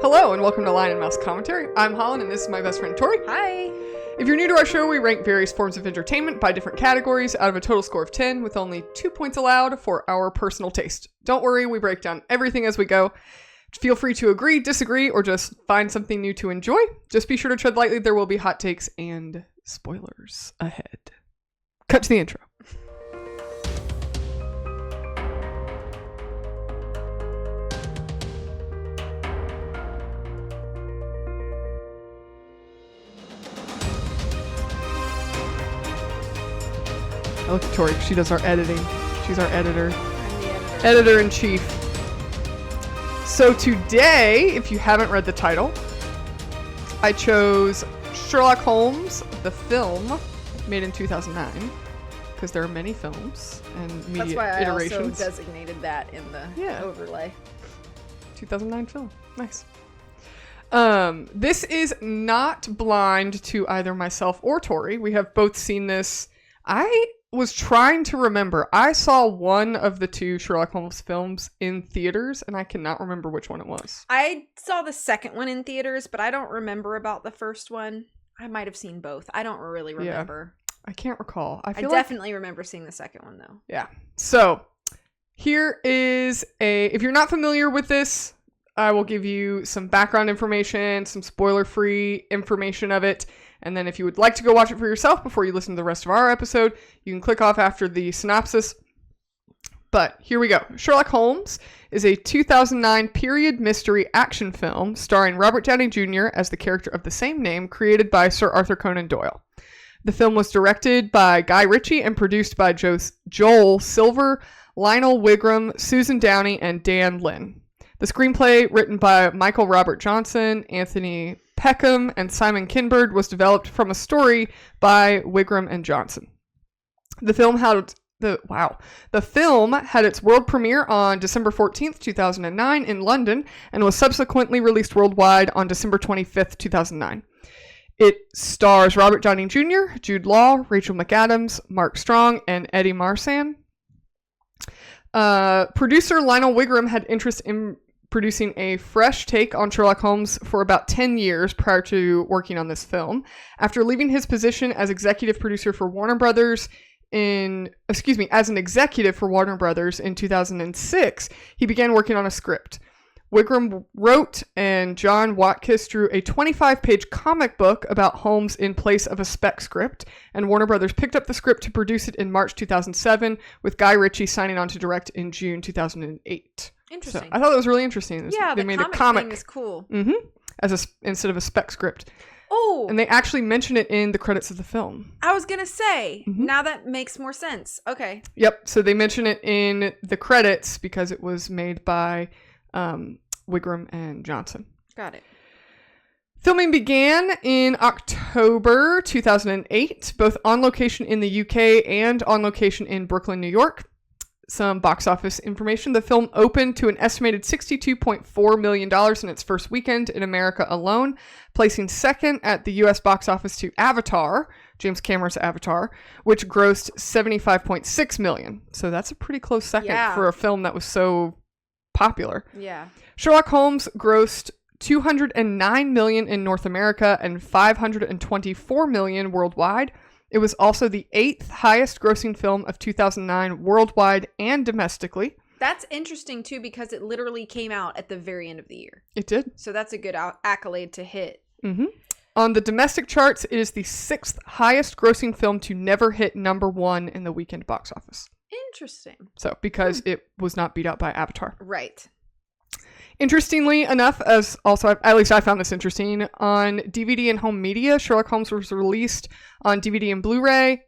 Hello and welcome to Lion and Mouse Commentary. I'm Holland and this is my best friend Tori. Hi. If you're new to our show, we rank various forms of entertainment by different categories out of a total score of 10 with only 2 points allowed for our personal taste. Don't worry, we break down everything as we go. Feel free to agree, disagree, or just find something new to enjoy. Just be sure to tread lightly. There will be hot takes and spoilers ahead. Cut to the intro. I look at Tori. She does our editing. She's our editor. I'm the editor. Editor-in-chief. So today, if you haven't read the title, I chose Sherlock Holmes, the film, made in 2009, because there are many films and media That's why I iterations. also designated that in the overlay. 2009 film. Nice. This is not blind to either myself or Tori. We have both seen this. I was trying to remember. I saw one of the two Sherlock Holmes films in theaters, and I cannot remember which one it was. I saw the second one in theaters, but I don't remember about the first one. I might have seen both. I don't really remember. I can't recall. I definitely remember seeing the second one, though. Yeah. So, here is if you're not familiar with this, I will give you some background information, some spoiler-free information of it. And then if you would like to go watch it for yourself before you listen to the rest of our episode, you can click off after the synopsis. But here we go. Sherlock Holmes is a 2009 period mystery action film starring Robert Downey Jr. as the character of the same name, created by Sir Arthur Conan Doyle. The film was directed by Guy Ritchie and produced by Joel Silver, Lionel Wigram, Susan Downey, and Dan Lin. The screenplay, written by Michael Robert Johnson, Anthony Peckham, and Simon Kinberg, was developed from a story by Wigram and Johnson. The film had its world premiere on December 14th, 2009 in London, and was subsequently released worldwide on December 25th, 2009. It stars Robert Downey Jr., Jude Law, Rachel McAdams, Mark Strong, and Eddie Marsan. Producer Lionel Wigram had interest in producing a fresh take on Sherlock Holmes for about 10 years prior to working on this film. After leaving his position as executive producer for Warner Brothers as an executive for Warner Brothers in 2006, he began working on a script. Wigram wrote and John Watkiss drew a 25-page comic book about Holmes in place of a spec script, and Warner Brothers picked up the script to produce it in March 2007, with Guy Ritchie signing on to direct in June 2008. Interesting. So I thought that was really interesting. Yeah, they the made comic a comic thing is cool. Instead of a spec script. Oh! And they actually mention it in the credits of the film. I was going to say, now that makes more sense. Okay. Yep, so they mention it in the credits because it was made by Wigram and Johnson. Got it. Filming began in October 2008, both on location in the UK and on location in Brooklyn, New York. Some box office information. The film opened to an estimated $62.4 million in its first weekend in America alone, placing second at the US box office to Avatar, James Cameron's Avatar, which grossed $75.6 million. So that's a pretty close second for a film that was so popular. Yeah. Sherlock Holmes grossed $209 million in North America and $524 million worldwide. It was also the 8th highest grossing film of 2009 worldwide and domestically. That's interesting too, because it literally came out at the very end of the year. It did. So that's a good accolade to hit. Mm-hmm. On the domestic charts, it is the 6th highest grossing film to never hit number 1 in the weekend box office. Interesting. So, because it was not beat out by Avatar. Right. Interestingly enough, as also, at least I found this interesting, on DVD and home media, Sherlock Holmes was released on DVD and Blu-ray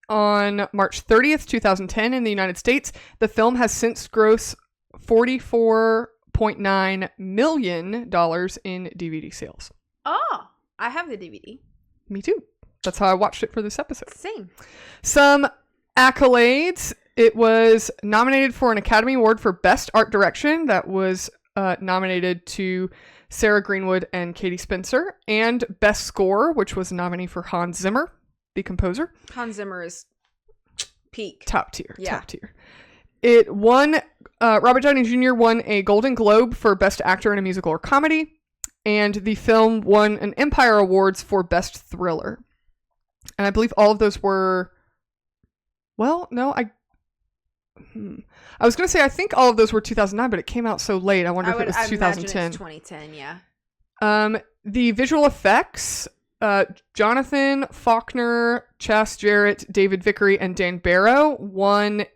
on March 30th, 2010 in the United States. The film has since grossed $44.9 million in DVD sales. Oh, I have the DVD. Me too. That's how I watched it for this episode. Same. Some accolades. It was nominated for an Academy Award for Best Art Direction. That was nominated to Sarah Greenwood and Katie Spencer, and Best Score, which was a nominee for Hans Zimmer, the composer. Hans Zimmer is peak. Top tier. Yeah. Top tier. It won, Robert Downey Jr. won a Golden Globe for Best Actor in a Musical or Comedy. And the film won an Empire Awards for Best Thriller. And I believe all of those were... Well, no, I was going to say I think all of those were 2009, but it came out so late. I wonder if it was 2010. It's 2010, yeah. The visual effects, Jonathan Faulkner, Chas Jarrett, David Vickery, and Dan Barrow won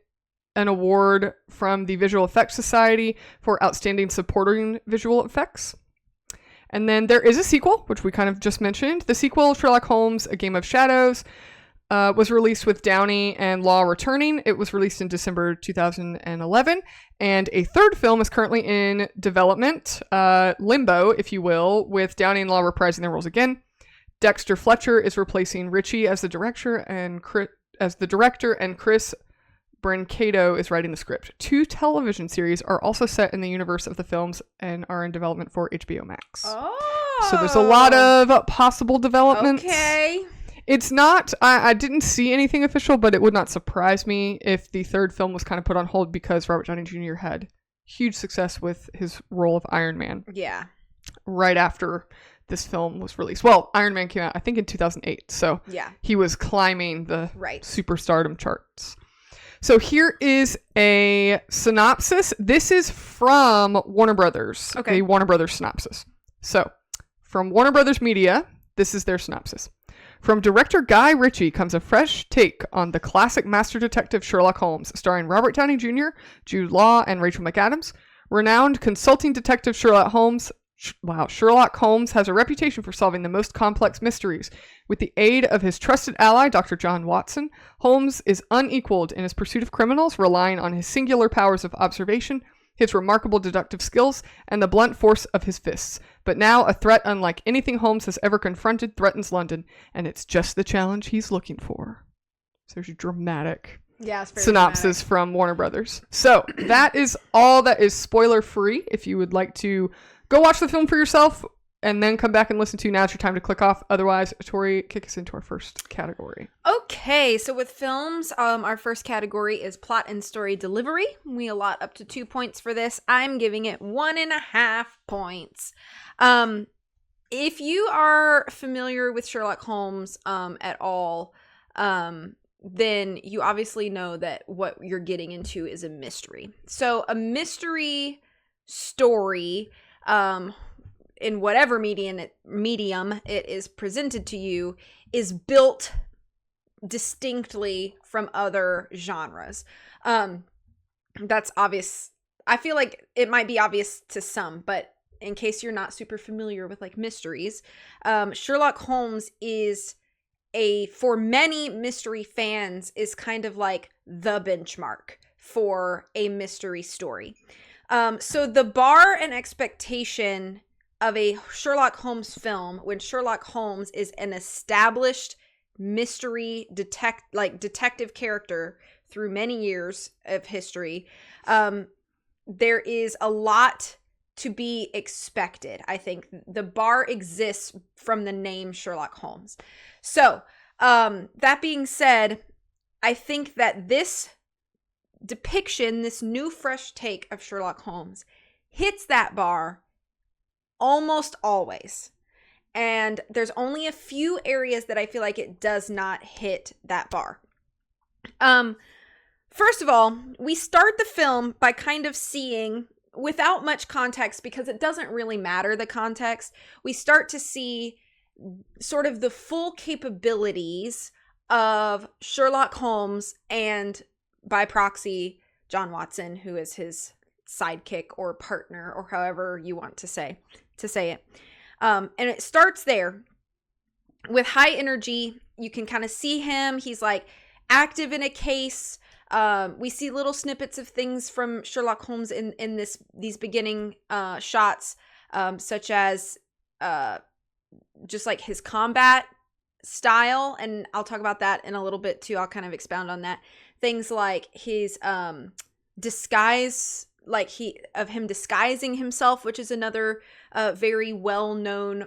an award from the Visual Effects Society for Outstanding Supporting Visual Effects. And then there is a sequel, which we kind of just mentioned. The sequel, Sherlock Holmes, A Game of Shadows, was released with Downey and Law returning. It was released in December 2011. And a third film is currently in development, limbo, if you will, with Downey and Law reprising their roles again. Dexter Fletcher is replacing Ritchie as the director, and Chris Brancato is writing the script. 2 television series are also set in the universe of the films and are in development for HBO Max. Oh. So there's a lot of possible developments. Okay. It's not, I didn't see anything official, but it would not surprise me if the third film was kind of put on hold because Robert Downey Jr. had huge success with his role of Iron Man. Yeah. Right after this film was released. Well, Iron Man came out, I think, in 2008. So yeah, he was climbing the right. superstardom charts. So here is a synopsis. This is from Warner Brothers. Okay. The Warner Brothers synopsis. So, from Warner Brothers Media, this is their synopsis. From director Guy Ritchie comes a fresh take on the classic master detective Sherlock Holmes, starring Robert Downey Jr., Jude Law, and Rachel McAdams. Renowned consulting detective Sherlock Holmes has a reputation for solving the most complex mysteries. With the aid of his trusted ally, Dr. John Watson, Holmes is unequaled in his pursuit of criminals, relying on his singular powers of observation, his remarkable deductive skills, and the blunt force of his fists. But now, a threat unlike anything Holmes has ever confronted threatens London, and it's just the challenge he's looking for. So there's a dramatic synopsis from Warner Brothers. So that is all that is spoiler-free. If you would like to go watch the film for yourself and then come back and listen to Now's Your Time to click off. Otherwise, Tori, kick us into our first category. Okay, so with films, our first category is plot and story delivery. We allot up to 2 points for this. I'm giving it 1.5 points. If you are familiar with Sherlock Holmes at all, then you obviously know that what you're getting into is a mystery. So a mystery story, in whatever medium it is presented to you, is built distinctly from other genres. That's obvious. I feel like it might be obvious to some, but in case you're not super familiar with like mysteries, Sherlock Holmes is for many mystery fans is kind of like the benchmark for a mystery story. So the bar and expectation of a Sherlock Holmes film, when Sherlock Holmes is an established mystery detective character through many years of history, there is a lot to be expected. I think the bar exists from the name Sherlock Holmes. So, that being said, I think that this depiction, this new fresh take of Sherlock Holmes, hits that bar almost always. And there's only a few areas that I feel like it does not hit that bar. First of all, we start the film by kind of seeing, without much context, because it doesn't really matter the context, we start to see sort of the full capabilities of Sherlock Holmes and, by proxy, John Watson, who is his sidekick or partner, or however you want to say it. And it starts there with high energy. You can kind of see him. He's like active in a case. We see little snippets of things from Sherlock Holmes in these beginning shots, such as just like his combat style, and I'll talk about that in a little bit too. I'll kind of expound on that. Things like his disguise, him disguising himself, which is another very well-known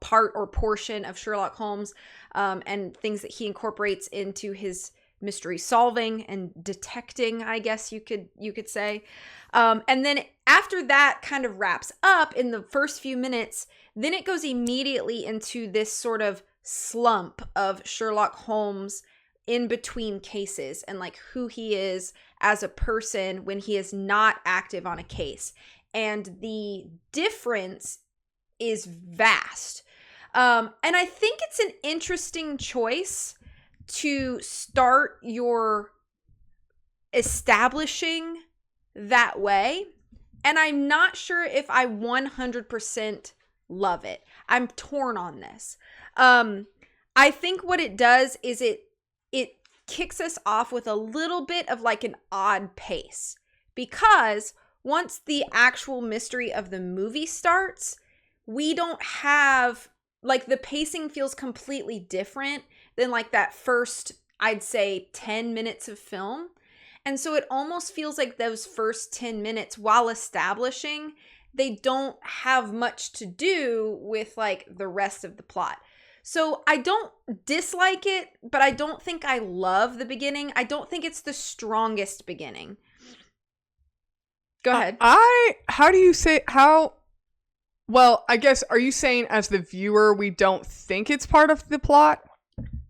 part or portion of Sherlock Holmes, and things that he incorporates into his mystery solving and detecting, I guess you could say. And then after that kind of wraps up in the first few minutes, then it goes immediately into this sort of slump of Sherlock Holmes in between cases and like who he is as a person when he is not active on a case. And the difference is vast. And I think it's an interesting choice to start your establishing that way. And I'm not sure if I 100% love it. I'm torn on this. I think what it does is it kicks us off with a little bit of like an odd pace, because once the actual mystery of the movie starts, we don't have, like, the pacing feels completely different than like that first, I'd say, 10 minutes of film. And so it almost feels like those first 10 minutes, while establishing, they don't have much to do with like the rest of the plot. So I don't dislike it, but I don't think I love the beginning. I don't think it's the strongest beginning. Go ahead. How do you say, well, I guess, are you saying as the viewer, we don't think it's part of the plot?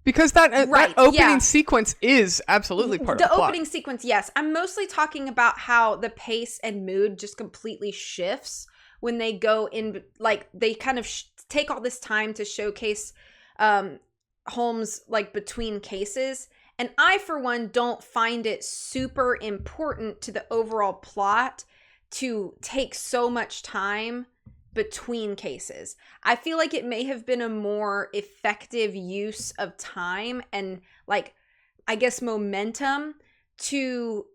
Because that opening sequence is absolutely part of the plot. The opening sequence, yes. I'm mostly talking about how the pace and mood just completely shifts when they go in, like, they kind of take all this time to showcase Holmes, like, between cases. And I, for one, don't find it super important to the overall plot to take so much time between cases. I feel like it may have been a more effective use of time and, like, I guess momentum to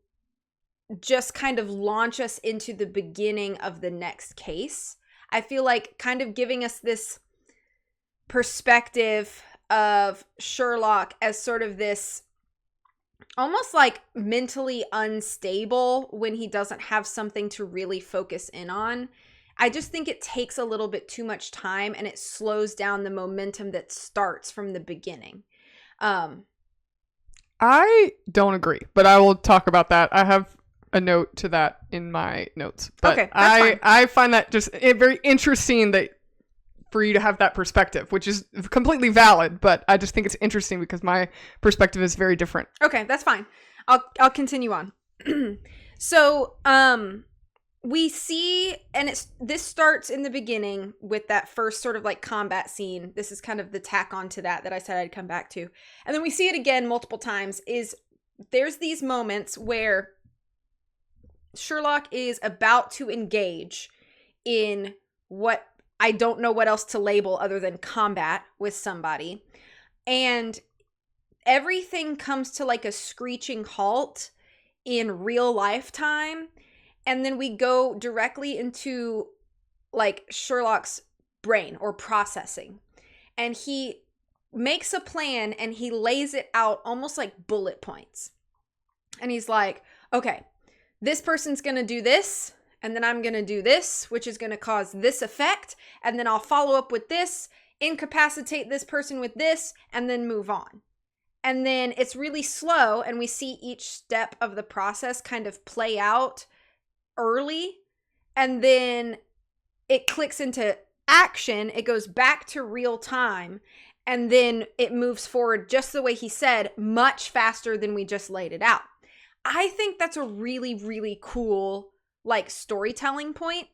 just kind of launch us into the beginning of the next case. I feel like kind of giving us this perspective of Sherlock as sort of this almost like mentally unstable when he doesn't have something to really focus in on. I just think it takes a little bit too much time and it slows down the momentum that starts from the beginning. I don't agree, but I will talk about that. I have a note to that in my notes. But okay, that's fine. I find that just very interesting that for you to have that perspective, which is completely valid, but I just think it's interesting because my perspective is very different. Okay, that's fine. I'll continue on. So, we see, and this starts in the beginning with that first sort of like combat scene. This is kind of the tack on to that I said I'd come back to. And then we see it again multiple times. There's these moments where Sherlock is about to engage in what I don't know what else to label other than combat with somebody. And everything comes to like a screeching halt in real life time. And then we go directly into like Sherlock's brain or processing. And he makes a plan and he lays it out almost like bullet points. And he's like, okay, this person's going to do this. And then I'm going to do this, which is going to cause this effect. And then I'll follow up with this, incapacitate this person with this, and then move on. And then it's really slow. And we see each step of the process kind of play out early. And then it clicks into action. It goes back to real time. And then it moves forward just the way he said, much faster than we just laid it out. I think that's a really, really cool like storytelling point.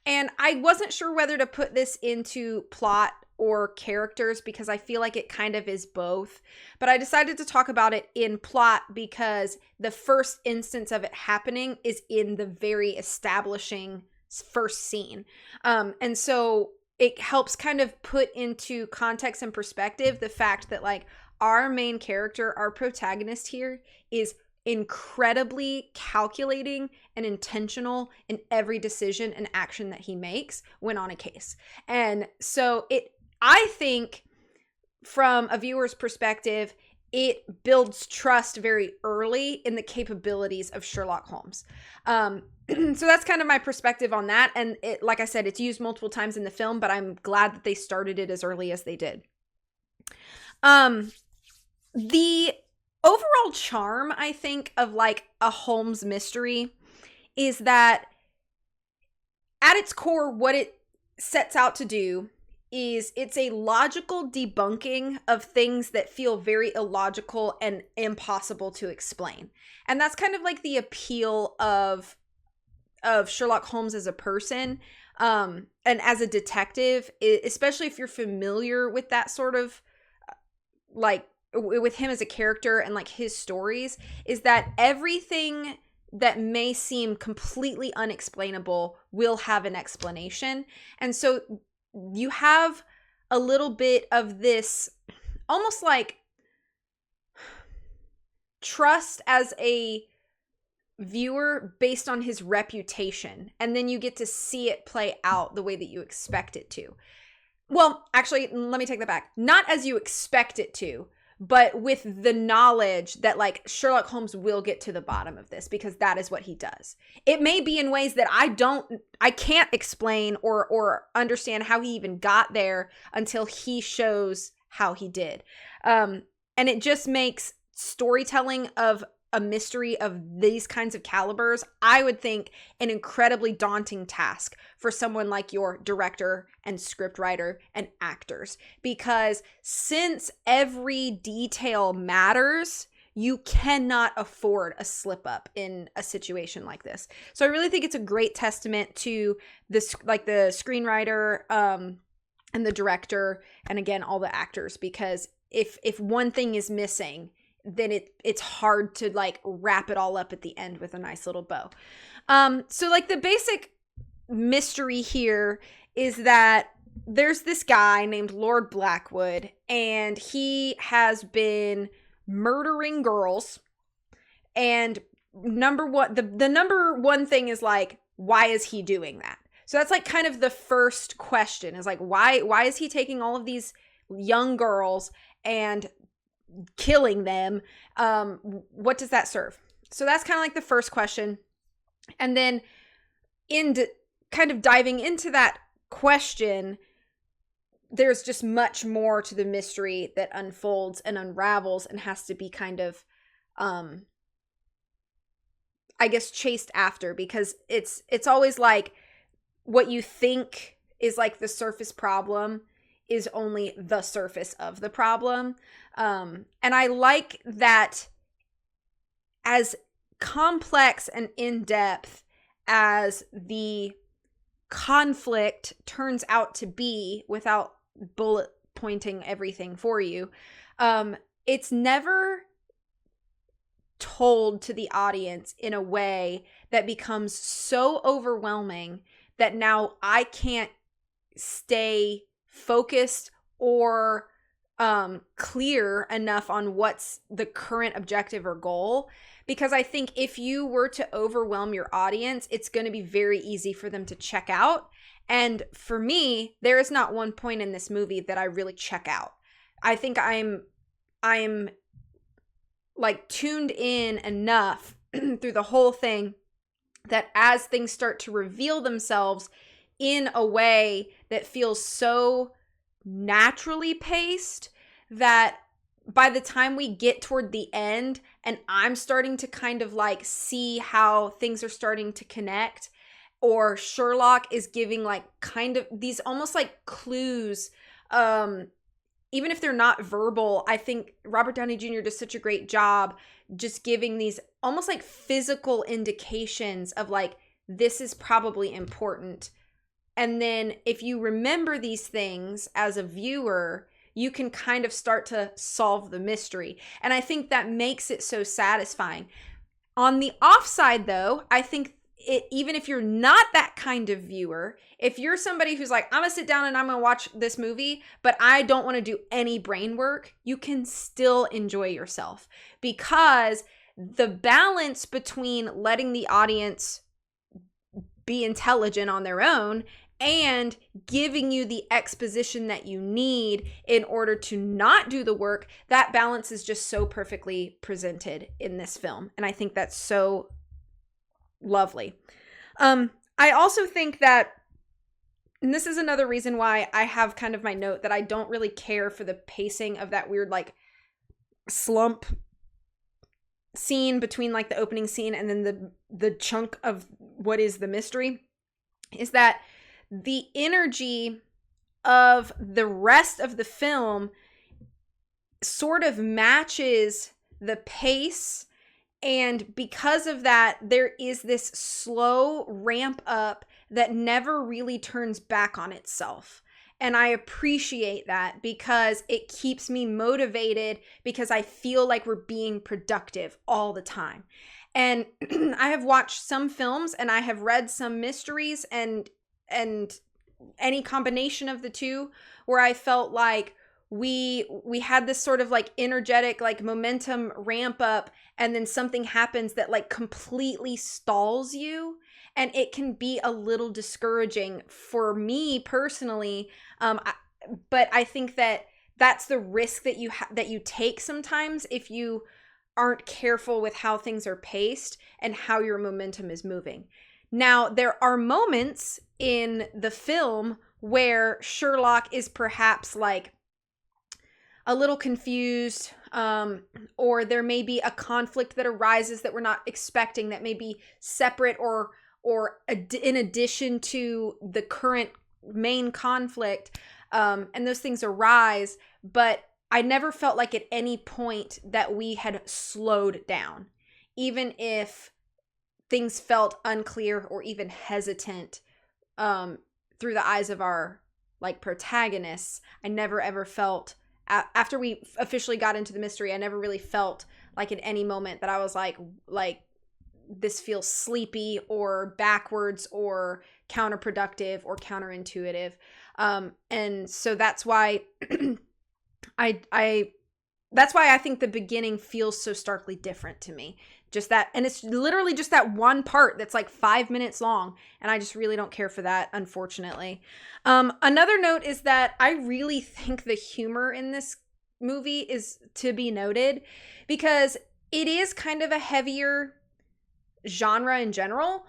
And I wasn't sure whether to put this into plot or characters because I feel like it kind of is both. But I decided to talk about it in plot because the first instance of it happening is in the very establishing first scene. And so it helps kind of put into context and perspective the fact that like our main character, our protagonist here, is incredibly calculating and intentional in every decision and action that he makes when on a case. And so I think from a viewer's perspective, it builds trust very early in the capabilities of Sherlock Holmes. So that's kind of my perspective on that. And it, like I said, it's used multiple times in the film, but I'm glad that they started it as early as they did. The overall charm, I think, of like a Holmes mystery is that at its core, what it sets out to do is it's a logical debunking of things that feel very illogical and impossible to explain. And that's kind of like the appeal of Sherlock Holmes as a person, and as a detective, especially if you're familiar with that sort of like with him as a character and like his stories, is that everything that may seem completely unexplainable will have an explanation. And so you have a little bit of this almost like trust as a viewer based on his reputation, and then you get to see it play out the way that you expect it to. Well, actually, let me take that back. Not as you expect it to, but with the knowledge that like Sherlock Holmes will get to the bottom of this because that is what he does. It may be in ways that I can't explain or understand how he even got there until he shows how he did. And it just makes storytelling of a mystery of these kinds of calibers, I would think, an incredibly daunting task for someone like your director and scriptwriter and actors. Because since every detail matters, you cannot afford a slip up in a situation like this. So I really think it's a great testament to this, like the screenwriter and the director, and again, all the actors, because if one thing is missing, then it's hard to like wrap it all up at the end with a nice little bow. So like the basic mystery here is that there's this guy named Lord Blackwood, and he has been murdering girls. And the number one thing is like, why is he doing that? So that's like kind of the first question, is like, why is he taking all of these young girls and killing them? What does that serve? So that's kind of like the first question. And then kind of diving into that question, there's just much more to the mystery that unfolds and unravels and has to be kind of I guess chased after, because it's always like what you think is like the surface problem is only the surface of the problem. And I like that as complex and in-depth as the conflict turns out to be, without bullet pointing everything for you, it's never told to the audience in a way that becomes so overwhelming that now I can't stay focused or clear enough on what's the current objective or goal. Because I think if you were to overwhelm your audience, it's going to be very easy for them to check out. And for me, there is not one point in this movie that I really check out. I think I'm like tuned in enough through the whole thing that as things start to reveal themselves in a way that feels so naturally paced, that by the time we get toward the end and I'm starting to kind of like see how things are starting to connect, or Sherlock is giving like kind of these almost like clues, even if they're not verbal, I think Robert Downey Jr. does such a great job just giving these almost like physical indications of like, this is probably important. And then if you remember these things as a viewer, you can kind of start to solve the mystery. And I think that makes it so satisfying. On the offside, though, I think even if you're not that kind of viewer, if you're somebody who's like, I'm gonna sit down and I'm gonna watch this movie, but I don't want to do any brain work, you can still enjoy yourself, because the balance between letting the audience be intelligent on their own and giving you the exposition that you need in order to not do the work, that balance is just so perfectly presented in this film. And I think that's so lovely. I also think that, and this is another reason why I have kind of my note that I don't really care for the pacing of that weird like slump scene between like the opening scene and then the chunk of what is the mystery is that the energy of the rest of the film sort of matches the pace, and because of that there is this slow ramp up that never really turns back on itself. And I appreciate that because it keeps me motivated, because I feel like we're being productive all the time. And I have watched some films and I have read some mysteries and any combination of the two where I felt like we had this sort of like energetic like momentum ramp up, and then something happens that like completely stalls you, and it can be a little discouraging for me personally. But I think that that's the risk that you take sometimes if you aren't careful with how things are paced and how your momentum is moving. Now, there are moments in the film where Sherlock is perhaps like a little confused, or there may be a conflict that arises that we're not expecting, that may be separate or in addition to the current main conflict, and those things arise, but I never felt like at any point that we had slowed down, even if things felt unclear or even hesitant through the eyes of our like protagonists. I never ever felt, after we officially got into the mystery, I never really felt like at any moment that I was like this feels sleepy or backwards or counterproductive or counterintuitive. And so that's why that's why I think the beginning feels so starkly different to me. Just that, and it's literally just that one part that's like 5 minutes long, and I just really don't care for that, unfortunately. Another note is that I really think the humor in this movie is to be noted, because it is kind of a heavier genre in general.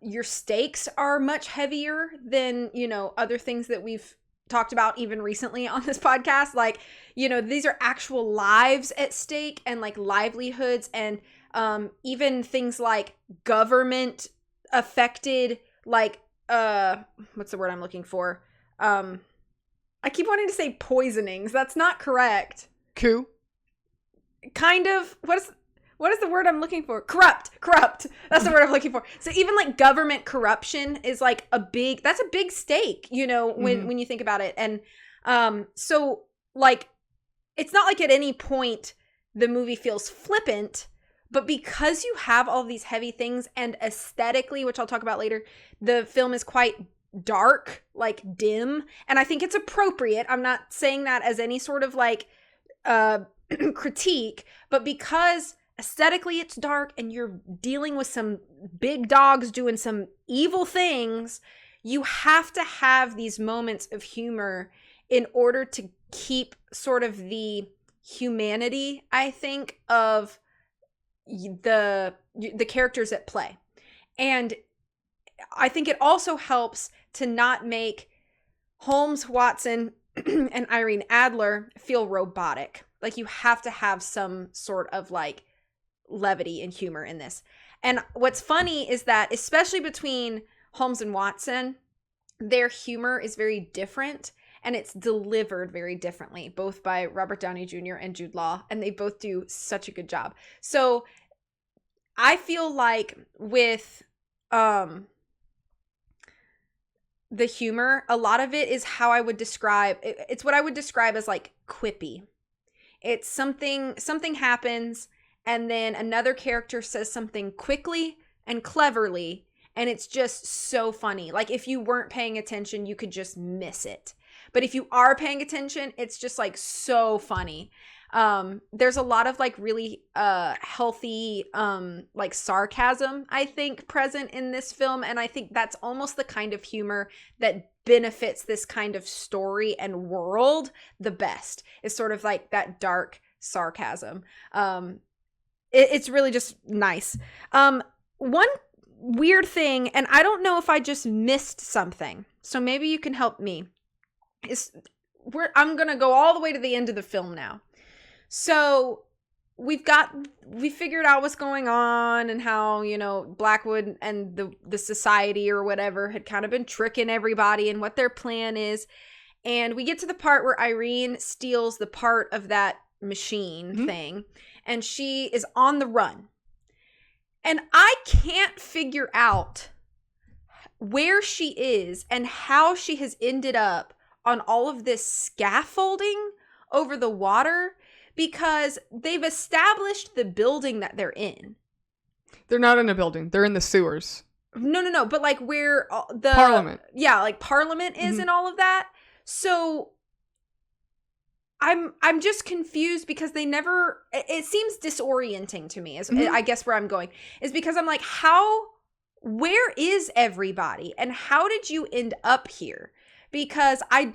Your stakes are much heavier than, other things that we've talked about even recently on this podcast. Like, these are actual lives at stake, and like livelihoods, and even things like government affected, like what's the word I'm looking for? I keep wanting to say poisonings. That's not correct. Coup. Kind of. What is the word I'm looking for? Corrupt. That's the word I'm looking for. So even like government corruption is like that's a big stake, when you think about it. And so like, it's not like at any point the movie feels flippant, but because you have all these heavy things, and aesthetically, which I'll talk about later, the film is quite dark, like dim. And I think it's appropriate. I'm not saying that as any sort of like critique, but because aesthetically it's dark and you're dealing with some big dogs doing some evil things, you have to have these moments of humor in order to keep sort of the humanity, I think, of the characters at play. And I think it also helps to not make Holmes, Watson, and Irene Adler feel robotic. Like, you have to have some sort of like levity and humor in this. And what's funny is that, especially between Holmes and Watson, their humor is very different, and it's delivered very differently, both by Robert Downey Jr. and Jude Law, and they both do such a good job. So I feel like with the humor, a lot of it is how I would describe it's what I would describe as like quippy. It's something happens, and then another character says something quickly and cleverly, and it's just so funny. Like, if you weren't paying attention, you could just miss it. But if you are paying attention, it's just like so funny. There's a lot of like really healthy like sarcasm, I think, present in this film, and I think that's almost the kind of humor that benefits this kind of story and world the best. Is sort of like that dark sarcasm. It's really just nice. One weird thing, and I don't know if I just missed something, so maybe you can help me, is I'm gonna go all the way to the end of the film now. So we figured out what's going on and how, you know, Blackwood and the society or whatever had kind of been tricking everybody and what their plan is. And we get to the part where Irene steals the part of that machine thing, and she is on the run. And I can't figure out where she is and how she has ended up on all of this scaffolding over the water, because they've established the building that they're in. They're not in a building. They're in the sewers. No. But like where the Parliament. Yeah, like Parliament is and all of that. So I'm just confused because they never, it seems disorienting to me, is I guess where I'm going, is because I'm like, where is everybody and how did you end up here? Because I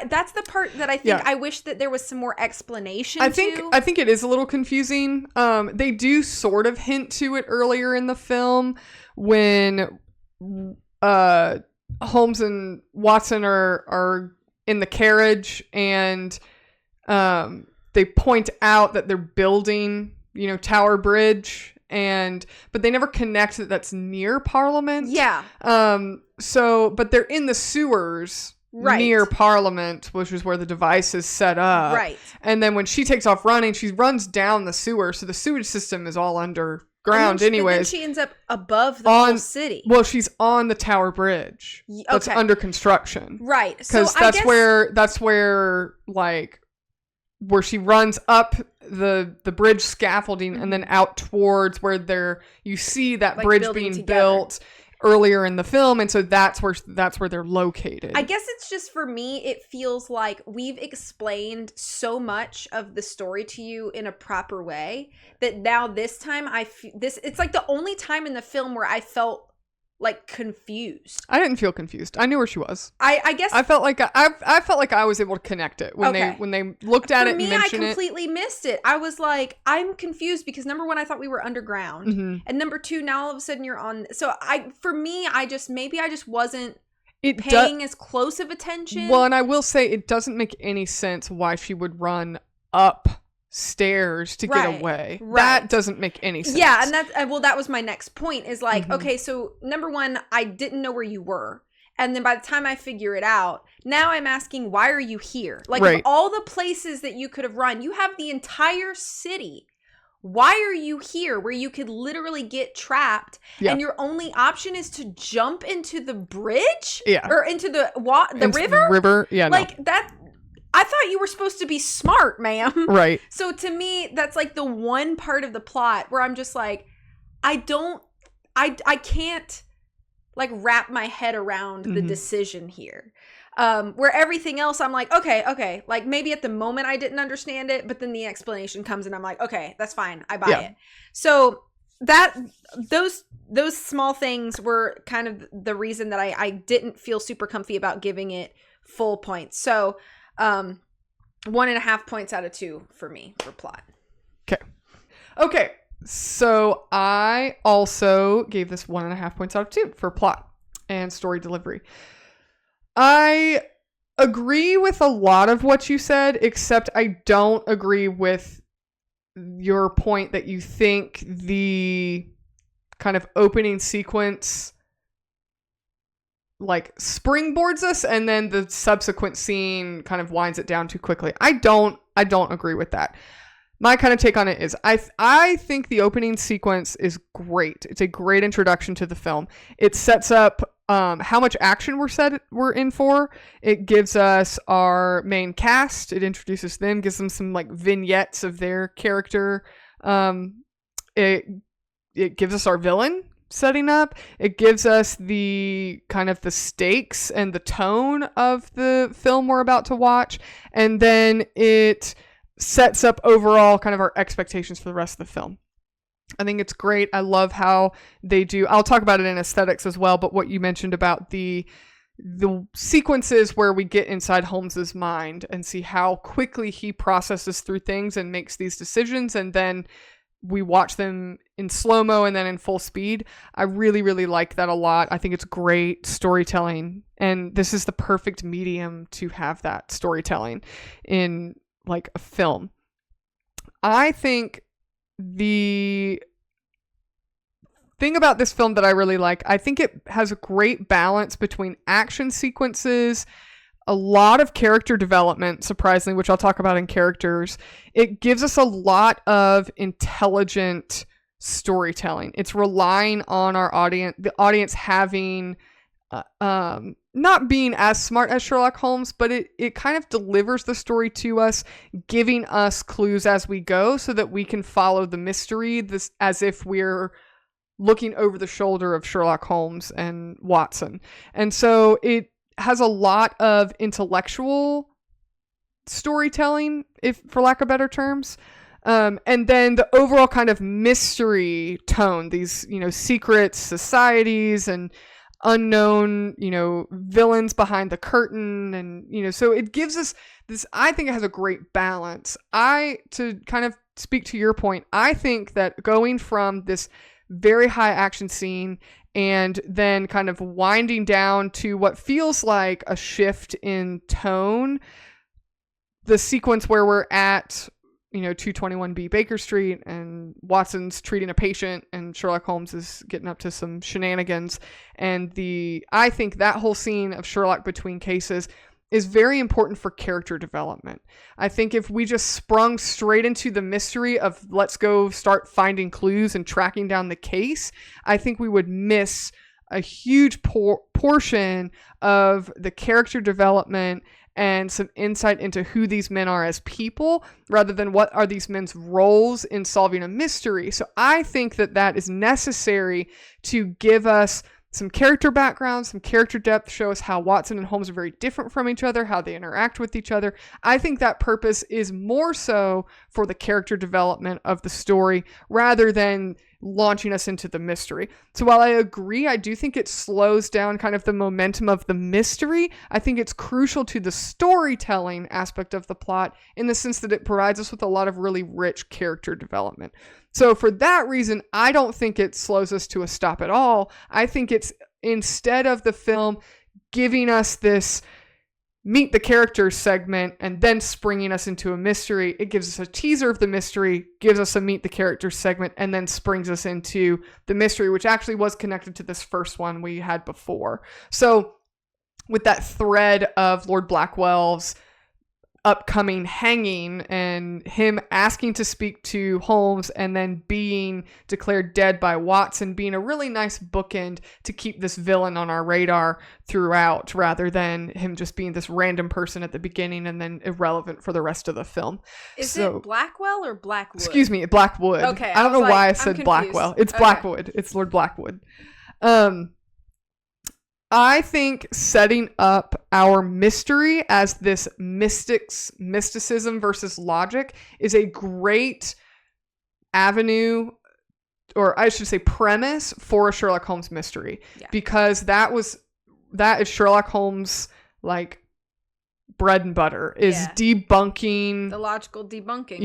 that's the part that I think I wish that there was some more explanation. I think it is a little confusing. They do sort of hint to it earlier in the film when Holmes and Watson are in the carriage, and they point out that they're building, you know, Tower Bridge, but they never connect that that's near Parliament. Yeah. But they're in the sewers near Parliament, which is where the device is set up. Right. And then when she takes off running, she runs down the sewer, so the sewage system is all underground anyways. Then she ends up above the whole city. Well, she's on the Tower Bridge. That's under construction. Right. Because that's where like where she runs up the bridge scaffolding and then out towards where you see that like bridge being built earlier in the film, and so that's where they're located. I guess it's just, for me, it feels like we've explained so much of the story to you in a proper way that now this time it's like the only time in the film where I felt like confused. I didn't feel confused. I knew where she was. I guess I felt like I was able to connect it when they looked at it and mentioned it. I completely missed it. I was like, I'm confused because number one, I thought we were underground, and number two, now all of a sudden you're on. So I just wasn't paying as close of attention. Well, and I will say it doesn't make any sense why she would run up stairs to get away. That doesn't make any sense. Yeah, and that was my next point, is like, okay, so number one, I didn't know where you were, and then by the time I figure it out, now I'm asking, why are you here? Like, of all the places that you could have run, you have the entire city. Why are you here where you could literally get trapped and your only option is to jump into the bridge? Or into the river? Yeah, like that. I thought you were supposed to be smart, ma'am. Right. So to me, that's like the one part of the plot where I'm just like, I can't like wrap my head around the decision here. Where everything else, I'm like, okay. Like maybe at the moment I didn't understand it, but then the explanation comes and I'm like, okay, that's fine. I buy it. So those small things were kind of the reason that I didn't feel super comfy about giving it full points. So 1.5 points out of 2 for me for plot. Okay. So I also gave this 1.5 points out of 2 for plot and story delivery. I agree with a lot of what you said, except I don't agree with your point that you think the kind of opening sequence like springboards us and then the subsequent scene kind of winds it down too quickly. I don't agree with that. My kind of take on it is I think the opening sequence is great. It's a great introduction to the film. It sets up how much action we're in for. It gives us our main cast. It introduces them, gives them some like vignettes of their character. It gives us our villain setting up. It gives us the kind of the stakes and the tone of the film we're about to watch, and then it sets up overall kind of our expectations for the rest of the film. I think it's great. I love how they do. I'll talk about it in aesthetics as well, but what you mentioned about the sequences where we get inside Holmes's mind and see how quickly he processes through things and makes these decisions, and then we watch them in slow-mo and then in full speed. I really, really like that a lot. I think it's great storytelling, and this is the perfect medium to have that storytelling in like a film. I think the thing about this film that I really like, I think it has a great balance between action sequences, a lot of character development, surprisingly, which I'll talk about in characters. It gives us a lot of intelligent storytelling. It's relying on the audience having, not being as smart as Sherlock Holmes, but it kind of delivers the story to us, giving us clues as we go so that we can follow the mystery as if we're looking over the shoulder of Sherlock Holmes and Watson. And so it has a lot of intellectual storytelling, if for lack of better terms. And then the overall kind of mystery tone, these, secret societies and unknown, villains behind the curtain. And, so it gives us this, I think it has a great balance. To kind of speak to your point, I think that going from this very high action scene and then kind of winding down to what feels like a shift in tone, the sequence where we're at, 221B Baker Street and Watson's treating a patient and Sherlock Holmes is getting up to some shenanigans. And I think that whole scene of Sherlock between cases is very important for character development. I think if we just sprung straight into the mystery of let's go start finding clues and tracking down the case, I think we would miss a huge portion of the character development and some insight into who these men are as people, rather than what are these men's roles in solving a mystery. So I think that is necessary to give us some character background, some character depth, show us how Watson and Holmes are very different from each other, how they interact with each other. I think that purpose is more so for the character development of the story rather than launching us into the mystery. So while I agree, I do think it slows down kind of the momentum of the mystery. I think it's crucial to the storytelling aspect of the plot in the sense that it provides us with a lot of really rich character development. So for that reason, I don't think it slows us to a stop at all. I think it's, instead of the film giving us this meet the characters segment and then springing us into a mystery, it gives us a teaser of the mystery, gives us a meet the characters segment, and then springs us into the mystery, which actually was connected to this first one we had before. So with that thread of Lord Blackwell's upcoming hanging and him asking to speak to Holmes and then being declared dead by Watson being a really nice bookend to keep this villain on our radar throughout, rather than him just being this random person at the beginning and then irrelevant for the rest of the film. Is it Blackwell or Blackwood? Excuse me, Blackwood. Okay. I don't know why I said Blackwell. It's okay. Blackwood. It's Lord Blackwood. I think setting up our mystery as this mysticism versus logic is a great avenue, or I should say premise, for a Sherlock Holmes mystery. Yeah. Because that is Sherlock Holmes, like, bread and butter, is debunking the logical debunking,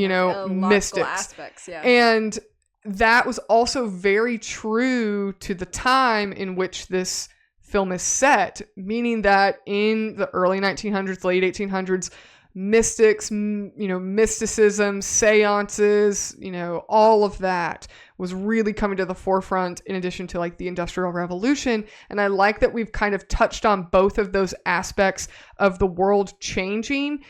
mystics aspects. Yeah. And that was also very true to the time in which this film is set, meaning that in the early 1900s, late 1800s, mystics, mysticism, seances, all of that was really coming to the forefront, in addition to like the Industrial Revolution. And I like that we've kind of touched on both of those aspects of the world changing.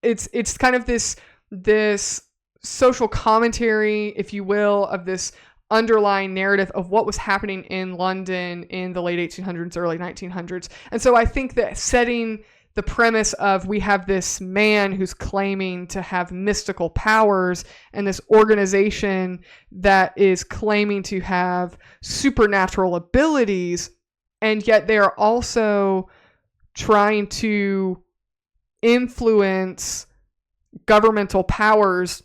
It's kind of this social commentary, if you will, of this underlying narrative of what was happening in London in the late 1800s, early 1900s. And so I think that setting the premise of we have this man who's claiming to have mystical powers and this organization that is claiming to have supernatural abilities, and yet they are also trying to influence governmental powers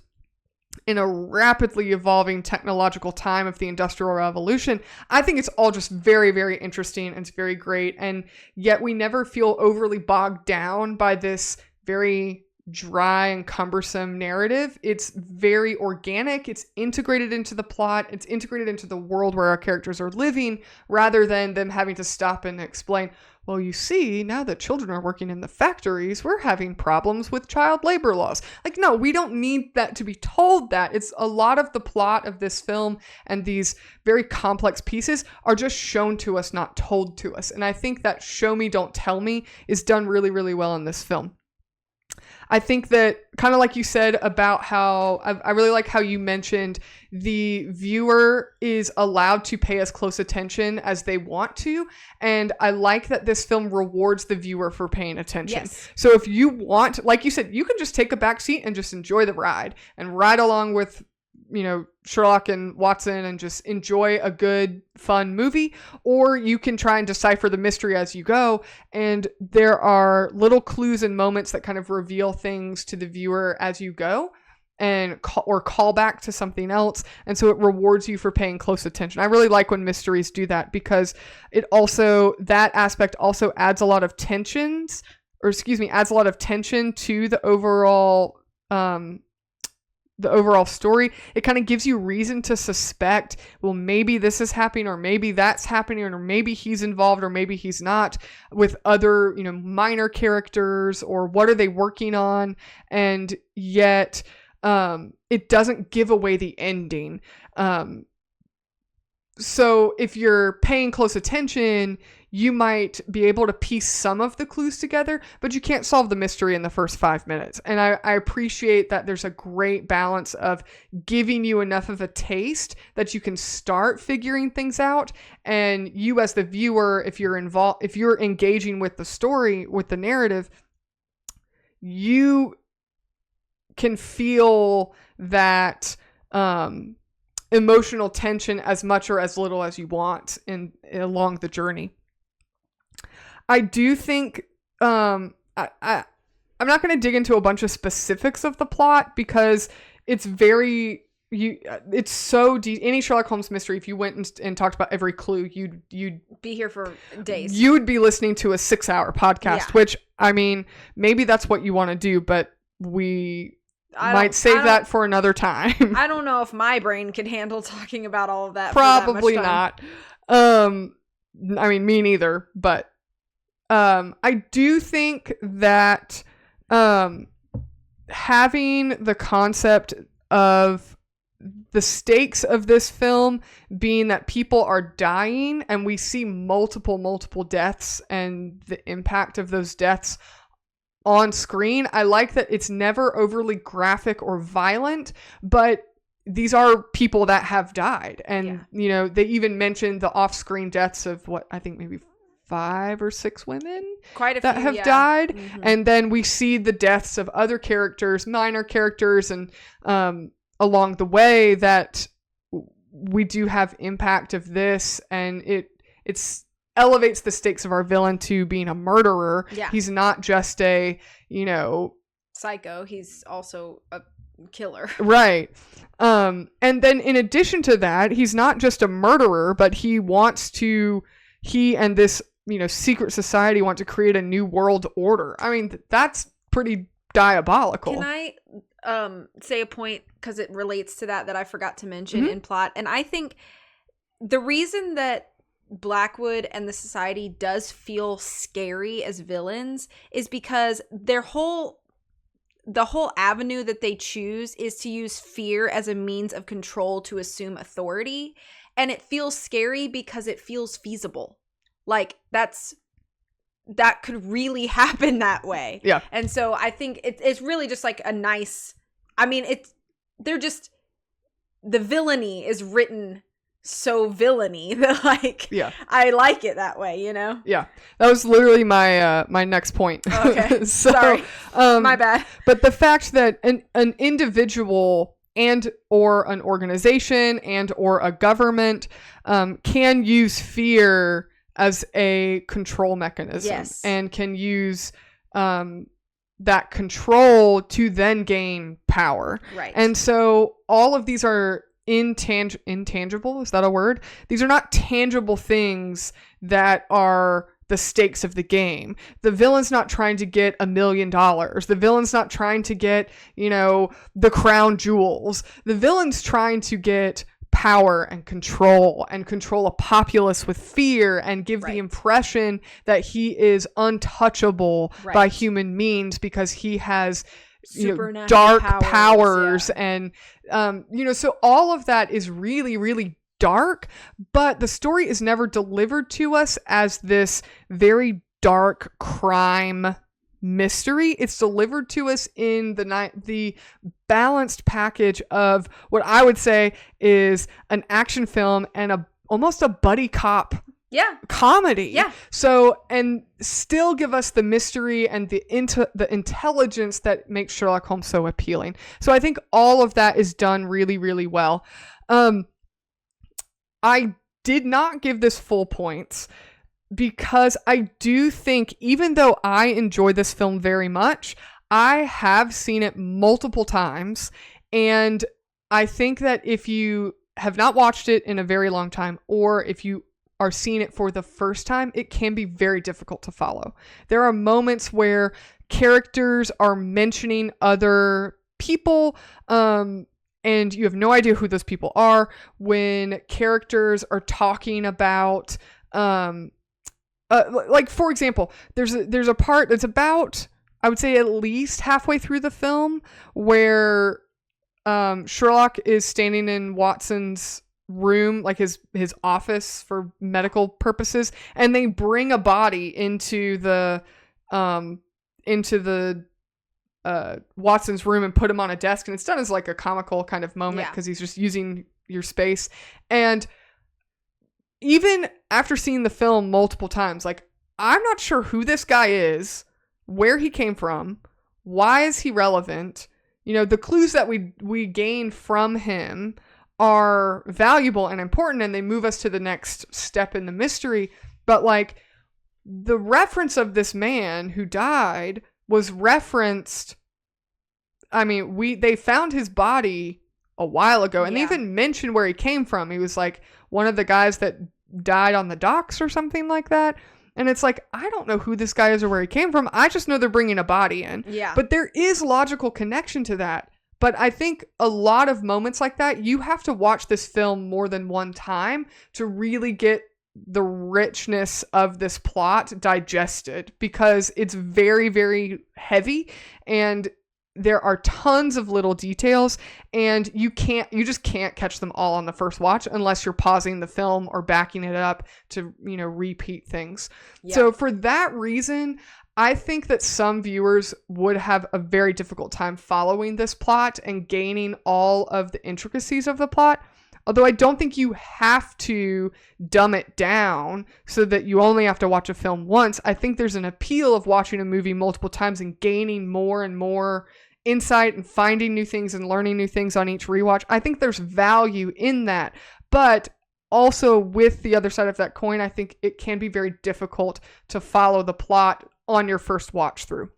in a rapidly evolving technological time of the Industrial Revolution. I think it's all just very, very interesting and it's very great. And yet we never feel overly bogged down by this very dry and cumbersome narrative. It's very organic. It's integrated into the plot. It's integrated into the world where our characters are living, rather than them having to stop and explain, well, you see, now that children are working in the factories, we're having problems with child labor laws. Like, no, we don't need that to be told that. It's a lot of the plot of this film, and these very complex pieces are just shown to us, not told to us. And I think that show me, don't tell me is done really, really well in this film. I think that, kind of like you said about how, I really like how you mentioned the viewer is allowed to pay as close attention as they want to. And I like that this film rewards the viewer for paying attention. Yes. So if you want, like you said, you can just take a back seat and just enjoy the ride and ride along with, you know, Sherlock and Watson and just enjoy a good, fun movie, or you can try and decipher the mystery as you go. And there are little clues and moments that kind of reveal things to the viewer as you go, and call back to something else. And so it rewards you for paying close attention. I really like when mysteries do that, because it also, that aspect also adds a lot of tension to the overall story. It kind of gives you reason to suspect, well, maybe this is happening, or maybe that's happening, or maybe he's involved, or maybe he's not, with other, you know, minor characters, or what are they working on? And yet, it doesn't give away the ending. So if you're paying close attention, you might be able to piece some of the clues together, but you can't solve the mystery in the first 5 minutes. And I appreciate that there's a great balance of giving you enough of a taste that you can start figuring things out. And you as the viewer, if you're engaging with the story, with the narrative, you can feel that emotional tension as much or as little as you want along the journey. I do think I'm not going to dig into a bunch of specifics of the plot, because it's so deep. Any Sherlock Holmes mystery, if you went and talked about every clue, you'd be here for days. You would be listening to a 6-hour podcast, which, I mean, maybe that's what you want to do, but we might save that for another time. I don't know if my brain can handle talking about all of that. Probably for that much time. Not. I mean, me neither, but I do think that having the concept of the stakes of this film being that people are dying, and we see multiple deaths and the impact of those deaths on screen. I like that it's never overly graphic or violent, but these are people that have died. And, you know, they even mentioned the off-screen deaths of what I think maybe 5 or 6 women that have died. Mm-hmm. And then we see the deaths of other characters, minor characters, and along the way that we do have impact of this, and it's elevates the stakes of our villain to being a murderer. Yeah. He's not just a, you know, psycho. He's also a killer. Right. And then in addition to that, he's not just a murderer, but he and this, you know, secret society want to create a new world order. I mean, that's pretty diabolical. Can I say a point, because it relates to that I forgot to mention in plot? And I think the reason that Blackwood and the society does feel scary as villains is because the whole avenue that they choose is to use fear as a means of control to assume authority. And it feels scary because it feels feasible. Like that could really happen that way. Yeah. And so I think it's really just like a nice, I mean, the villainy is written so villainy that, like, I like it that way, you know? Yeah. That was literally my next point. Okay. Sorry. My bad. But the fact that an individual and or an organization and or a government can use fear as a control mechanism, and can use that control to then gain power. Right. And so all of these are intangible. Is that a word? These are not tangible things that are the stakes of the game. The villain's not trying to get $1 million. The villain's not trying to get, the crown jewels. The villain's trying to get power and control a populace with fear and give the impression that he is untouchable by human means because he has dark powers and so all of that is really, really dark, but the story is never delivered to us as this very dark crime mystery. It's delivered to us in the balanced package of what I would say is an action film and almost a buddy cop comedy. Yeah. So, and still give us the mystery and the intelligence that makes Sherlock Holmes so appealing. So I think all of that is done really, really well. I did not give this full points because I do think, even though I enjoy this film very much, I have seen it multiple times. And I think that if you have not watched it in a very long time, or if you are seeing it for the first time, it can be very difficult to follow. There are moments where characters are mentioning other people, and you have no idea who those people are. When characters are talking about, like for example, there's a part that's about, I would say at least halfway through the film, where Sherlock is standing in Watson's room, like his office for medical purposes, and they bring a body into the Watson's room and put him on a desk, and it's done as like a comical kind of moment because he's just using your space. And even after seeing the film multiple times, like, I'm not sure who this guy is, where he came from, why is he relevant. The clues that we gain from him are valuable and important, and they move us to the next step in the mystery. But like, the reference of this man who died was referenced. I mean, they found his body a while ago, and they even mentioned where he came from. He was like one of the guys that died on the docks or something like that. And it's like, I don't know who this guy is or where he came from. I just know they're bringing a body in. Yeah. But there is logical connection to that. But I think a lot of moments like that, you have to watch this film more than one time to really get the richness of this plot digested, because it's very, very heavy and there are tons of little details, and you just can't catch them all on the first watch unless you're pausing the film or backing it up to, repeat things. Yeah. So for that reason, I think that some viewers would have a very difficult time following this plot and gaining all of the intricacies of the plot. Although I don't think you have to dumb it down so that you only have to watch a film once. I think there's an appeal of watching a movie multiple times and gaining more and more insight and finding new things and learning new things on each rewatch. I think there's value in that. But also, with the other side of that coin, I think it can be very difficult to follow the plot on your first watch through.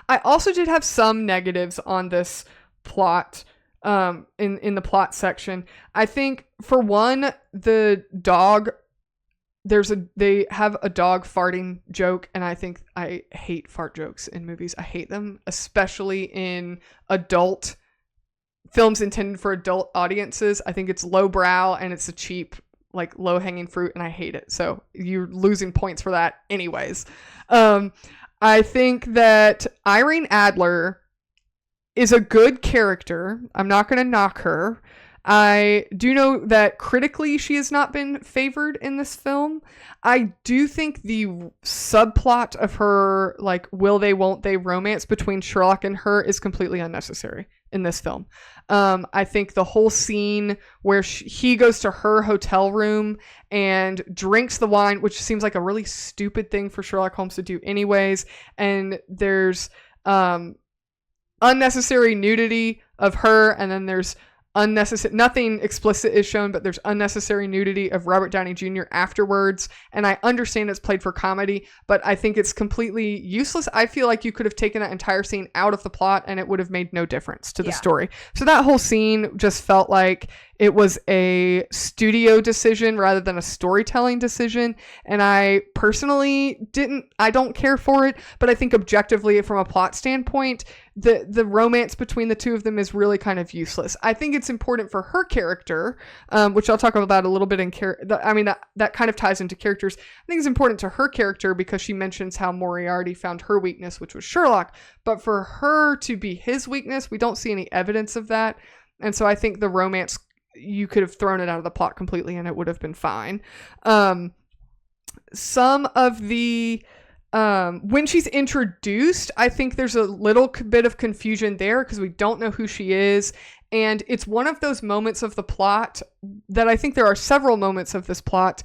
I also did have some negatives on this plot. In the plot section, I think for one, the dog, they have a dog farting joke, and I hate fart jokes in movies. I hate them, especially in adult films intended for adult audiences. I think it's lowbrow and it's a cheap, like, low hanging fruit, and I hate it. So you're losing points for that anyways. I think that Irene Adler is a good character. I'm not going to knock her. I do know that critically she has not been favored in this film. I do think the subplot of her, like, will they, won't they romance between Sherlock and her is completely unnecessary in this film. I think the whole scene where he goes to her hotel room and drinks the wine, which seems like a really stupid thing for Sherlock Holmes to do anyways. And there's, unnecessary nudity of her, and then there's nothing explicit is shown, but there's unnecessary nudity of Robert Downey Jr. afterwards. And I understand it's played for comedy, but I think it's completely useless. I feel like you could have taken that entire scene out of the plot and it would have made no difference to the story. So that whole scene just felt like it was a studio decision rather than a storytelling decision. And I personally don't care for it, but I think objectively from a plot standpoint, the romance between the two of them is really kind of useless. I think it's important for her character, which I'll talk about a little bit that kind of ties into characters. I think it's important to her character because she mentions how Moriarty found her weakness, which was Sherlock. But for her to be his weakness, we don't see any evidence of that. And so I think the romance, you could have thrown it out of the plot completely and it would have been fine. Some of the when she's introduced, I think there's a little bit of confusion there because we don't know who she is. And it's one of those moments of the plot that I think there are several moments of this plot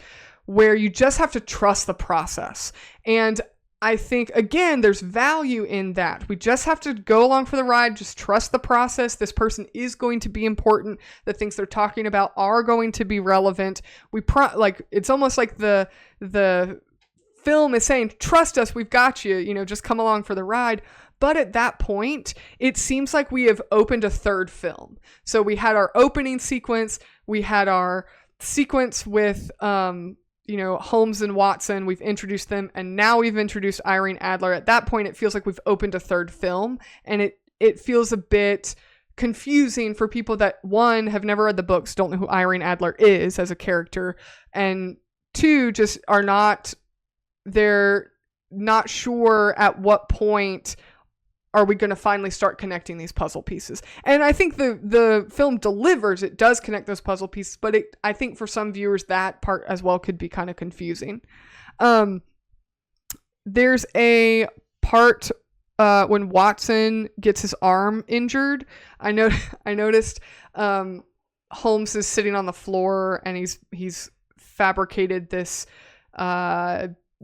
where you just have to trust the process. And I think, again, there's value in that. We just have to go along for the ride, just trust the process. This person is going to be important. The things they're talking about are going to be relevant. It's almost like the film is saying, trust us, we've got you, just come along for the ride. But at that point, it seems like we have opened a third film. So we had our opening sequence, we had our sequence with Holmes and Watson, we've introduced them, and now we've introduced Irene Adler. At that point, it feels like we've opened a third film, and it feels a bit confusing for people that, one, have never read the books, don't know who Irene Adler is as a character, and two, just they're not sure at what point are we going to finally start connecting these puzzle pieces. And I think the film delivers. It does connect those puzzle pieces, but I think for some viewers that part as well could be kind of confusing. There's a part when Watson gets his arm injured. I noticed Holmes is sitting on the floor and he's fabricated this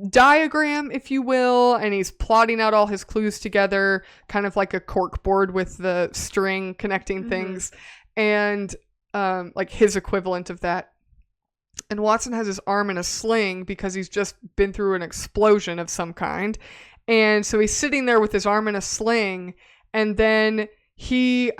diagram, if you will, and he's plotting out all his clues together, kind of like a cork board with the string connecting things, and like his equivalent of that. And Watson has his arm in a sling because he's just been through an explosion of some kind, and so he's sitting there with his arm in a sling, and then you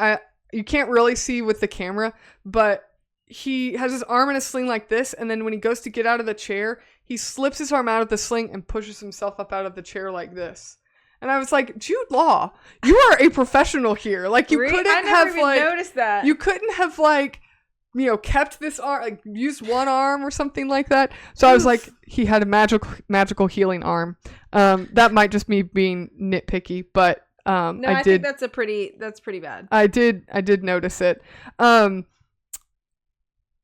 can't really see with the camera, but he has his arm in a sling like this, and then when he goes to get out of the chair, he slips his arm out of the sling and pushes himself up out of the chair like this. And I was like, Jude Law, you are a professional here. Like, you couldn't have noticed that. You couldn't have kept this arm, used one arm or something like that. So I was like, he had a magical healing arm. That might just me being nitpicky, but I think that's pretty bad. I did notice it.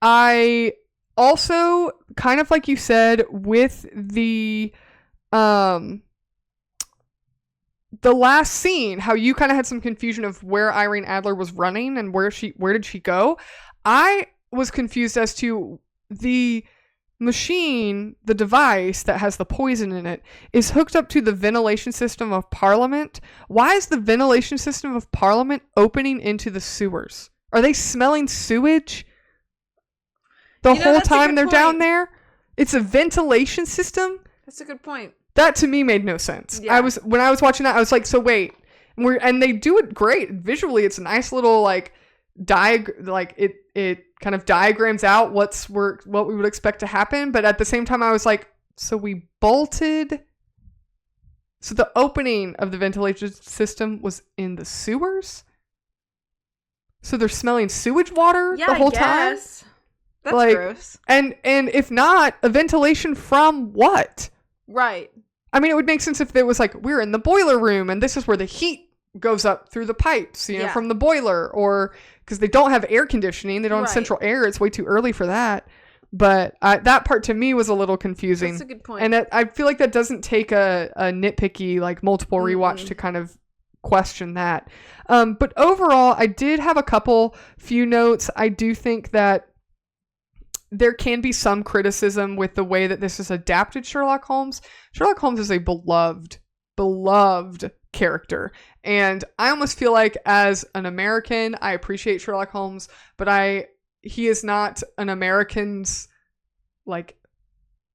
I also, kind of like you said, with the last scene, how you kind of had some confusion of where Irene Adler was running and where did she go? I was confused as to the machine, the device that has the poison in it, is hooked up to the ventilation system of Parliament. Why is the ventilation system of Parliament opening into the sewers? Are they smelling sewage the whole time they're down there? It's a ventilation system? That's a good point. That to me made no sense. Yeah. When I was watching that, I was like, so wait, and they do it great visually. It's a nice little it kind of diagrams out what we would expect to happen, but at the same time I was like, so we bolted, so the opening of the ventilation system was in the sewers, so they're smelling sewage water the whole time. That's gross. And if not, a ventilation from what? Right. I mean, it would make sense if there was we're in the boiler room and this is where the heat goes up through the pipes, from the boiler, or because they don't have air conditioning, they don't have central air. It's way too early for that. But that part to me was a little confusing. That's a good point. And I feel like that doesn't take a nitpicky, multiple rewatch to kind of question that. But overall, I did have a few notes. I do think that there can be some criticism with the way that this is adapted Sherlock Holmes. Sherlock Holmes is a beloved character. And I almost feel like as an American, I appreciate Sherlock Holmes, but he is not an American's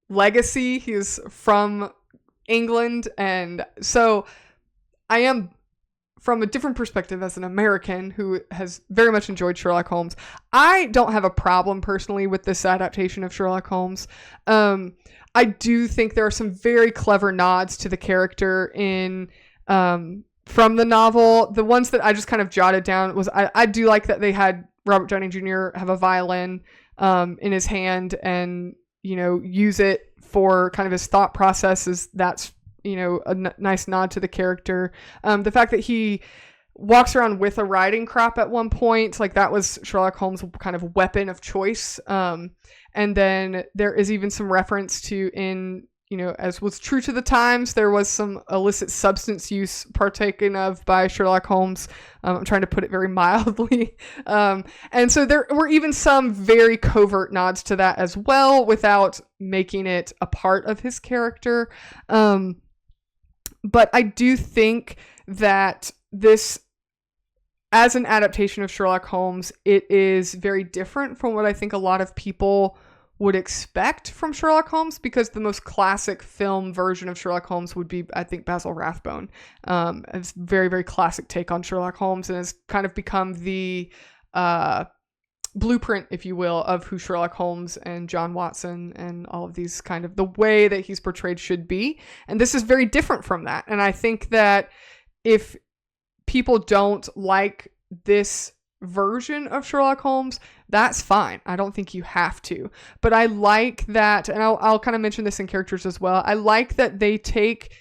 legacy. He is from England. And so I am from a different perspective as an American who has very much enjoyed Sherlock Holmes, I don't have a problem personally with this adaptation of Sherlock Holmes. I do think there are some very clever nods to the character in from the novel. The ones that I just kind of jotted down was I do like that they had Robert Downey Jr. have a violin in his hand and, you know, use it for kind of his thought processes. That's, you know, a nice nod to the character. The fact that he walks around with a riding crop at one point, like that was Sherlock Holmes' kind of weapon of choice. And then there is even some reference to in, you know, as was true to the times, there was some illicit substance use partaken of by Sherlock Holmes. I'm trying to put it very mildly. And so there were even some very covert nods to that as well without making it a part of his character. But I do think that this, as an adaptation of Sherlock Holmes, it is very different from what I think a lot of people would expect from Sherlock Holmes, because the most classic film version of Sherlock Holmes would be, I think, Basil Rathbone. It's a very, very classic take on Sherlock Holmes and has kind of become the blueprint, if you will, of who Sherlock Holmes and John Watson and all of these kind of the way that he's portrayed should be. And this is very different from that. And I think that if people don't like this version of Sherlock Holmes, that's fine. I don't think you have to. But I like that, and I'll kind of mention this in characters as well. I like that they take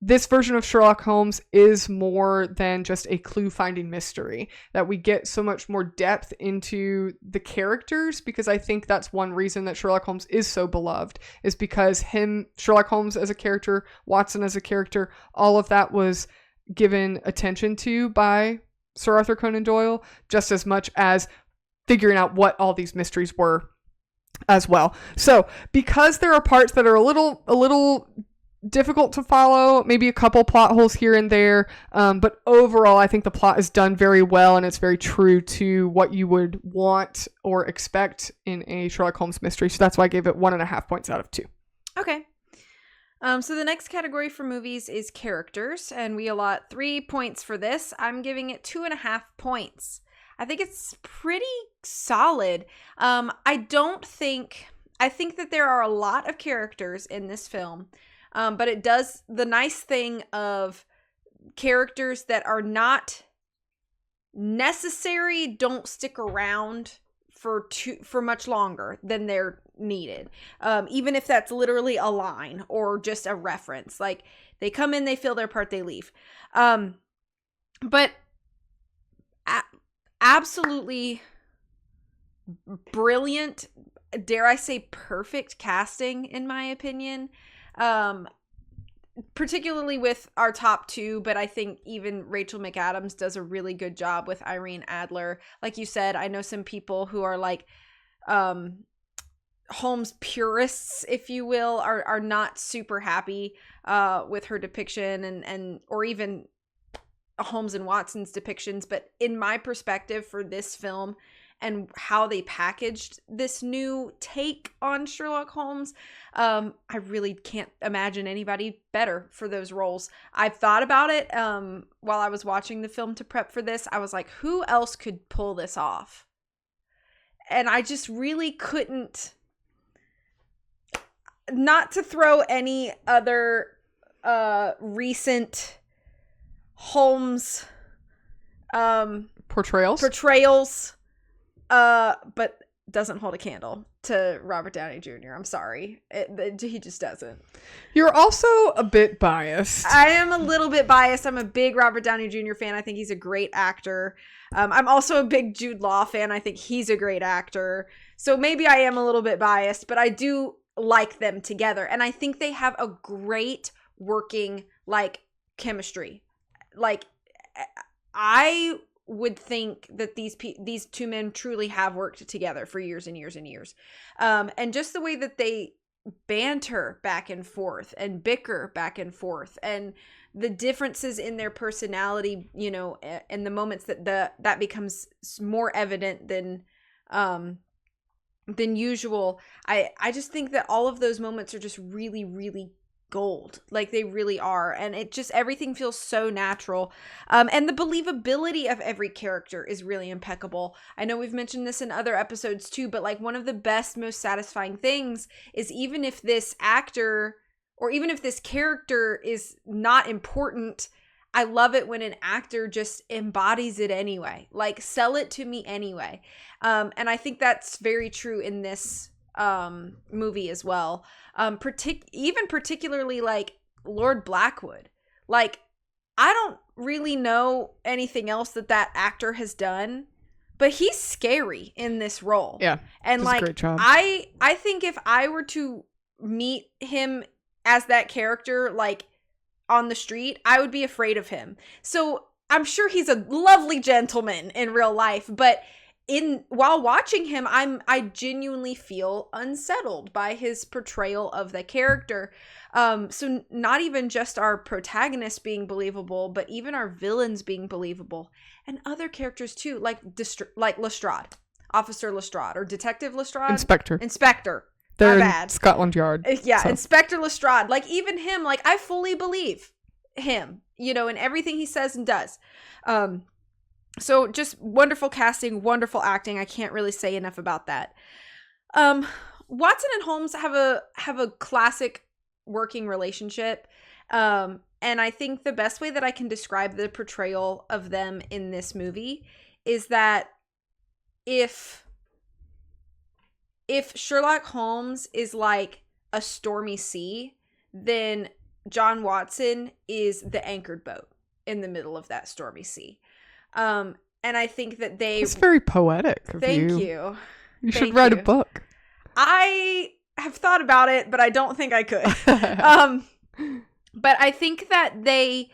this version of Sherlock Holmes is more than just a clue-finding mystery, that we get so much more depth into the characters, because I think that's one reason that Sherlock Holmes is so beloved, is because Sherlock Holmes as a character, Watson as a character, all of that was given attention to by Sir Arthur Conan Doyle, just as much as figuring out what all these mysteries were as well. So because there are parts that are a little difficult to follow, maybe a couple plot holes here and there, but overall I think the plot is done very well and it's very true to what you would want or expect in a Sherlock Holmes mystery. So that's why I gave it 1.5 points out of 2. Okay. So the next category for movies is characters, and we allot 3 points for this. I'm giving it 2.5 points. I think it's pretty solid. I think that there are a lot of characters in this film, but it does the nice thing of characters that are not necessary don't stick around for much longer than they're needed, even if that's literally a line or just a reference. Like, they come in, they fill their part, they leave. But absolutely brilliant, dare I say perfect casting, in my opinion, particularly with our top 2, but I think even Rachel McAdams does a really good job with Irene Adler. Like you said, I know some people who are like Holmes purists, if you will, are not super happy with her depiction and or even Holmes and Watson's depictions. But in my perspective for this film and how they packaged this new take on Sherlock Holmes, I really can't imagine anybody better for those roles. I've thought about it while I was watching the film to prep for this. I was like, who else could pull this off? And I just really couldn't. Not to throw any other recent Holmes portrayals, but doesn't hold a candle to Robert Downey Jr. I'm sorry. He just doesn't. You're also a bit biased. I am a little bit biased. I'm a big Robert Downey Jr. fan. I think he's a great actor. I'm also a big Jude Law fan. I think he's a great actor. So maybe I am a little bit biased, but I do like them together. And I think they have a great working, like, chemistry. Like, I would think that these two men truly have worked together for years and years and years. And just the way that they banter back and forth and bicker back and forth, and the differences in their personality, you know, and the moments that becomes more evident than usual. I just think that all of those moments are just really, really gold. Like, they really are. And it just, everything feels so natural. And the believability of every character is really impeccable. I know we've mentioned this in other episodes too, but like one of the best, most satisfying things is even if this actor or even if this character is not important, I love it when an actor just embodies it anyway. Like, sell it to me anyway. And I think that's very true in this movie as well. Even particularly like Lord Blackwood. Like, I don't really know anything else that actor has done, but he's scary in this role. Yeah. And like, a great job. I think if I were to meet him as that character, like on the street, I would be afraid of him. So I'm sure he's a lovely gentleman in real life, but while watching him, I genuinely feel unsettled by his portrayal of the character. So not even just our protagonists being believable, but even our villains being believable, and other characters too, like Lestrade, Officer Lestrade, or Detective Lestrade, Inspector. They're My in bad. Scotland Yard. Yeah, so. Inspector Lestrade. Like, even him, like, I fully believe him, you know, in everything he says and does. So just wonderful casting, wonderful acting. I can't really say enough about that. Watson and Holmes have a classic working relationship. And I think the best way that I can describe the portrayal of them in this movie is that if Sherlock Holmes is like a stormy sea, then John Watson is the anchored boat in the middle of that stormy sea. And I think that it's very poetic of Thank you. you. You should write a book. I have thought about it, but I don't think I could. But I think that they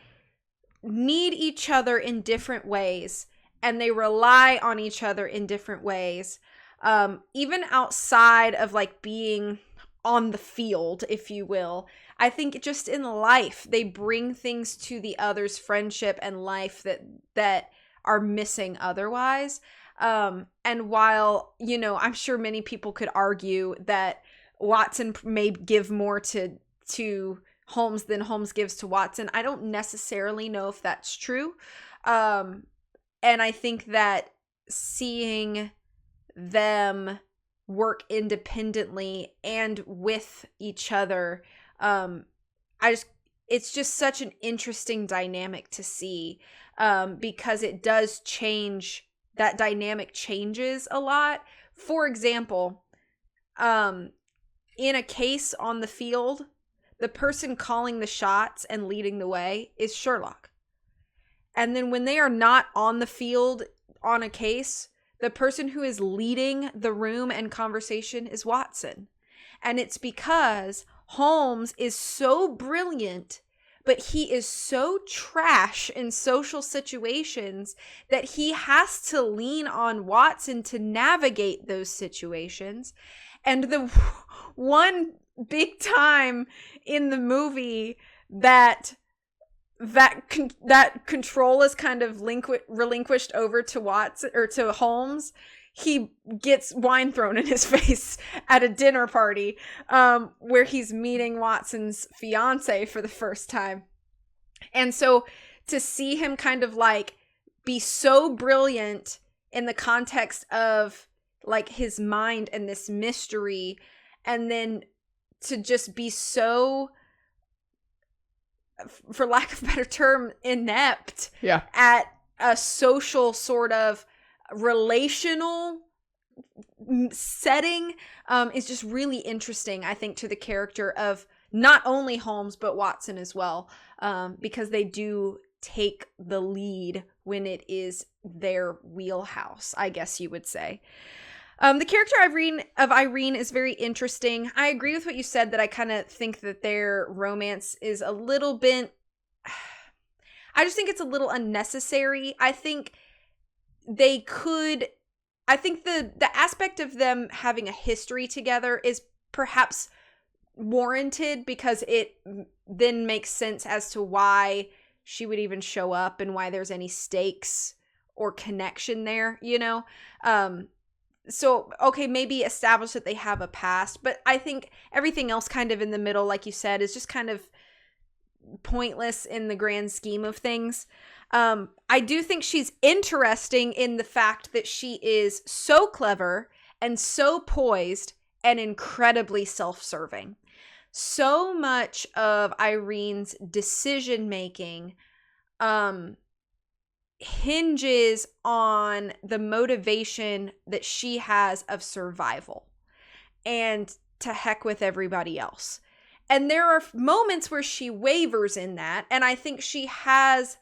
need each other in different ways, and they rely on each other in different ways. Even outside of like being on the field, if you will. I think just in life, they bring things to the other's friendship and life that are missing otherwise. And while, you know, I'm sure many people could argue that Watson may give more to Holmes than Holmes gives to Watson, I don't necessarily know if that's true. And I think that seeing them work independently and with each other, it's just such an interesting dynamic to see, because it does change. That dynamic changes a lot. For example, in a case on the field, the person calling the shots and leading the way is Sherlock. And then when they are not on the field on a case, the person who is leading the room and conversation is Watson. And it's because Holmes is so brilliant, but he is so trash in social situations that he has to lean on Watson to navigate those situations. And the one big time in the movie that control is kind of relinquished over to Watson or to Holmes, he gets wine thrown in his face at a dinner party, where he's meeting Watson's fiance for the first time. And so to see him kind of like be so brilliant in the context of like his mind and this mystery, and then to just be so, for lack of a better term, inept at a social sort of relational setting, is just really interesting, I think, to the character of not only Holmes but Watson as well, because they do take the lead when it is their wheelhouse, I guess you would say. The character of Irene is very interesting. I agree with what you said, that I kind of think that their romance is a little bit, I just think it's a little unnecessary. I think the aspect of them having a history together is perhaps warranted, because it then makes sense as to why she would even show up and why there's any stakes or connection there, you know? so okay, maybe establish that they have a past, but I think everything else kind of in the middle, like you said, is just kind of pointless in the grand scheme of things. I do think she's interesting in the fact that she is so clever and so poised and incredibly self-serving. So much of Irene's decision making hinges on the motivation that she has of survival and to heck with everybody else. And there are moments where she wavers in that, and I think she has,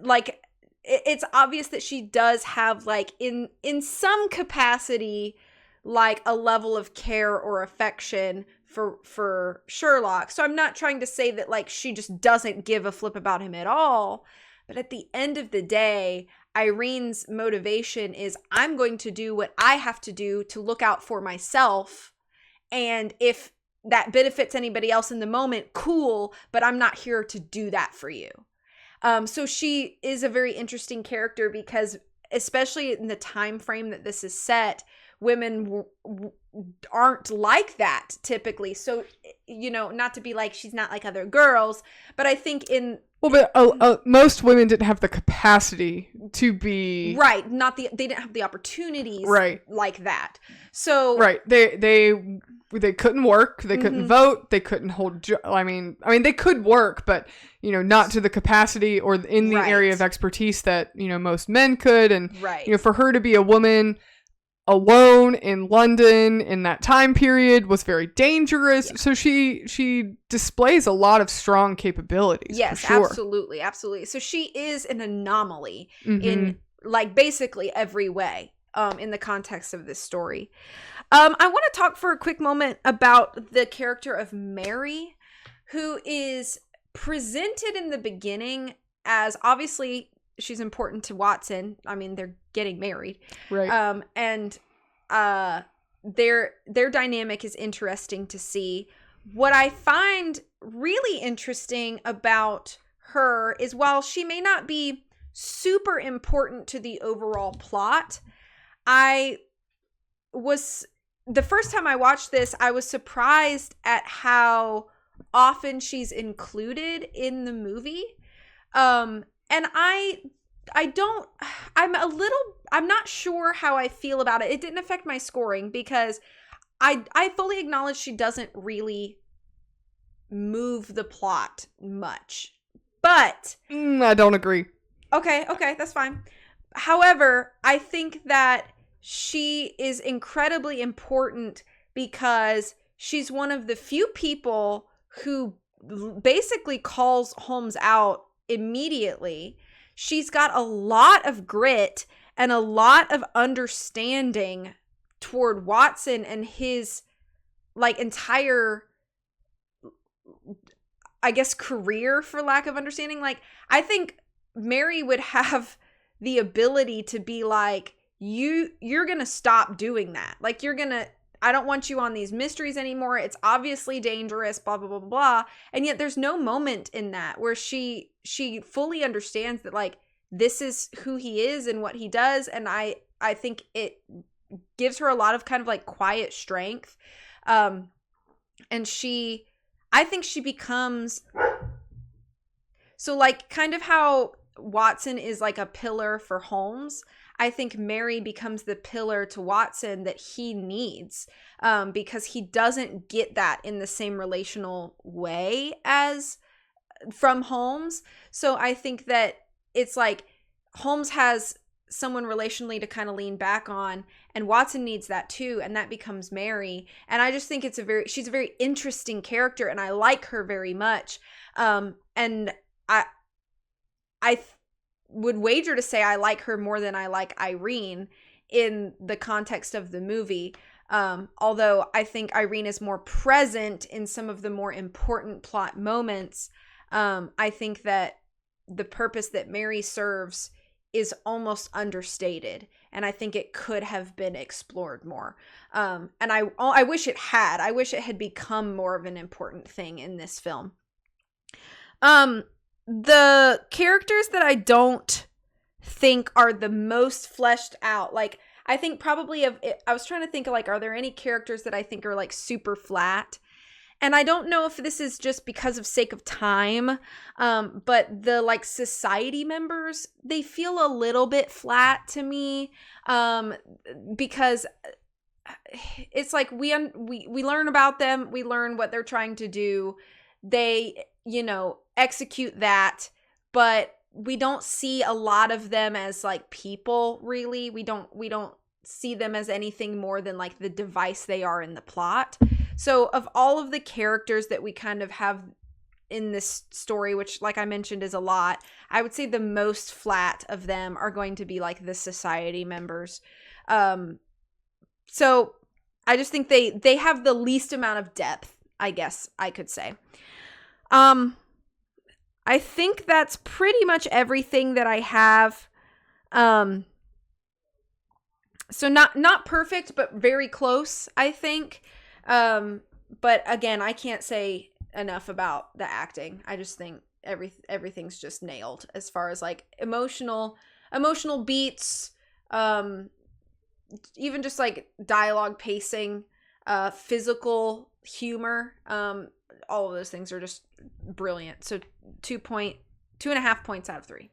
like, it's obvious that she does have, like, in some capacity, like, a level of care or affection for Sherlock. So I'm not trying to say that, like, she just doesn't give a flip about him at all. But at the end of the day, Irene's motivation is, I'm going to do what I have to do to look out for myself. And if that benefits anybody else in the moment, cool, but I'm not here to do that for you. So she is a very interesting character because, especially in the time frame that this is set, women aren't like that typically. So, you know, not to be like she's not like other girls, but I think in... Well, but most women didn't have the capacity to be... Right. They didn't have the opportunities like that. So... Right. They couldn't work. They couldn't vote. They couldn't hold... I mean, they could work, but, you know, not to the capacity or in the area of expertise that, you know, most men could. And, you know, for her to be a woman alone in London in that time period was very dangerous. Yeah. So she displays a lot of strong capabilities. Yes, for sure. Absolutely. Absolutely. So she is an anomaly in, like, basically every way in the context of this story. I want to talk for a quick moment about the character of Mary, who is presented in the beginning as, obviously, she's important to Watson. I mean, they're getting married. Right. And their dynamic is interesting to see. What I find really interesting about her is, while she may not be super important to the overall plot, the first time I watched this, I was surprised at how often she's included in the movie. And I'm not sure how I feel about it. It didn't affect my scoring because I fully acknowledge she doesn't really move the plot much. But I don't agree. Okay, that's fine. However, I think that she is incredibly important because she's one of the few people who basically calls Holmes out immediately. She's got a lot of grit and a lot of understanding toward Watson and his, like, entire, I guess, career, for lack of understanding. Like, I think Mary would have the ability to be like, you're gonna stop doing that. Like, I don't want you on these mysteries anymore. It's obviously dangerous, blah, blah, blah, blah. And yet there's no moment in that where she fully understands that, like, this is who he is and what he does. And I think it gives her a lot of kind of, like, quiet strength. And I think she becomes, so, like, kind of how Watson is like a pillar for Holmes, I think Mary becomes the pillar to Watson that he needs, because he doesn't get that in the same relational way as from Holmes. So I think that it's like Holmes has someone relationally to kind of lean back on, and Watson needs that too, and that becomes Mary. And I just think she's a very interesting character, and I like her very much. And I would wager to say I like her more than I like Irene in the context of the movie. Although I think Irene is more present in some of the more important plot moments. I think that the purpose that Mary serves is almost understated, and I think it could have been explored more. And I wish it had. I wish it had become more of an important thing in this film. The characters that I don't think are the most fleshed out, like, I think probably I was trying to think of like, are there any characters that I think are like super flat? And I don't know if this is just because of sake of time, but the like society members, they feel a little bit flat to me, because it's like we learn about them, we learn what they're trying to do, they, you know, execute that, but we don't see a lot of them as like people, really. We don't see them as anything more than like the device they are in the plot. So of all of the characters that we kind of have in this story, which like I mentioned is a lot, I would say the most flat of them are going to be like the society members. So I just think they have the least amount of depth, I guess I could say. I think that's pretty much everything that I have. So not perfect, but very close, I think. But again, I can't say enough about the acting. I just think everything's just nailed as far as like emotional beats, even just like dialogue pacing, physical humor, all of those things are just brilliant. So 2.5 points out of 3.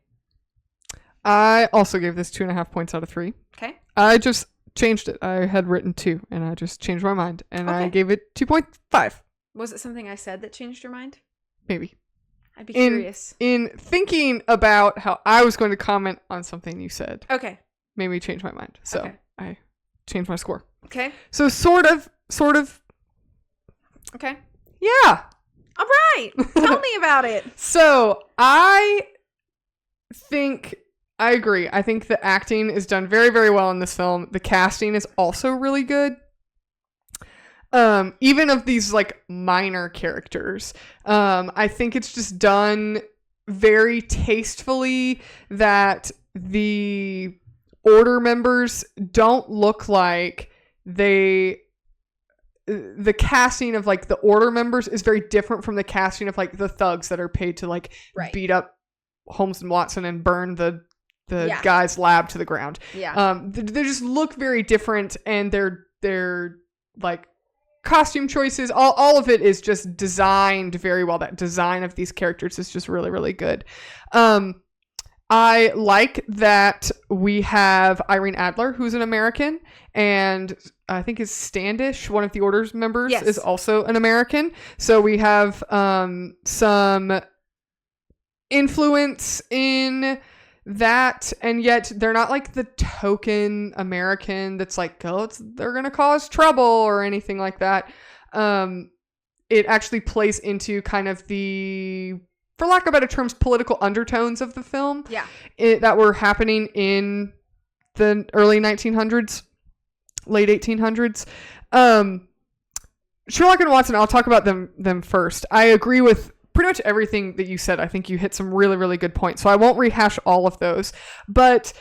I also gave this 2.5 points out of 3. Okay. I just changed it. I had written 2 and I just changed my mind and I gave it 2.5. Was it something I said that changed your mind? Maybe. I'd be curious. In thinking about how I was going to comment on something you said. Okay. Made me change my mind. So I changed my score. Okay. So sort of. Okay. Yeah. All right. Tell me about it. So I think I agree. I think the acting is done very, very well in this film. The casting is also really good. Even of these like minor characters. I think it's just done very tastefully that the order members don't look like the casting of like the order members is very different from the casting of like the thugs that are paid to like beat up Holmes and Watson and burn the guy's lab to the ground. Yeah. They just look very different, and they're like costume choices, all of it is just designed very well. That design of these characters is just really, really good. I like that we have Irene Adler, who's an American, and I think is Standish, one of the Order's members, is also an American. So we have some influence in that, and yet they're not like the token American that's like, oh, they're gonna cause trouble or anything like that. It actually plays into kind of the, for lack of better terms, political undertones of the film that were happening in the early 1900s, late 1800s. Sherlock and Watson, I'll talk about them first. I agree with pretty much everything that you said. I think you hit some really, really good points. So I won't rehash all of those. But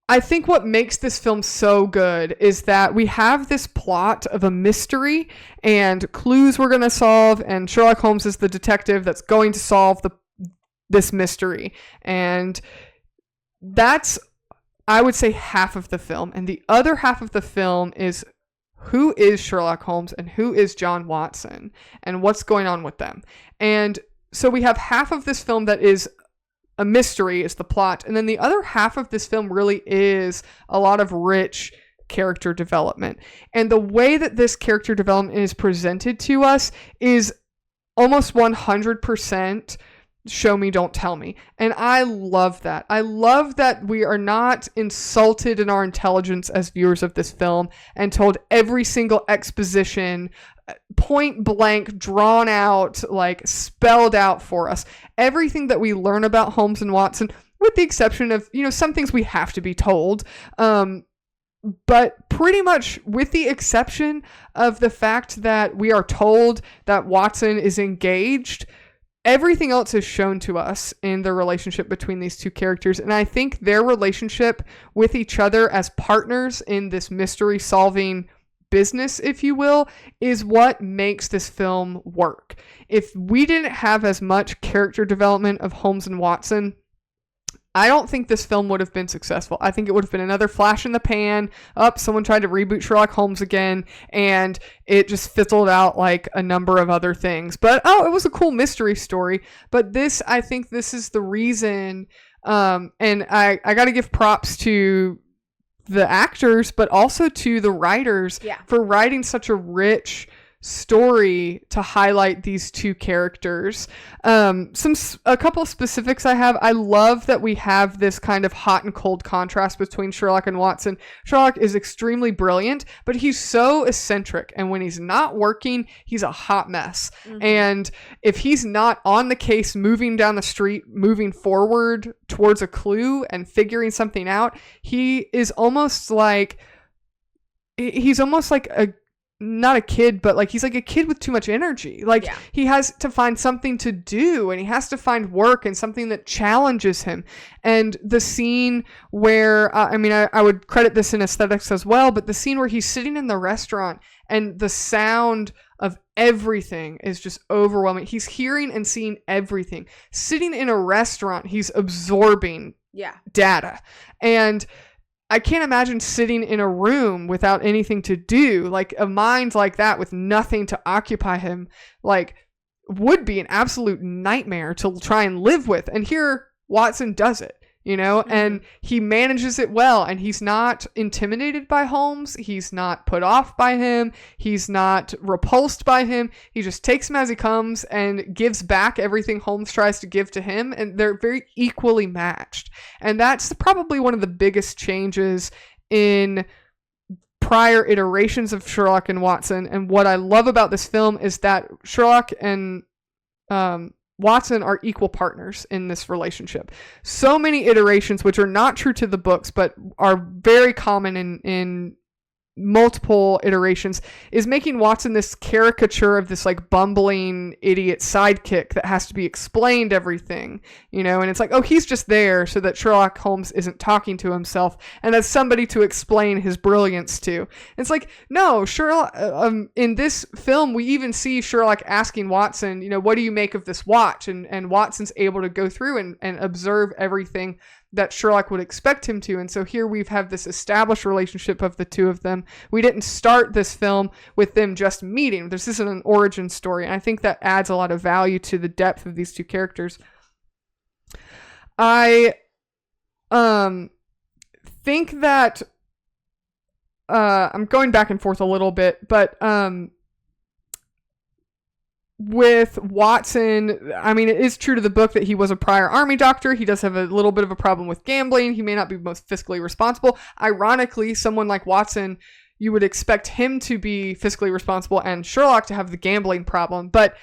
I think what makes this film so good is that we have this plot of a mystery and clues we're going to solve. And Sherlock Holmes is the detective that's going to solve this mystery. And that's, I would say, half of the film. And the other half of the film is who is Sherlock Holmes and who is John Watson and what's going on with them. And so we have half of this film that is a mystery, is the plot. And then the other half of this film really is a lot of rich character development. And the way that this character development is presented to us is almost 100% show me, don't tell me. And I love that. I love that we are not insulted in our intelligence as viewers of this film and told every single exposition point blank, drawn out, like spelled out for us. Everything that we learn about Holmes and Watson, with the exception of, some things we have to be told, but pretty much with the exception of the fact that we are told that Watson is engaged, everything else is shown to us in the relationship between these two characters. And I think their relationship with each other as partners in this mystery solving business, if you will, is what makes this film work. If we didn't have as much character development of Holmes and Watson, I don't think this film would have been successful. I think it would have been another flash in the pan. Someone tried to reboot Sherlock Holmes again, and it just fizzled out like a number of other things. But, it was a cool mystery story. But I think this is the reason, and I got to give props to the actors, but also to the writers for writing such a rich story to highlight these two characters. A couple of specifics I have. I love that we have this kind of hot and cold contrast between Sherlock and Watson. Sherlock is extremely brilliant, but he's so eccentric, and when he's not working, he's a hot mess. Mm-hmm. And if he's not on the case, moving down the street, moving forward towards a clue and figuring something out, he's almost like not a kid, but like he's like a kid with too much energy. Like he has to find something to do, and he has to find work and something that challenges him. And the scene where, I would credit this in aesthetics as well, but the scene where he's sitting in the restaurant and the sound of everything is just overwhelming. He's hearing and seeing everything. Sitting in a restaurant, he's absorbing data. And I can't imagine sitting in a room without anything to do. Like a mind like that with nothing to occupy him, like would be an absolute nightmare to try and live with. And here Watson does it, and he manages it well, and he's not intimidated by Holmes. He's not put off by him. He's not repulsed by him. He just takes him as he comes and gives back everything Holmes tries to give to him. And they're very equally matched. And that's probably one of the biggest changes in prior iterations of Sherlock and Watson. And what I love about this film is that Sherlock and Watson are equal partners in this relationship. So many iterations, which are not true to the books, but are very common in multiple iterations, is making Watson this caricature of this like bumbling idiot sidekick that has to be explained everything, and it's like, oh, he's just there so that Sherlock Holmes isn't talking to himself and has somebody to explain his brilliance to. It's like, no, Sherlock, in this film, we even see Sherlock asking Watson, what do you make of this watch? And Watson's able to go through and observe everything that Sherlock would expect him to. And so here we've had this established relationship of the two of them. We didn't start this film with them just meeting. This isn't an origin story. And I think that adds a lot of value to the depth of these two characters. I think that I'm going back and forth a little bit, but with Watson, it is true to the book that he was a prior army doctor. He does have a little bit of a problem with gambling. He may not be most fiscally responsible. Ironically, someone like Watson, you would expect him to be fiscally responsible and Sherlock to have the gambling problem. But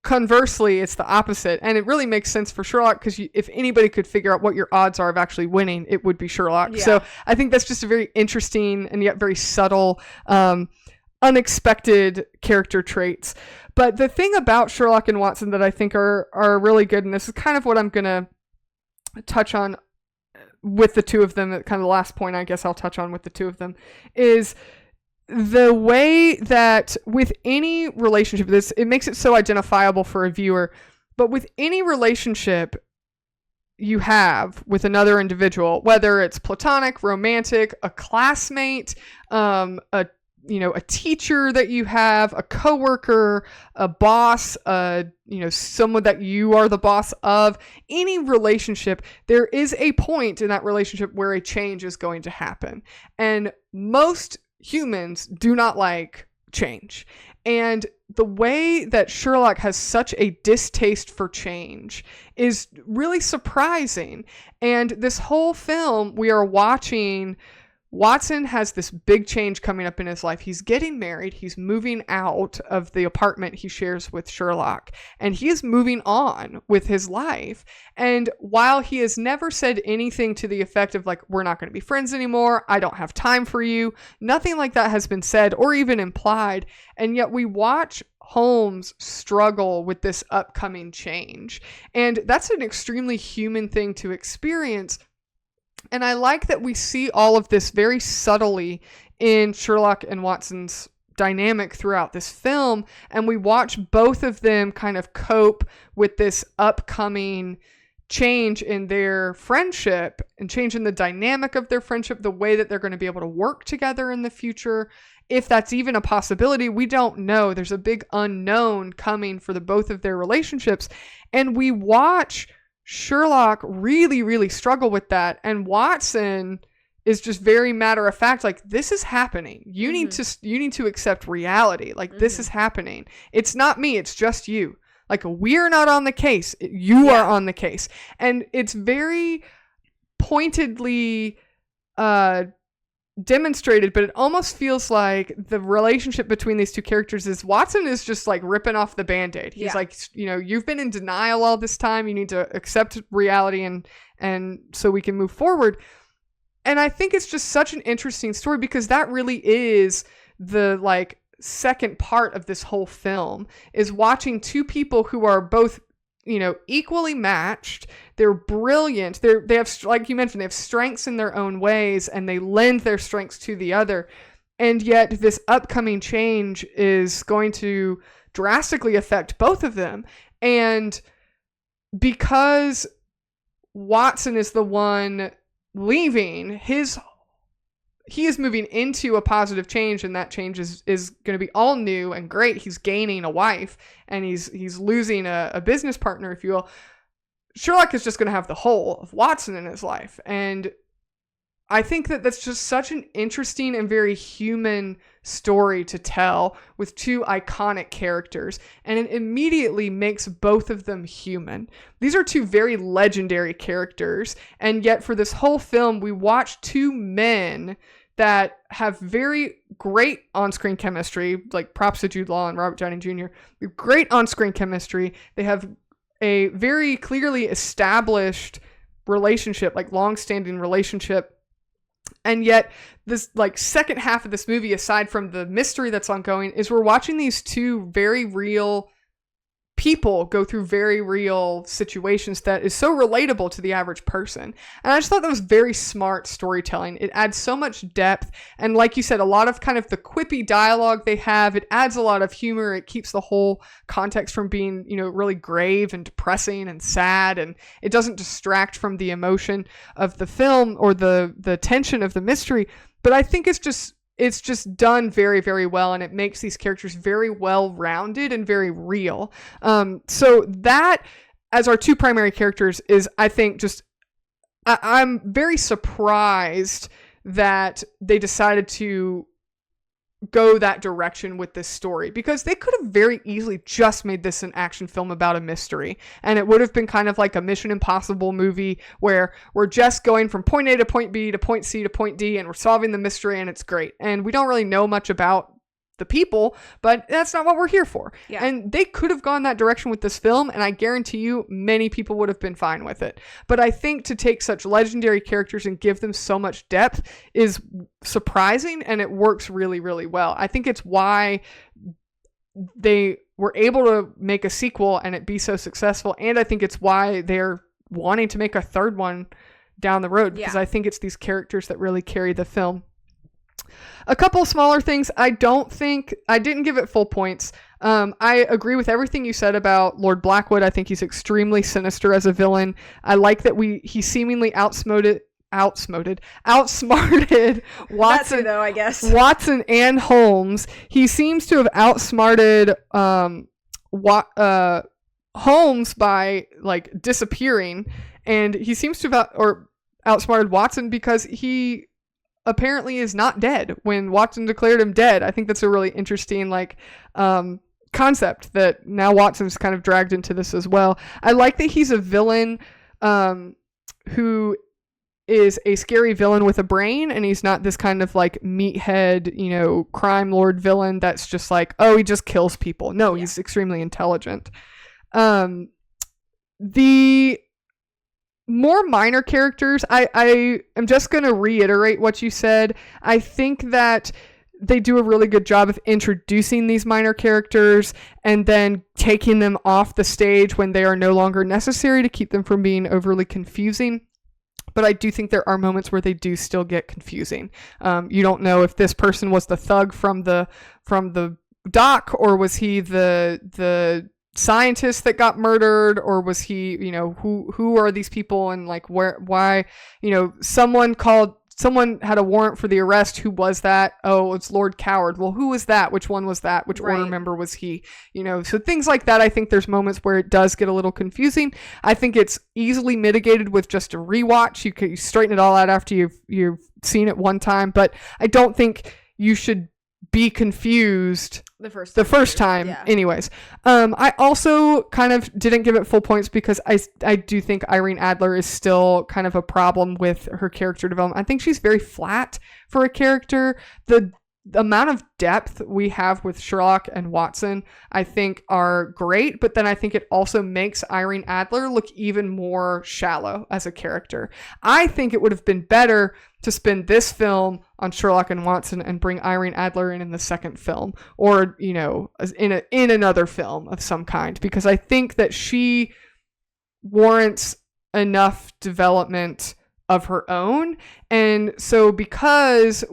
conversely, it's the opposite. And it really makes sense for Sherlock, because if anybody could figure out what your odds are of actually winning, it would be Sherlock. Yeah. So I think that's just a very interesting and yet very subtle, unexpected character traits. But the thing about Sherlock and Watson that I think are really good, and this is kind of what I'm going to touch on with the two of them, kind of the last point I guess I'll touch on with the two of them, is the way that with any relationship, it makes it so identifiable for a viewer, but with any relationship you have with another individual, whether it's platonic, romantic, a classmate, a teacher that you have, a coworker, a boss, someone that you are the boss of, any relationship, there is a point in that relationship where a change is going to happen. And most humans do not like change. And the way that Sherlock has such a distaste for change is really surprising. And this whole film, we are watching Watson has this big change coming up in his life. He's getting married. He's moving out of the apartment he shares with Sherlock, and he is moving on with his life. And while he has never said anything to the effect of like, we're not going to be friends anymore, I don't have time for you, nothing like that has been said or even implied. And yet we watch Holmes struggle with this upcoming change. And that's an extremely human thing to experience. And I like that we see all of this very subtly in Sherlock and Watson's dynamic throughout this film. And we watch both of them kind of cope with this upcoming change in their friendship and change in the dynamic of their friendship, the way that they're going to be able to work together in the future. If that's even a possibility, we don't know. There's a big unknown coming for the both of their relationships. And we watch Sherlock really, really struggle with that. And Watson is just very matter of fact, like, this is happening. You need to accept reality. Like, this is happening. It's not me, it's just you. Like, we're not on the case. You are on the case. And it's very pointedly demonstrated, but it almost feels like the relationship between these two characters is Watson is just like ripping off the Band-Aid. He's like, you've been in denial all this time. You need to accept reality and so we can move forward. And I think it's just such an interesting story because that really is the like second part of this whole film, is watching two people who are both, equally matched. They're brilliant. They have, like you mentioned, they have strengths in their own ways and they lend their strengths to the other. And yet this upcoming change is going to drastically affect both of them. And because Watson is the one leaving, he is moving into a positive change, and that change is going to be all new and great. He's gaining a wife and he's losing a business partner, if you will. Sherlock is just going to have the whole of Watson in his life. And I think that that's just such an interesting and very human story to tell with two iconic characters. And it immediately makes both of them human. These are two very legendary characters. And yet for this whole film, we watch two men that have very great on-screen chemistry, like props to Jude Law and Robert Downey Jr. Great on-screen chemistry. They have a very clearly established relationship, like long-standing relationship. And yet this like second half of this movie, aside from the mystery that's ongoing, is we're watching these two very real people go through very real situations that is so relatable to the average person. And I just thought that was very smart storytelling. It adds so much depth. And like you said, a lot of kind of the quippy dialogue they have, it adds a lot of humor. It keeps the whole context from being, really grave and depressing and sad. And it doesn't distract from the emotion of the film or the tension of the mystery. But I think it's just done very, very well, and it makes these characters very well-rounded and very real. So that, as our two primary characters, is, I think, just... I'm very surprised that they decided to go that direction with this story, because they could have very easily just made this an action film about a mystery, and it would have been kind of like a Mission Impossible movie where we're just going from point A to point B to point C to point D, and we're solving the mystery, and it's great. And we don't really know much about the people, but that's not what we're here for. Yeah. And they could have gone that direction with this film, and I guarantee you many people would have been fine with it. But I think to take such legendary characters and give them so much depth is surprising, and it works really, really well. I think it's why they were able to make a sequel and it be so successful, and I think it's why they're wanting to make a third one down the road, because I think it's these characters that really carry the film. A couple of smaller things. I didn't give it full points. I agree with everything you said about Lord Blackwood. I think he's extremely sinister as a villain. I like that he seemingly outsmarted Watson, though, I guess. Watson and Holmes. He seems to have outsmarted Holmes by like disappearing, and he seems to have outsmarted Watson because he apparently is not dead when Watson declared him dead. I think that's a really interesting concept that now Watson's kind of dragged into this as well. I like that he's a villain who is a scary villain with a brain, and he's not this kind of like meathead, crime lord villain that's just like, oh, he just kills people. No, he's extremely intelligent. The more minor characters, I am just going to reiterate what you said. I think that they do a really good job of introducing these minor characters and then taking them off the stage when they are no longer necessary to keep them from being overly confusing. But I do think there are moments where they do still get confusing. You don't know if this person was the thug from the dock, or was he the scientist that got murdered, or was he, who are these people, and like why, someone had a warrant for the arrest. Who was that? Oh, it's Lord Coward. Well, who was that? Which one was that? Which order member was he? So things like that. I think there's moments where it does get a little confusing. I think it's easily mitigated with just a rewatch. You straighten it all out after you've seen it one time, but I don't think you should be confused the first time. Yeah. Anyways, I also kind of didn't give it full points because I do think Irene Adler is still kind of a problem with her character development. I think she's very flat for a character. The amount of depth we have with Sherlock and Watson, I think, are great, but then I think it also makes Irene Adler look even more shallow as a character. I think it would have been better to spend this film on Sherlock and Watson and bring Irene Adler in the second film, or in another film of some kind, because I think that she warrants enough development of her own. And so because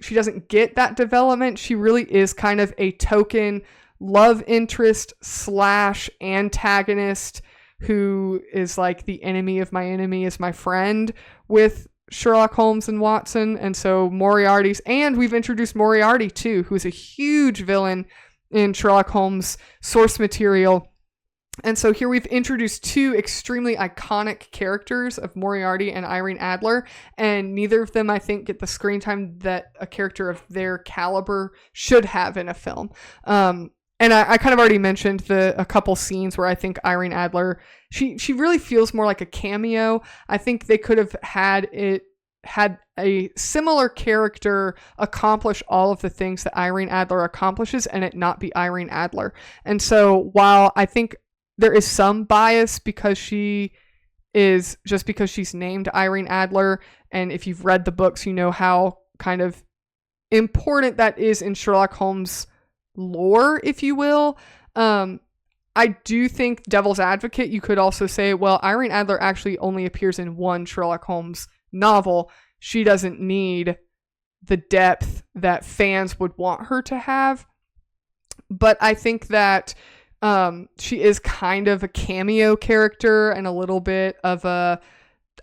she doesn't get that development, she really is kind of a token love interest / antagonist who is like the enemy of my enemy is my friend with Sherlock Holmes and Watson. And so we've introduced Moriarty too, who's a huge villain in Sherlock Holmes source material. And so here we've introduced two extremely iconic characters of Moriarty and Irene Adler, and neither of them, I think, get the screen time that a character of their caliber should have in a film. And I kind of already mentioned a couple scenes where I think Irene Adler, she really feels more like a cameo. I think they could have had a similar character accomplish all of the things that Irene Adler accomplishes and it not be Irene Adler. And so while I think there is some bias because she's named Irene Adler, and if you've read the books, you know how kind of important that is in Sherlock Holmes lore, if you will. I do think, devil's advocate, you could also say, well, Irene Adler actually only appears in one Sherlock Holmes novel. She doesn't need the depth that fans would want her to have. But I think that she is kind of a cameo character and a little bit of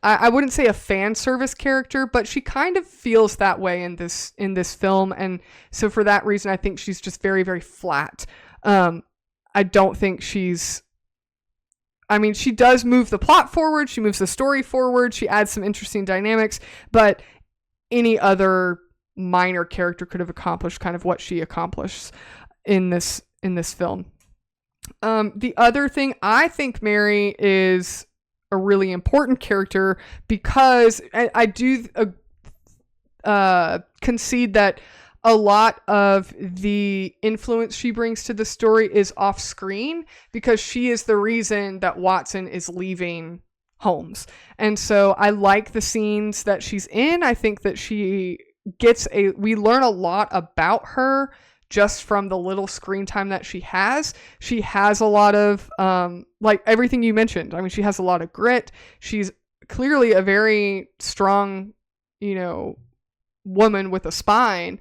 I wouldn't say a fan service character, but she kind of feels that way in this film. And so for that reason, I think she's just very, very flat. I don't think she does move the plot forward. She moves the story forward. She adds some interesting dynamics, but any other minor character could have accomplished kind of what she accomplished in this film. The other thing, I think Mary is a really important character because I do concede that a lot of the influence she brings to the story is off screen because she is the reason that Watson is leaving Holmes. And so I like the scenes that she's in. I think that we learn a lot about her just from the little screen time that she has. She has a lot of, like everything you mentioned. I mean, she has a lot of grit. She's clearly a very strong, woman with a spine.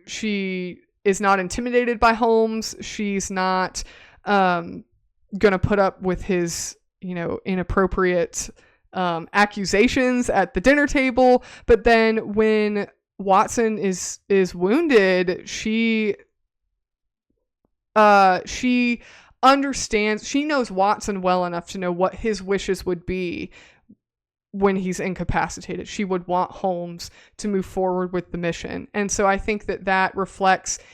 She is not intimidated by Holmes. She's not gonna put up with his, inappropriate accusations at the dinner table. But then when Watson is wounded, she understands, she knows Watson well enough to know what his wishes would be when he's incapacitated. She would want Holmes to move forward with the mission. And so I think that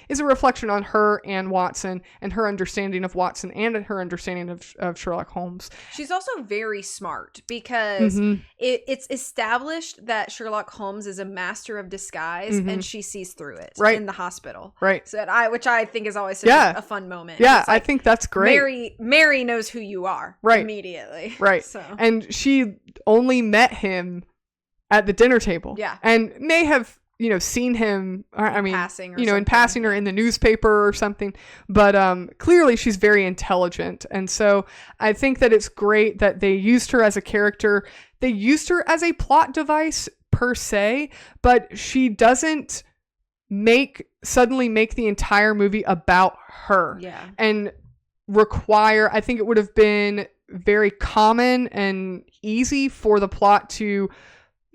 is a reflection on her and Watson and her understanding of Watson and her understanding of Sherlock Holmes. She's also very smart because it's established that Sherlock Holmes is a master of disguise and she sees through it in the hospital. Right. So which I think is always such a fun moment. Yeah, like, I think that's great. Mary knows who you are immediately. Right. So. And she only met him at the dinner table. Yeah. And may have, seen him, passing or in passing or in the newspaper or something. But clearly she's very intelligent. And so I think that it's great that they used her as a character. They used her as a plot device per se, but she doesn't suddenly make the entire movie about her. Yeah. And I think it would have been very common and easy for the plot to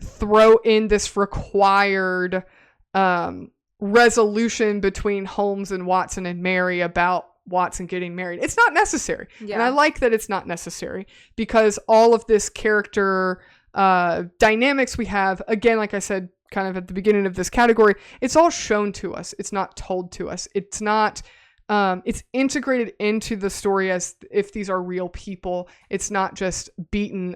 throw in this required resolution between Holmes and Watson and Mary about Watson getting married. It's not necessary. Yeah. And I like that it's not necessary, because all of this character dynamics we have, again, like I said, kind of at the beginning of this category, it's all shown to us. It's not told to us. It's not, it's integrated into the story as if these are real people. It's not just beating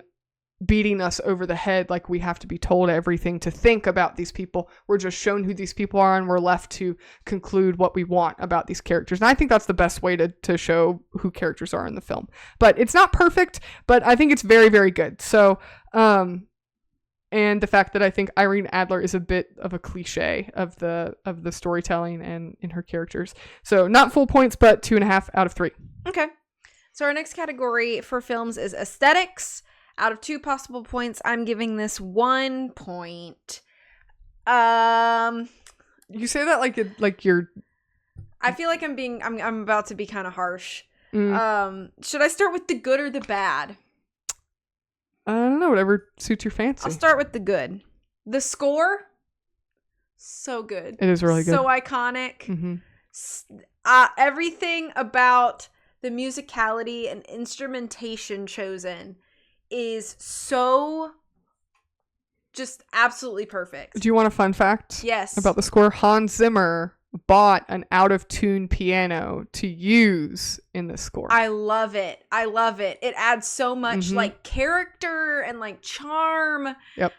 us over the head like we have to be told everything to think about these people. We're just shown who these people are, and we're left to conclude what we want about these characters. And I think that's the best way to show who characters are in the film. But it's not perfect, but I think it's very, very good. So, and the fact that I think Irene Adler is a bit of a cliche of the storytelling and in her characters. So not full points, but 2.5 out of 3. Okay. So our next category for films is aesthetics. Out of 2 possible points, I'm giving this 1 point. You say that like you're. I feel like I'm about to be kind of harsh. Should I start with the good or the bad? I don't know, whatever suits your fancy. I'll start with the good. The score, so good. It is really good. So iconic. Mm-hmm. Everything about the musicality and instrumentation chosen is so just absolutely perfect. Do you want a fun fact? Yes. About the score? Hans Zimmer bought an out-of-tune piano to use in the score. I love it. It adds so much like character and like charm. Yep.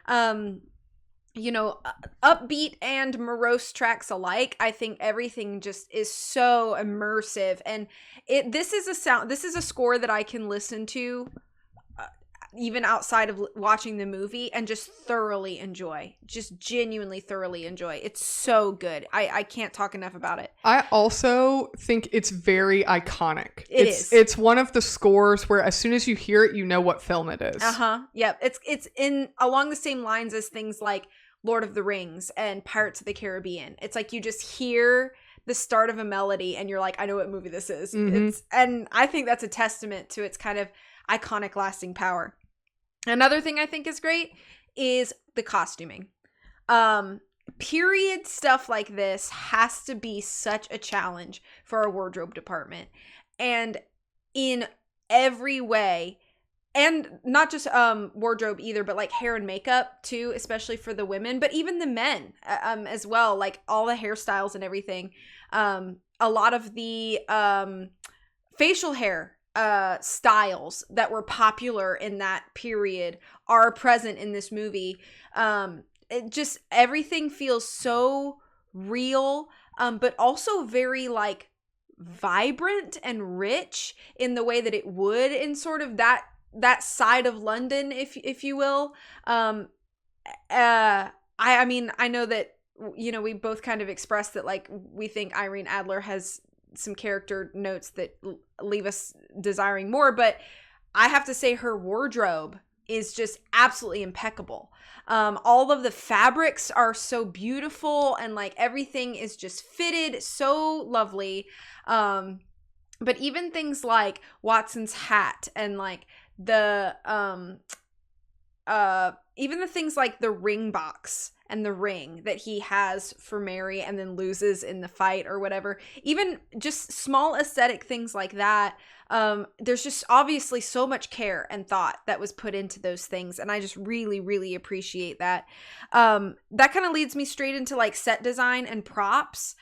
Upbeat and morose tracks alike. I think everything just is so immersive, and this is a score that I can listen to even outside of watching the movie and just thoroughly enjoy. Just genuinely thoroughly enjoy. It's so good. I can't talk enough about it. I also think it's very iconic. It's one of the scores where as soon as you hear it, you know what film it is. Yep. It's in along the same lines as things like Lord of the Rings and Pirates of the Caribbean. It's like you just hear the start of a melody and you're like, I know what movie this is. And I think that's a testament to its kind of iconic lasting power. Another thing I think is great is the costuming. Period stuff like this has to be such a challenge for our wardrobe department. And in every way, and not just wardrobe either, but like hair and makeup too, especially for the women, but even the men as well, like all the hairstyles and everything. A lot of the facial hair styles that were popular in that period are present in this movie. It just, everything feels so real, but also very like vibrant and rich in the way that it would in sort of that side of London, if you will. I mean, I know that, we both kind of expressed that like we think Irene Adler has some character notes that leave us desiring more, but I have to say her wardrobe is just absolutely impeccable. All of the fabrics are so beautiful and like everything is just fitted so lovely. But even things like Watson's hat and like the even the things like the ring box and the ring that he has for Mary and then loses in the fight or whatever, even just small aesthetic things like that. There's just obviously so much care and thought that was put into those things. And I just really, really appreciate that. That kind of leads me straight into like set design and props.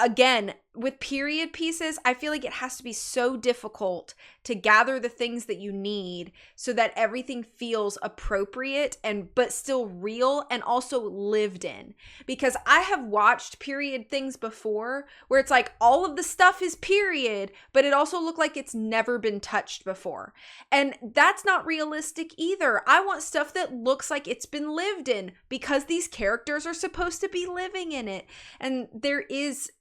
Again, with period pieces, I feel like it has to be so difficult to gather the things that you need so that everything feels appropriate but still real and also lived in. Because I have watched period things before where it's like all of the stuff is period, but it also looked like it's never been touched before. And that's not realistic either. I want stuff that looks like it's been lived in because these characters are supposed to be living in it. And there is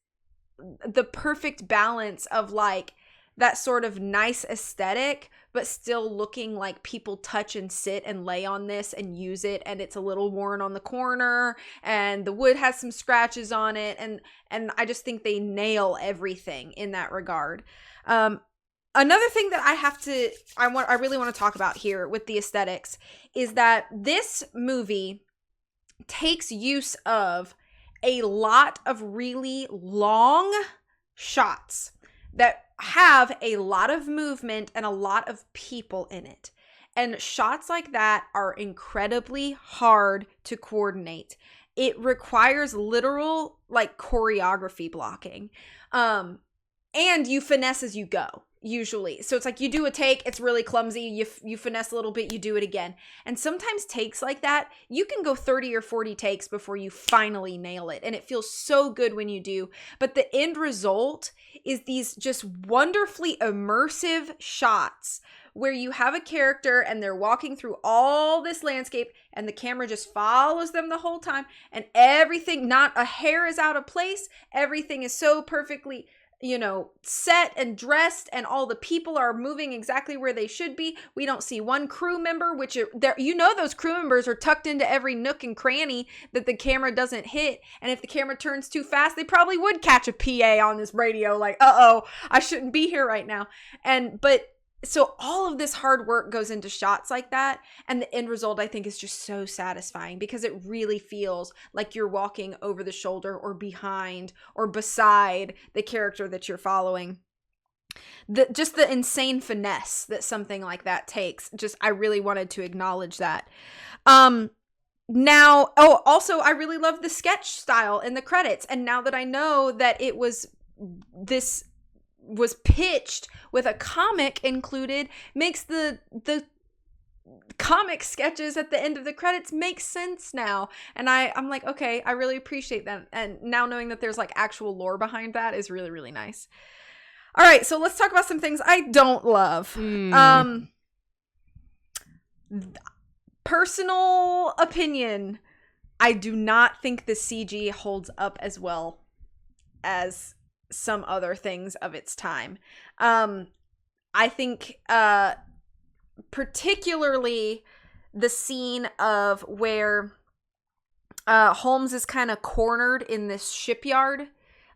the perfect balance of like that sort of nice aesthetic, but still looking like people touch and sit and lay on this and use it, and it's a little worn on the corner, and the wood has some scratches on it, and I just think they nail everything in that regard. Another thing that I really want to talk about here with the aesthetics is that this movie takes use of a lot of really long shots that have a lot of movement and a lot of people in it. And shots like that are incredibly hard to coordinate. It requires literal like choreography blocking. And you finesse as you go. Usually. So it's like you do a take, it's really clumsy, you finesse a little bit, you do it again. And sometimes takes like that, you can go 30 or 40 takes before you finally nail it. And it feels so good when you do. But the end result is these just wonderfully immersive shots where you have a character and they're walking through all this landscape and the camera just follows them the whole time, and everything, not a hair is out of place. Everything is so perfectly set and dressed, and all the people are moving exactly where they should be. We don't see one crew member, those crew members are tucked into every nook and cranny that the camera doesn't hit. And if the camera turns too fast, they probably would catch a PA on this radio like, uh-oh, I shouldn't be here right now. So all of this hard work goes into shots like that, and the end result, I think, is just so satisfying because it really feels like you're walking over the shoulder or behind or beside the character that you're following. Just the insane finesse that something like that takes. I really wanted to acknowledge that. Also, I really love the sketch style in the credits, and now that I know that this was pitched with a comic included, makes the comic sketches at the end of the credits make sense now. And I'm like, okay, I really appreciate that. And now knowing that there's like actual lore behind that is really, really nice. All right, so let's talk about some things I don't love. Personal opinion, I do not think the CG holds up as well as some other things of its time. I think particularly the scene of where Holmes is kind of cornered in this shipyard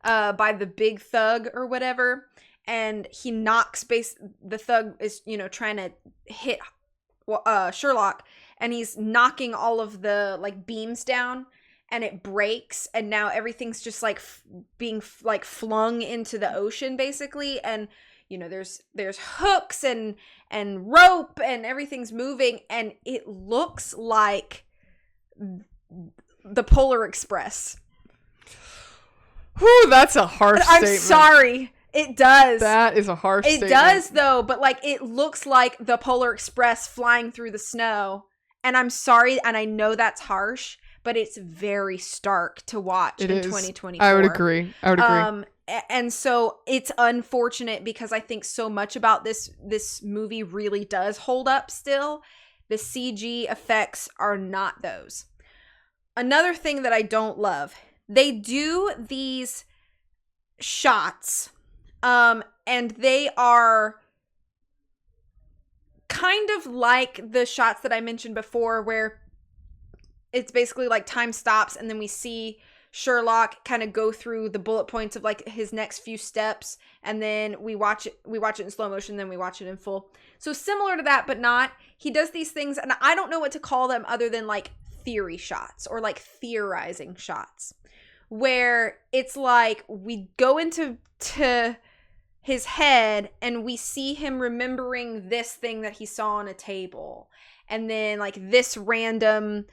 by the big thug or whatever, and he knocks the thug is trying to hit Sherlock, and he's knocking all of the like beams down, and it breaks, and now everything's just like being like flung into the ocean basically, and there's hooks and rope and everything's moving, and it looks like the Polar Express. Whew, that's a harsh statement. I'm sorry. It does. That is a harsh statement. It does though, but like it looks like the Polar Express flying through the snow. And I'm sorry, and I know that's harsh, but it's very stark to watch in 2024. I would agree. And so it's unfortunate because I think so much about this movie really does hold up still. The CG effects are not those. Another thing that I don't love, they do these shots, and they are kind of like the shots that I mentioned before where it's basically like time stops and then we see Sherlock kind of go through the bullet points of like his next few steps, and then we watch it in slow motion, then we watch it in full. So similar to that, but not. He does these things, and I don't know what to call them other than like theory shots or like theorizing shots, where it's like we go into his head and we see him remembering this thing that he saw on a table, and then like this random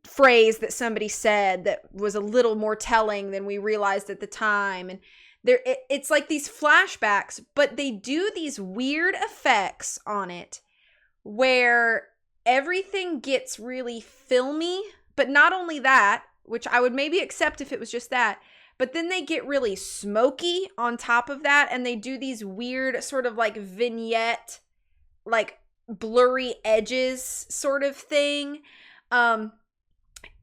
phrase that somebody said that was a little more telling than we realized at the time. And it's like these flashbacks, but they do these weird effects on it where everything gets really filmy. But not only that, which I would maybe accept if it was just that, but then they get really smoky on top of that, and they do these weird sort of like vignette, like blurry edges sort of thing.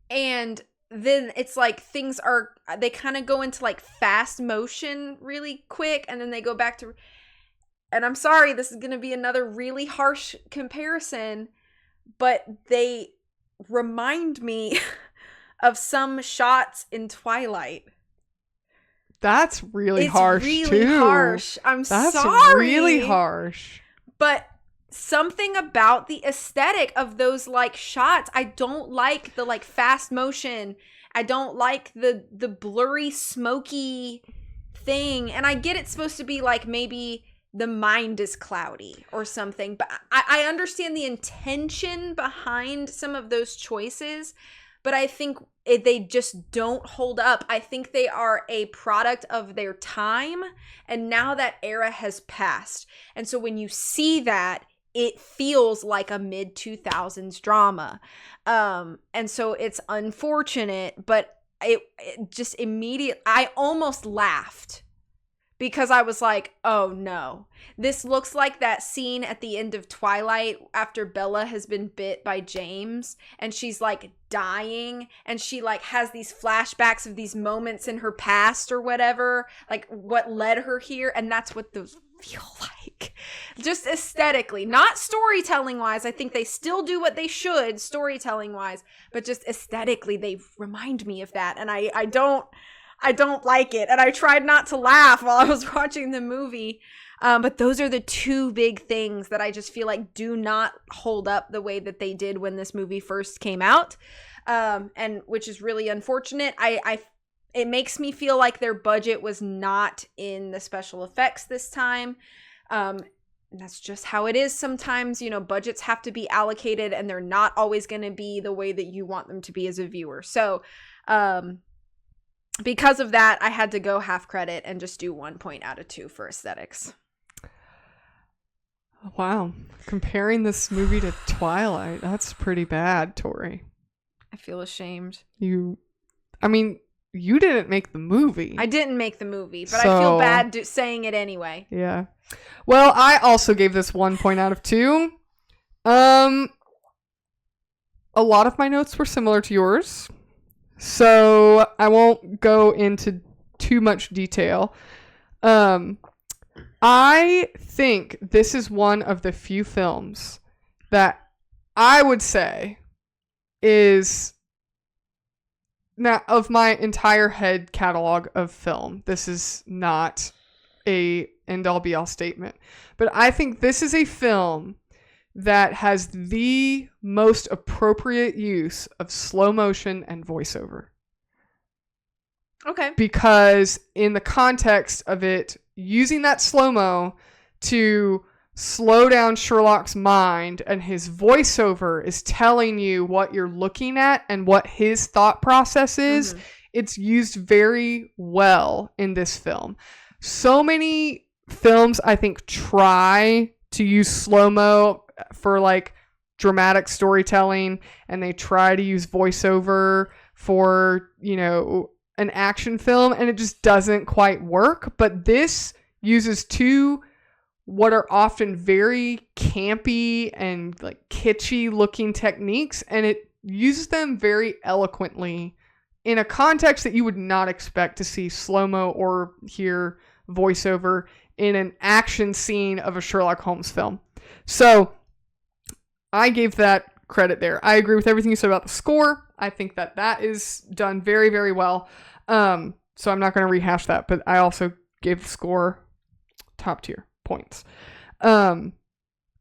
And then it's like they kind of go into like fast motion really quick, and then they go back to, and I'm sorry, this is going to be another really harsh comparison, but they remind me of some shots in Twilight. That's really It's harsh, really too. harsh. I'm That's sorry. really harsh. But something about the aesthetic of those like shots, I don't like the like fast motion. I don't like the blurry, smoky thing. And I get it's supposed to be like maybe the mind is cloudy or something, but I understand the intention behind some of those choices, but I think they just don't hold up. I think they are a product of their time, and now that era has passed. And so when you see that, it feels like a mid-2000s drama. And so it's unfortunate, but it just immediately, I almost laughed because I was like, oh no, this looks like that scene at the end of Twilight after Bella has been bit by James and she's like dying and she like has these flashbacks of these moments in her past or whatever, like what led her here. And that's what those feel like, just aesthetically, not storytelling wise. I think they still do what they should storytelling wise, but just aesthetically, they remind me of that. And I don't like it. And I tried not to laugh while I was watching the movie. But those are the two big things that I just feel like do not hold up the way that they did when this movie first came out. And which is really unfortunate. It makes me feel like their budget was not in the special effects this time. And that's just how it is sometimes. You know, budgets have to be allocated and they're not always going to be the way that you want them to be as a viewer. So, because of that, I had to go half credit and just do 1 point out of 2 for aesthetics. Wow. Comparing this movie to Twilight, that's pretty bad, Tori. I feel ashamed. You didn't make the movie. I didn't make the movie, but I feel bad saying it anyway. Yeah. Well, I also gave this 1 point out of 2. A lot of my notes were similar to yours, so I won't go into too much detail. I think this is one of the few films that I would say is, now, of my entire head catalog of film, this is not a end-all be-all statement, but I think this is a film that has the most appropriate use of slow motion and voiceover. Okay. Because in the context of it, using that slow-mo to slow down Sherlock's mind, and his voiceover is telling you what you're looking at and what his thought process is, it's used very well in this film. So many films, I think, try to use slow-mo for like dramatic storytelling, and they try to use voiceover for, you know, an action film, and it just doesn't quite work. But this uses two what are often very campy and like kitschy looking techniques, and it uses them very eloquently in a context that you would not expect to see slow-mo or hear voiceover in an action scene of a Sherlock Holmes film. So I gave that credit there. I agree with everything you said about the score. I think that is done very, very well. So I'm not going to rehash that, but I also gave the score top tier points.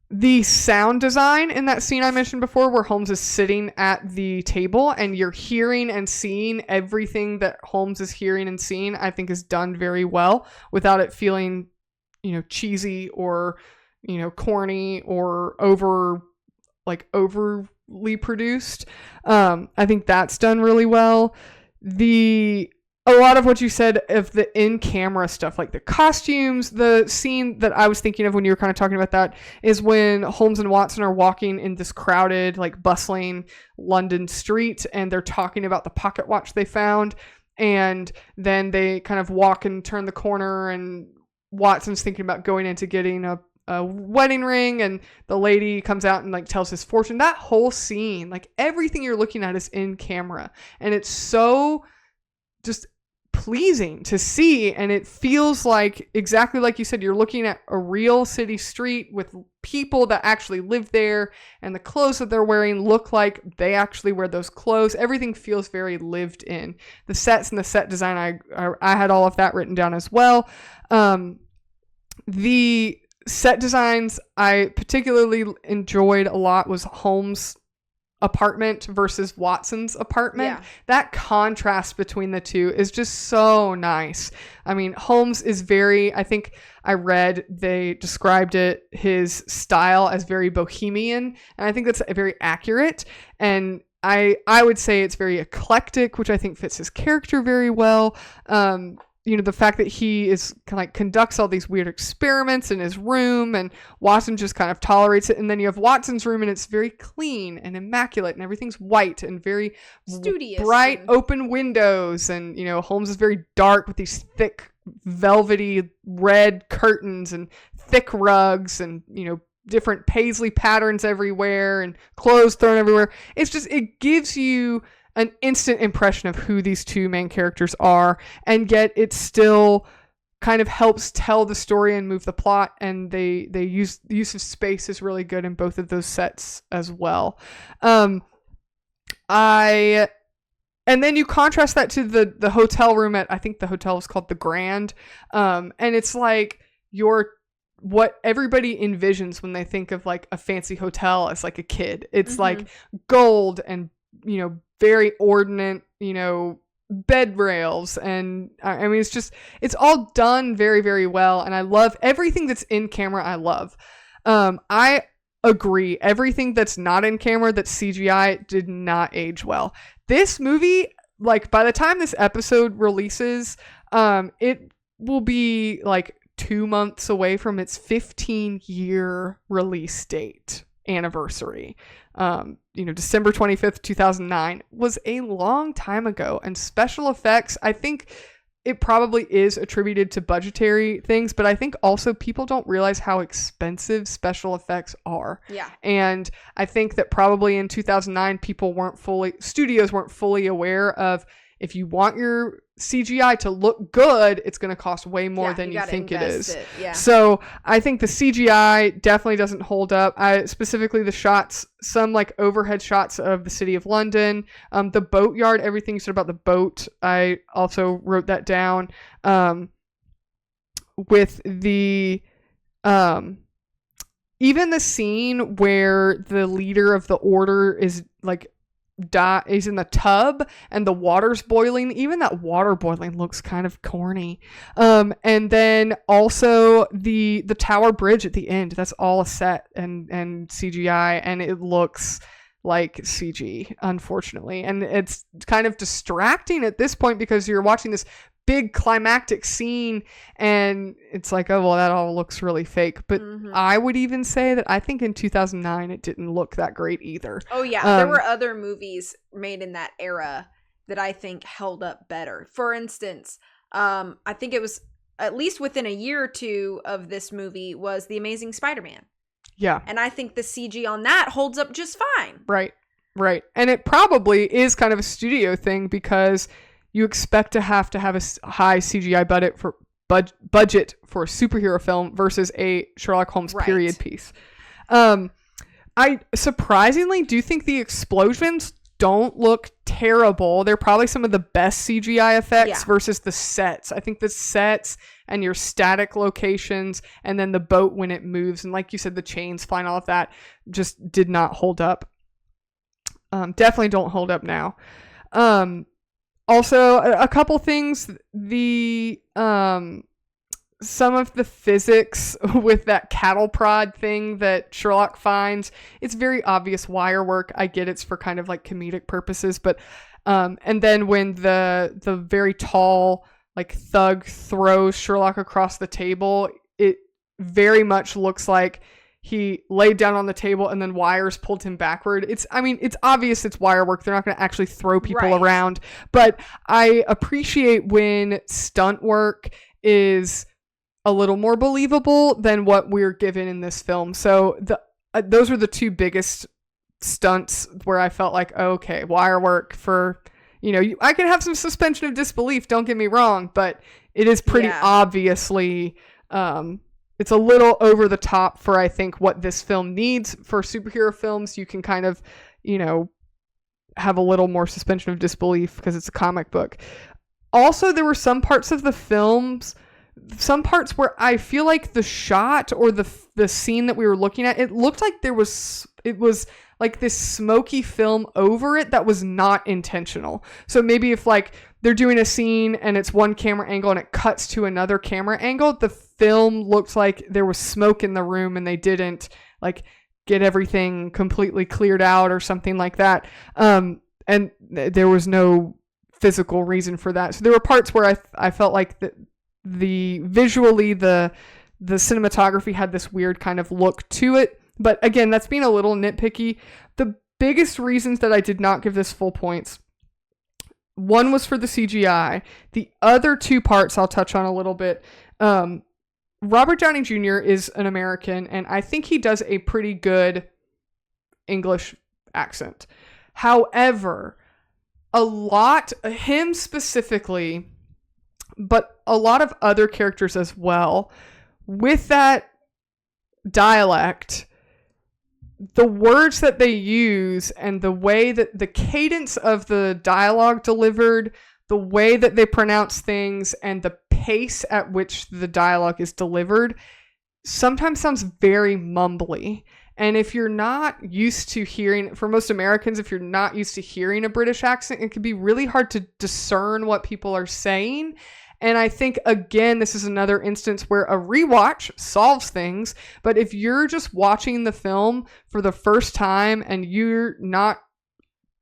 The sound design in that scene I mentioned before, where Holmes is sitting at the table and you're hearing and seeing everything that Holmes is hearing and seeing, I think is done very well without it feeling, you know, cheesy or, you know, corny or overly produced. I think that's done really well. A lot of what you said of the in-camera stuff, like the costumes, the scene that I was thinking of when you were kind of talking about that is when Holmes and Watson are walking in this crowded, like bustling London street, and they're talking about the pocket watch they found. And then they kind of walk and turn the corner, and Watson's thinking about going into getting a wedding ring, and the lady comes out and like tells his fortune. That whole scene, like everything you're looking at is in camera, and it's so just pleasing to see, and it feels like, exactly like you said, you're looking at a real city street with people that actually live there, and the clothes that they're wearing look like they actually wear those clothes. Everything feels very lived in. The sets and the set design, I had all of that written down as well. The set designs I particularly enjoyed a lot was Holmes' apartment versus Watson's apartment. Yeah. That contrast between the two is just so nice. I mean, Holmes is very, I think I read they described his style as very bohemian, and I think that's very accurate. And I would say it's very eclectic, which I think fits his character very well. The fact that he is kind of like conducts all these weird experiments in his room, and Watson just kind of tolerates it. And then you have Watson's room, and it's very clean and immaculate, and everything's white and very studious, bright, open windows. And, Holmes is very dark with these thick, velvety red curtains and thick rugs and, different paisley patterns everywhere and clothes thrown everywhere. It gives you an instant impression of who these two main characters are, and yet it still kind of helps tell the story and move the plot. And the use of space is really good in both of those sets as well. And then you contrast that to the hotel room at, I think the hotel was called the Grand. And it's like what everybody envisions when they think of like a fancy hotel as like a kid. It's like gold and, very ordinate, bed rails. And I mean, it's all done very, very well. And I love everything that's in camera. I love. I agree. Everything that's not in camera, that's CGI, did not age well. This movie, like by the time this episode releases, it will be like 2 months away from its 15-year release date anniversary. December 25th, 2009 was a long time ago, and special effects, I think it probably is attributed to budgetary things, but I think also people don't realize how expensive special effects are. Yeah. And I think that probably in 2009, studios weren't fully aware of, if you want your CGI to look good, it's going to cost way more than you think it is. Yeah. So I think the CGI definitely doesn't hold up. Specifically the shots, some like overhead shots of the city of London, the boatyard, everything you said about the boat, I also wrote that down. With the, even the scene where the leader of the order is like, is in the tub and the water's boiling, even that water boiling looks kind of corny. And then also the tower bridge at the end, that's all a set and CGI, and it looks like CG, unfortunately. And it's kind of distracting at this point because you're watching this big climactic scene and it's like, oh, well, that all looks really fake. But I would even say that I think in 2009 it didn't look that great either. Oh yeah, there were other movies made in that era that I think held up better. For instance, I think it was at least within a year or two of this movie was The Amazing Spider-Man. Yeah. And I think the CG on that holds up just fine. Right. And it probably is kind of a studio thing because you expect to have a high CGI budget for a superhero film versus a Sherlock Holmes period piece. I surprisingly do think the explosions don't look terrible. They're probably some of the best CGI effects versus the sets. I think the sets and your static locations and then the boat when it moves and like you said, the chains flying, all of that just did not hold up. Definitely don't hold up now. Also, a couple things, some of the physics with that cattle prod thing that Sherlock finds, it's very obvious wire work. I get it's for kind of like comedic purposes, but and then when the very tall like thug throws Sherlock across the table, it very much looks like he laid down on the table and then wires pulled him backward. It's obvious it's wire work. They're not going to actually throw people around. But I appreciate when stunt work is a little more believable than what we're given in this film. So those were the two biggest stunts where I felt like, okay, wire work for, I can have some suspension of disbelief, don't get me wrong, but it is pretty obviously, it's a little over the top for, I think, what this film needs. For superhero films, you can kind of, have a little more suspension of disbelief because it's a comic book. Also, there were some parts of the films, some parts where I feel like the shot or the scene that we were looking at, it looked like it was like this smoky film over it that was not intentional. So maybe if like they're doing a scene and it's one camera angle and it cuts to another camera angle, the film looked like there was smoke in the room and they didn't like get everything completely cleared out or something like that. And there was no physical reason for that. So there were parts where I felt like the visually the cinematography had this weird kind of look to it. But again, that's being a little nitpicky. The biggest reasons that I did not give this full points, one was for the CGI. The other two parts I'll touch on a little bit. Robert Downey Jr. is an American, and I think he does a pretty good English accent. However, him specifically, but a lot of other characters as well, with that dialect, the words that they use and the way that the cadence of the dialogue delivered, the way that they pronounce things, and the pace at which the dialogue is delivered sometimes sounds very mumbly. And if you're not used to hearing, for most Americans, if you're not used to hearing a British accent, it can be really hard to discern what people are saying. And I think, again, this is another instance where a rewatch solves things. But if you're just watching the film for the first time and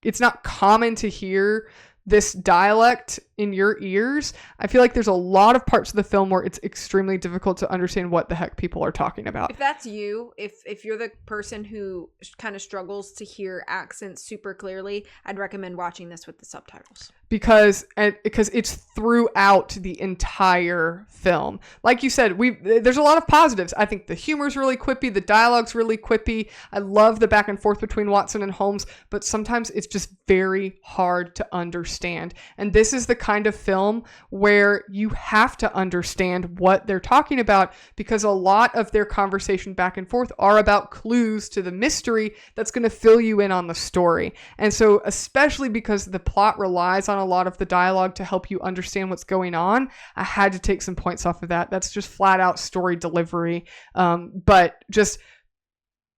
it's not common to hear this dialect in your ears, I feel like there's a lot of parts of the film where it's extremely difficult to understand what the heck people are talking about. If that's you, if you're the person who kind of struggles to hear accents super clearly, I'd recommend watching this with the subtitles. Because it's throughout the entire film. Like you said, there's a lot of positives. I think the humor's really quippy, the dialogue's really quippy. I love the back and forth between Watson and Holmes, but sometimes it's just very hard to understand. And this is the kind of film where you have to understand what they're talking about, because a lot of their conversation back and forth are about clues to the mystery that's going to fill you in on the story. And so, especially because the plot relies on a lot of the dialogue to help you understand what's going on, I had to take some points off of that. That's just flat out story delivery. But just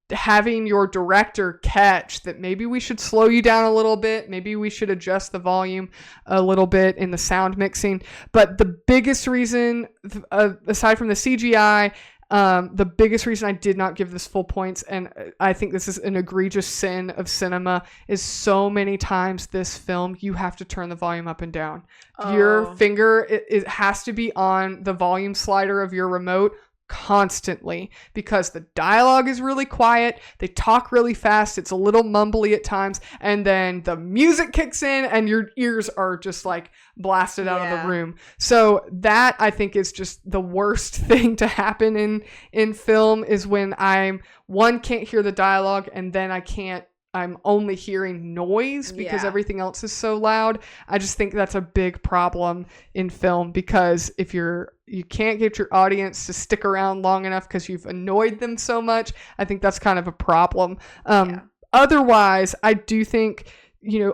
having your director catch that maybe we should slow you down a little bit, maybe we should adjust the volume a little bit in the sound mixing. But the biggest reason, aside from the CGI, the biggest reason I did not give this full points, and I think this is an egregious sin of cinema, is so many times this film, you have to turn the volume up and down. Your finger, it has to be on the volume slider of your remote constantly, because the dialogue is really quiet, they talk really fast, it's a little mumbly at times, and then the music kicks in and your ears are just like blasted out of the room. So that, I think, is just the worst thing to happen in film, is when can't hear the dialogue, and then I'm only hearing noise because everything else is so loud. I just think that's a big problem in film, because if you can't get your audience to stick around long enough because you've annoyed them so much, I think that's kind of a problem. Otherwise, I do think,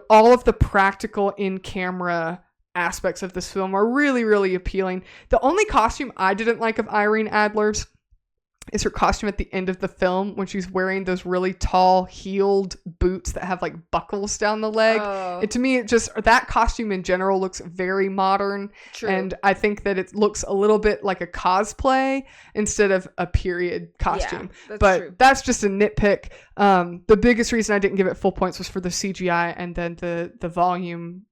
all of the practical in-camera aspects of this film are really, really appealing. The only costume I didn't like of Irene Adler's is her costume at the end of the film, when she's wearing those really tall heeled boots that have like buckles down the leg. To me, that costume in general looks very modern. True. And I think that it looks a little bit like a cosplay instead of a period costume. Yeah, that's just a nitpick. The biggest reason I didn't give it full points was for the CGI, and then the volume,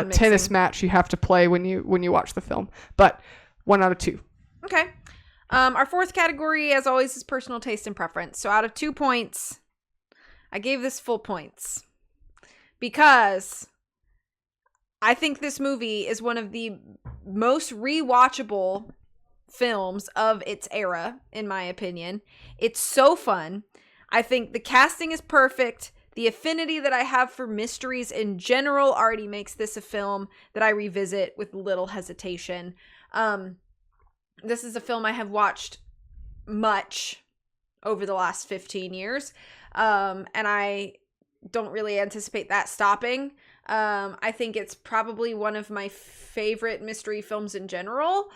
tennis match you have to play when you watch the film. But 1 out of 2. Okay. Our fourth category, as always, is personal taste and preference. So out of 2 points, I gave this full points because I think this movie is one of the most rewatchable films of its era, in my opinion. It's so fun. I think the casting is perfect. the affinity that I have for mysteries in general already makes this a film that I revisit with little hesitation. This is a film I have watched much over the last 15 years. And I don't really anticipate that stopping. I think it's probably one of my favorite mystery films in general.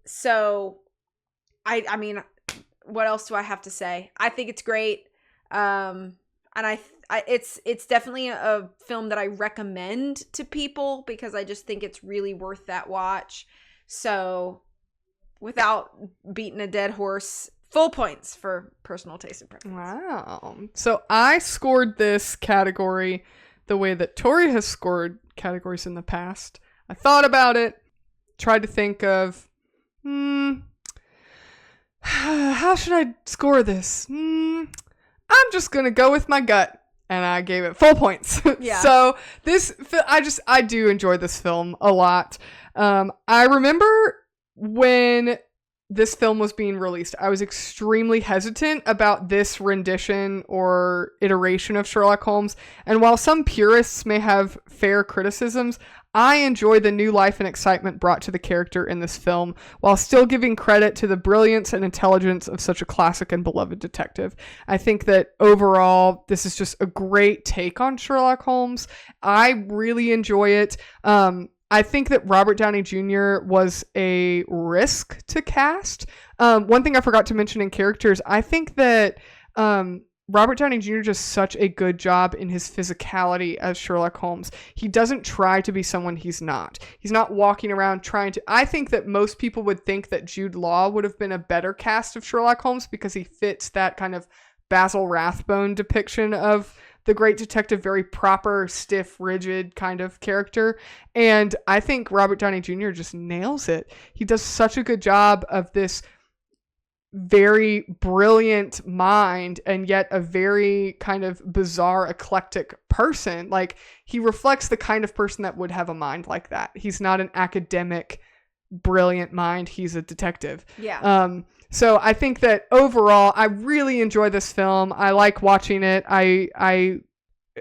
So I mean, what else do I have to say? I think it's great. And it's definitely a film that I recommend to people because I just think it's really worth that watch. So without beating a dead horse, full points for personal taste and preference. Wow. So I scored this category the way that Tori has scored categories in the past. I thought about it, tried to think of, how should I score this? I'm just going to go with my gut. And I gave it full points. Yeah. So I do enjoy this film a lot. I remember when this film was being released, I was extremely hesitant about this rendition or iteration of Sherlock Holmes. And while some purists may have fair criticisms, I enjoy the new life and excitement brought to the character in this film, while still giving credit to the brilliance and intelligence of such a classic and beloved detective. I think that overall, this is just a great take on Sherlock Holmes. I really enjoy it. I think that Robert Downey Jr. was a risk to cast. One thing I forgot to mention in characters, I think that Robert Downey Jr. does such a good job in his physicality as Sherlock Holmes. He doesn't try to be someone he's not. He's not walking around trying to... I think that most people would think that Jude Law would have been a better cast of Sherlock Holmes because he fits that kind of Basil Rathbone depiction of the great detective, very proper, stiff, rigid kind of character. And I think Robert Downey Jr. just nails it. He does such a good job of this very brilliant mind and yet a very kind of bizarre, eclectic person. Like, he reflects the kind of person that would have a mind like that. He's not an academic, brilliant mind. He's a detective. Yeah. So I think that overall, I really enjoy this film. I like watching it. I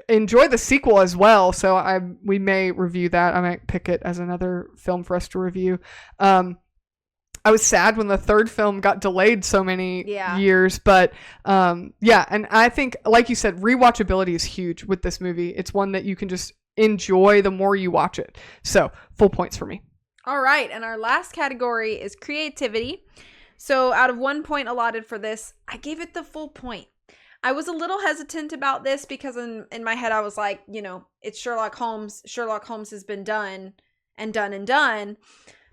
enjoy the sequel as well. So we may review that. I might pick it as another film for us to review. I was sad when the third film got delayed so many years, but yeah. And I think, like you said, rewatchability is huge with this movie. It's one that you can just enjoy the more you watch it. So full points for me. All right. And our last category is creativity. So out of 1 point allotted for this, I gave it the full point. I was a little hesitant about this because in my head, I was like, it's Sherlock Holmes. Sherlock Holmes has been done and done and done.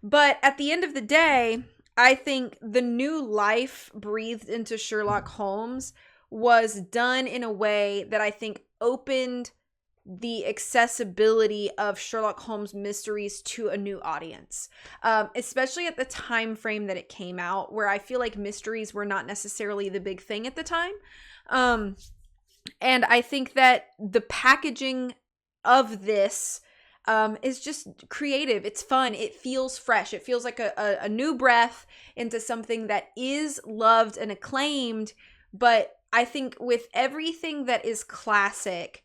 But at the end of the day, I think the new life breathed into Sherlock Holmes was done in a way that I think opened the accessibility of Sherlock Holmes mysteries to a new audience, especially at the time frame that it came out, where I feel like mysteries were not necessarily the big thing at the time. And I think that the packaging of this is just creative. It's fun. It feels fresh. It feels like a new breath into something that is loved and acclaimed. But I think with everything that is classic,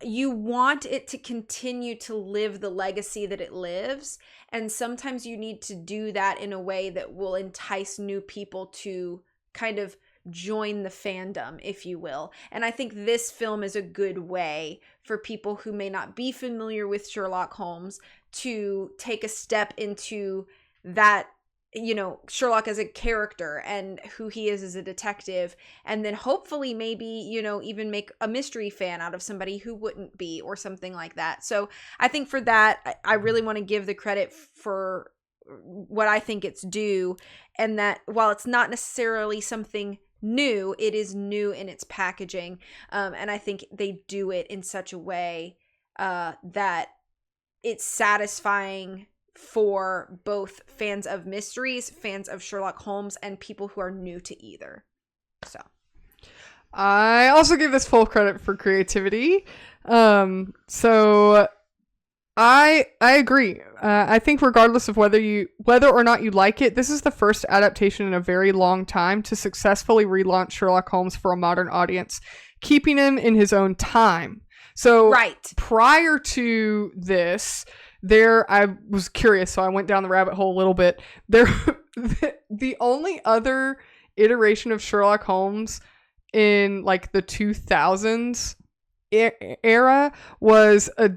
you want it to continue to live the legacy that it lives. And sometimes you need to do that in a way that will entice new people to kind of join the fandom, if you will. And I think this film is a good way for people who may not be familiar with Sherlock Holmes to take a step into that, Sherlock as a character and who he is as a detective. And then hopefully maybe, even make a mystery fan out of somebody who wouldn't be, or something like that. So I think for that, I really want to give the credit for what I think it's due. And that while it's not necessarily something new, it is new in its packaging. And I think they do it in such a way that it's satisfying for both fans of mysteries, fans of Sherlock Holmes, and people who are new to either. So I also give this full credit for creativity. So I agree. I think regardless of whether or not you like it, this is the first adaptation in a very long time to successfully relaunch Sherlock Holmes for a modern audience. keeping him in his own time. So Right. prior to this, I was curious, so I went down the rabbit hole a little bit. The only other iteration of Sherlock Holmes in like the 2000s era was a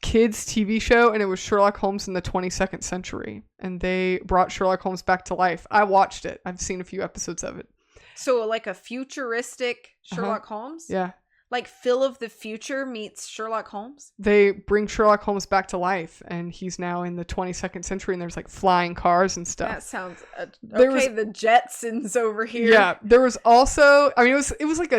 kids TV show, and it was Sherlock Holmes in the 22nd century, and they brought Sherlock Holmes back to life. I watched it. I've seen a few episodes of it. So like a futuristic Sherlock Holmes? Yeah. Like Phil of the Future meets Sherlock Holmes? They bring Sherlock Holmes back to life, and he's now in the 22nd century, and there's like flying cars and stuff. That sounds okay. The Jetsons over here. Yeah, there was also, I mean, it was like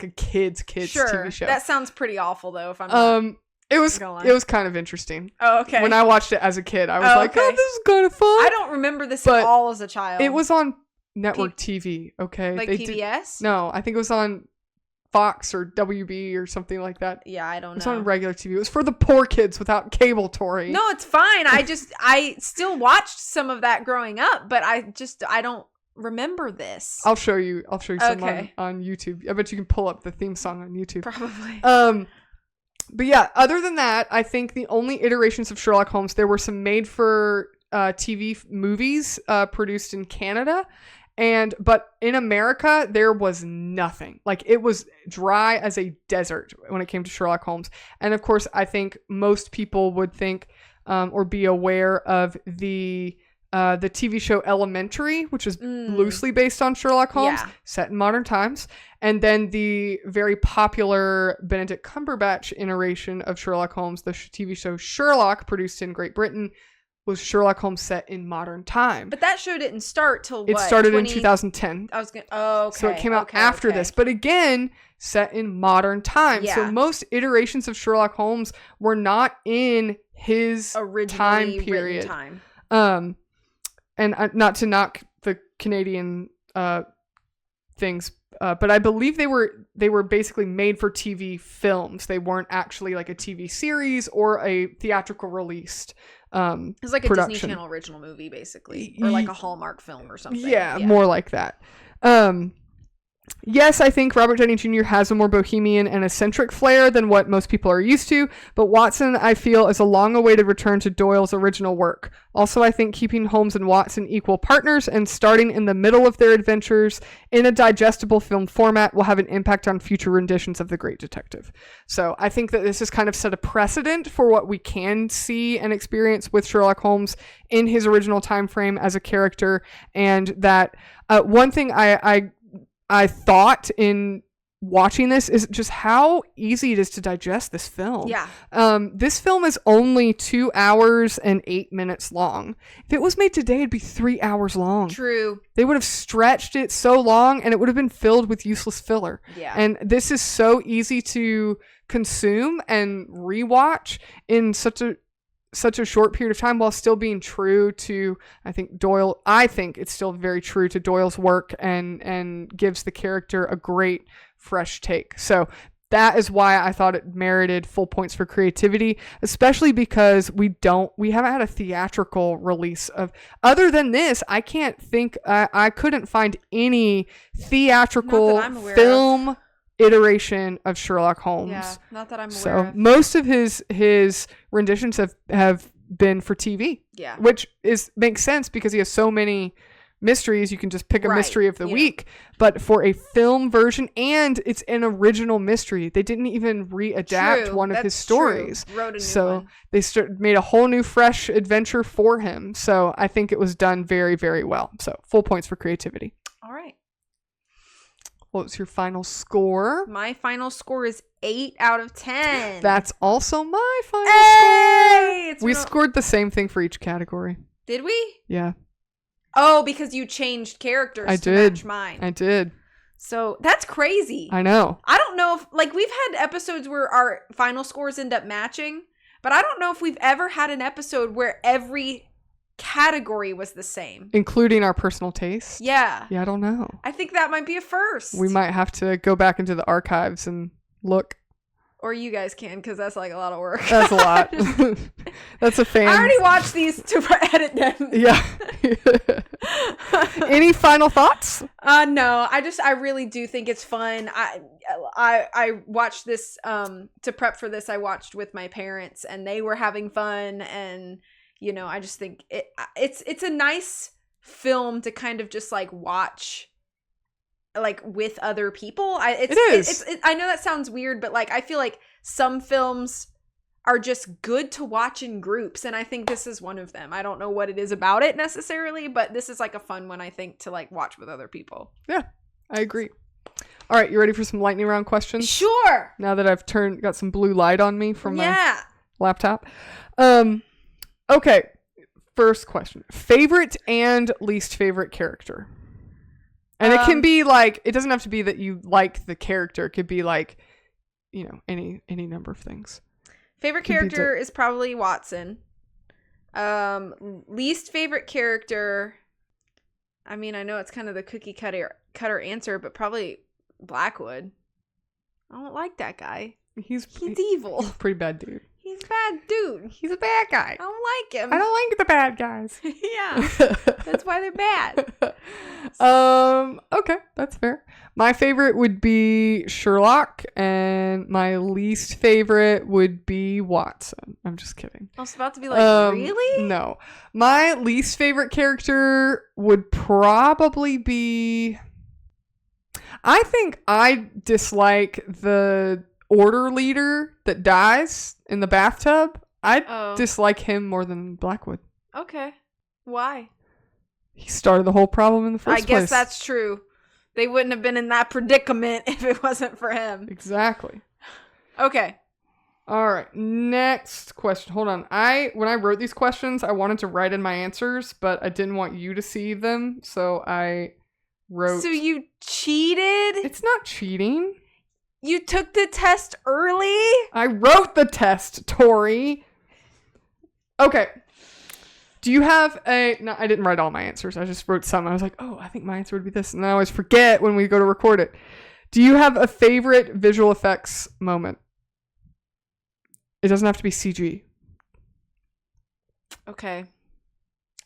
a kids sure. TV show. That sounds pretty awful though. If I'm not it was kind of interesting. Oh, okay. When I watched it as a kid, I was like, okay. oh, this is kind of fun. I don't remember this at all as a child. It was on network TV. Okay, like PBS. No, I think it was on Fox or WB or something like that. Yeah, I don't know. It was on regular TV. It was for the poor kids without cable, Tori. No, it's fine. I still watched some of that growing up, but I don't remember this. I'll show you some on YouTube. I bet you can pull up the theme song on YouTube. Probably. But yeah, other than that, I think the only iterations of Sherlock Holmes, there were some made for TV movies produced in Canada. But in America, there was nothing. Like, it was dry as a desert when it came to Sherlock Holmes. And of course, I think most people would think or be aware of the TV show Elementary, which is loosely based on Sherlock Holmes, set in modern times. And then the very popular Benedict Cumberbatch iteration of Sherlock Holmes, the TV show Sherlock, produced in Great Britain, was Sherlock Holmes set in modern time. But that show didn't start till what? It started in 2010. Okay. So it came out after this. But again, set in modern time. Yeah. So most iterations of Sherlock Holmes were not in his time period. Time. And not to knock the Canadian things, but I believe they were basically made for TV films. They weren't actually like a TV series or a theatrical released it's like production. A Disney Channel original movie, basically, or like a Hallmark film or something. Yeah, more like that. Yes, I think Robert Downey Jr. has a more bohemian and eccentric flair than what most people are used to, but Watson, I feel, is a long-awaited return to Doyle's original work. Also, I think keeping Holmes and Watson equal partners and starting in the middle of their adventures in a digestible film format will have an impact on future renditions of The Great Detective. So I think that this has kind of set a precedent for what we can see and experience with Sherlock Holmes in his original time frame as a character, and that one thing I thought in watching this is just how easy it is to digest this film. Yeah. This film is only 2 hours and 8 minutes long. If it was made today, it'd be 3 hours long. True. They would have stretched it so long and it would have been filled with useless filler. Yeah. And this is so easy to consume and rewatch in such a short period of time while still being true to, I think it's still very true to Doyle's work and gives the character a great fresh take. So that is why I thought it merited full points for creativity, especially because we haven't had a theatrical release of, other than this, I can't think, I couldn't find any theatrical film iteration of Sherlock Holmes. Yeah, not that I'm aware so most of his renditions have been for TV. Yeah. Which makes sense because he has so many mysteries, you can just pick a mystery of the week. But for a film version, and it's an original mystery. They didn't even readapt one of his stories. Wrote a new so one. They made a whole new fresh adventure for him. So I think it was done very, very well. So full points for creativity. All right. What was your final score? My final score is 8 out of 10. That's also my final score. We scored the same thing for each category. Did we? Yeah. Oh, because you changed characters to match mine. I did. So that's crazy. I know. I don't know if, like, we've had episodes where our final scores end up matching, but I don't know if we've ever had an episode where every category was the same, including our personal taste. Yeah, I don't know. I think that might be a first. We might have to go back into the archives and look. Or you guys can, because that's like a lot of work. That's a lot. That's a fan. I already watched these to edit them. Yeah. Any final thoughts? No. I really do think it's fun. I watched this to prep for this. I watched with my parents, and they were having fun, and you know, I just think it's a nice film to kind of just like watch like with other people. It is. I know that sounds weird, but like I feel like some films are just good to watch in groups, and I think this is one of them. I don't know what it is about it necessarily, but this is like a fun one, I think, to like watch with other people. Yeah, I agree. All right, you ready for some lightning round questions? Sure. Now that I've got some blue light on me from my laptop. Okay. First question. Favorite and least favorite character. And it can be like, it doesn't have to be that you like the character. It could be like, you know, any number of things. Favorite character is probably Watson. Least favorite character, I mean, I know it's kind of the cookie cutter answer, but probably Blackwood. I don't like that guy. He's evil. He's a pretty bad dude. He's a bad dude. He's a bad guy. I don't like him. I don't like the bad guys. Yeah. That's why they're bad. Okay, that's fair. My favorite would be Sherlock, and my least favorite would be Watson. I'm just kidding. I was about to be like, really? No. My least favorite character would probably be... I think I dislike the order leader that dies in the bathtub. I dislike him more than Blackwood. Okay. Why? He started the whole problem in the first place. I guess that's true. They wouldn't have been in that predicament if it wasn't for him. Exactly. Okay. All right. Next question. Hold on. When I wrote these questions, I wanted to write in my answers, but I didn't want you to see them, so I wrote... So you cheated? It's not cheating. You took the test early? I wrote the test, Tori. Okay. Do you have No, I didn't write all my answers. I just wrote some. I was like, oh, I think my answer would be this. And then I always forget when we go to record it. Do you have a favorite visual effects moment? It doesn't have to be CG. Okay.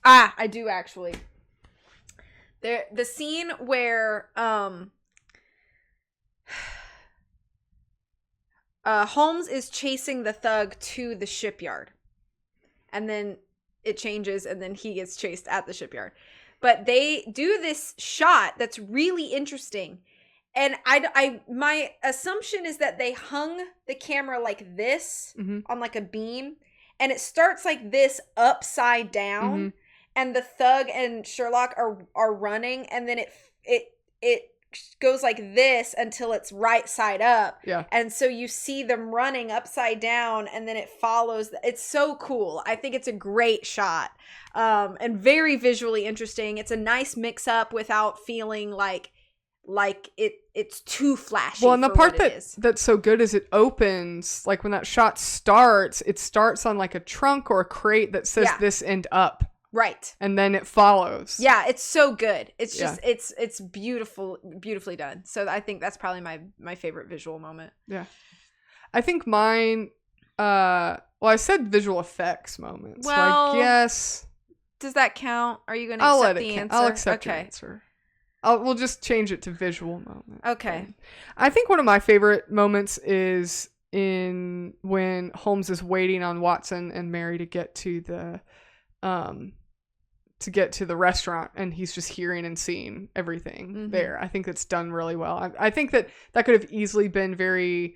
I do actually. The scene where Holmes is chasing the thug to the shipyard. And then it changes, and then he gets chased at the shipyard. But they do this shot that's really interesting. And my assumption is that they hung the camera like this on like a beam, and it starts like this upside down, and the thug and Sherlock are running, and then it goes like this until it's right side up. Yeah. And so you see them running upside down, and then it follows. It's so cool. I think it's a great shot. And very visually interesting. It's a nice mix up without feeling like it's too flashy. Well, and the part that's so good is it opens, like when that shot starts, it starts on like a trunk or a crate that says this end up. Right. And then it follows. Yeah, it's so good. It's just it's beautifully done. So I think that's probably my favorite visual moment. Yeah. I think mine well, I said visual effects moments. Well, so I guess does that count? Are you going to accept the answer? I'll accept your answer. We'll just change it to visual moment. Okay. I think one of my favorite moments is when Holmes is waiting on Watson and Mary to get to the restaurant, and he's just hearing and seeing everything there. I think that's done really well. I think that could have easily been very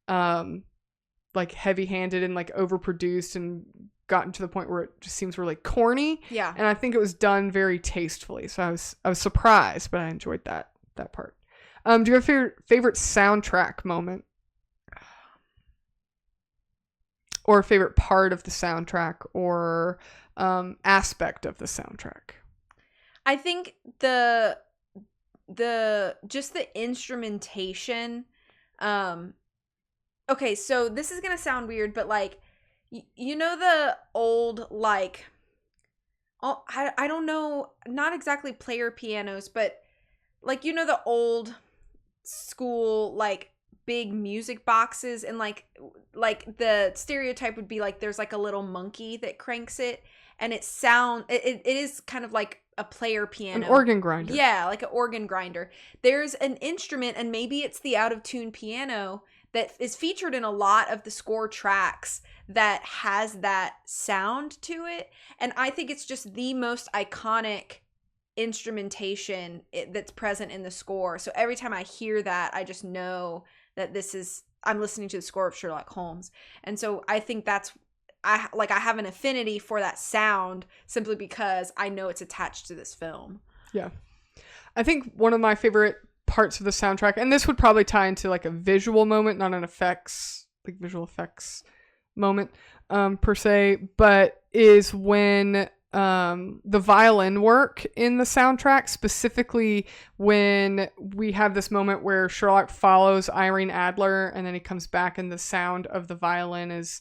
like heavy-handed and like overproduced and gotten to the point where it just seems really corny. Yeah. And I think it was done very tastefully. So I was surprised, but I enjoyed that part. Do you have a favorite soundtrack moment? Or a favorite part of the soundtrack, or aspect of the soundtrack? I think the just the instrumentation. Okay, so this is gonna sound weird, but like, you know the old like, I don't know, not exactly player pianos, but like, you know the old school like big music boxes, and like the stereotype would be like there's like a little monkey that cranks it, and it is kind of like a player piano, an organ grinder. Yeah, like an organ grinder. There's an instrument, and maybe it's the out of tune piano that is featured in a lot of the score tracks that has that sound to it, and I think it's just the most iconic instrumentation that's present in the score. So every time I hear that, I just know that I'm listening to the score of Sherlock Holmes. And so I think I have an affinity for that sound simply because I know it's attached to this film. Yeah. I think one of my favorite parts of the soundtrack, and this would probably tie into like a visual moment, not an visual effects moment per se, but is when the violin work in the soundtrack, specifically when we have this moment where Sherlock follows Irene Adler and then he comes back and the sound of the violin is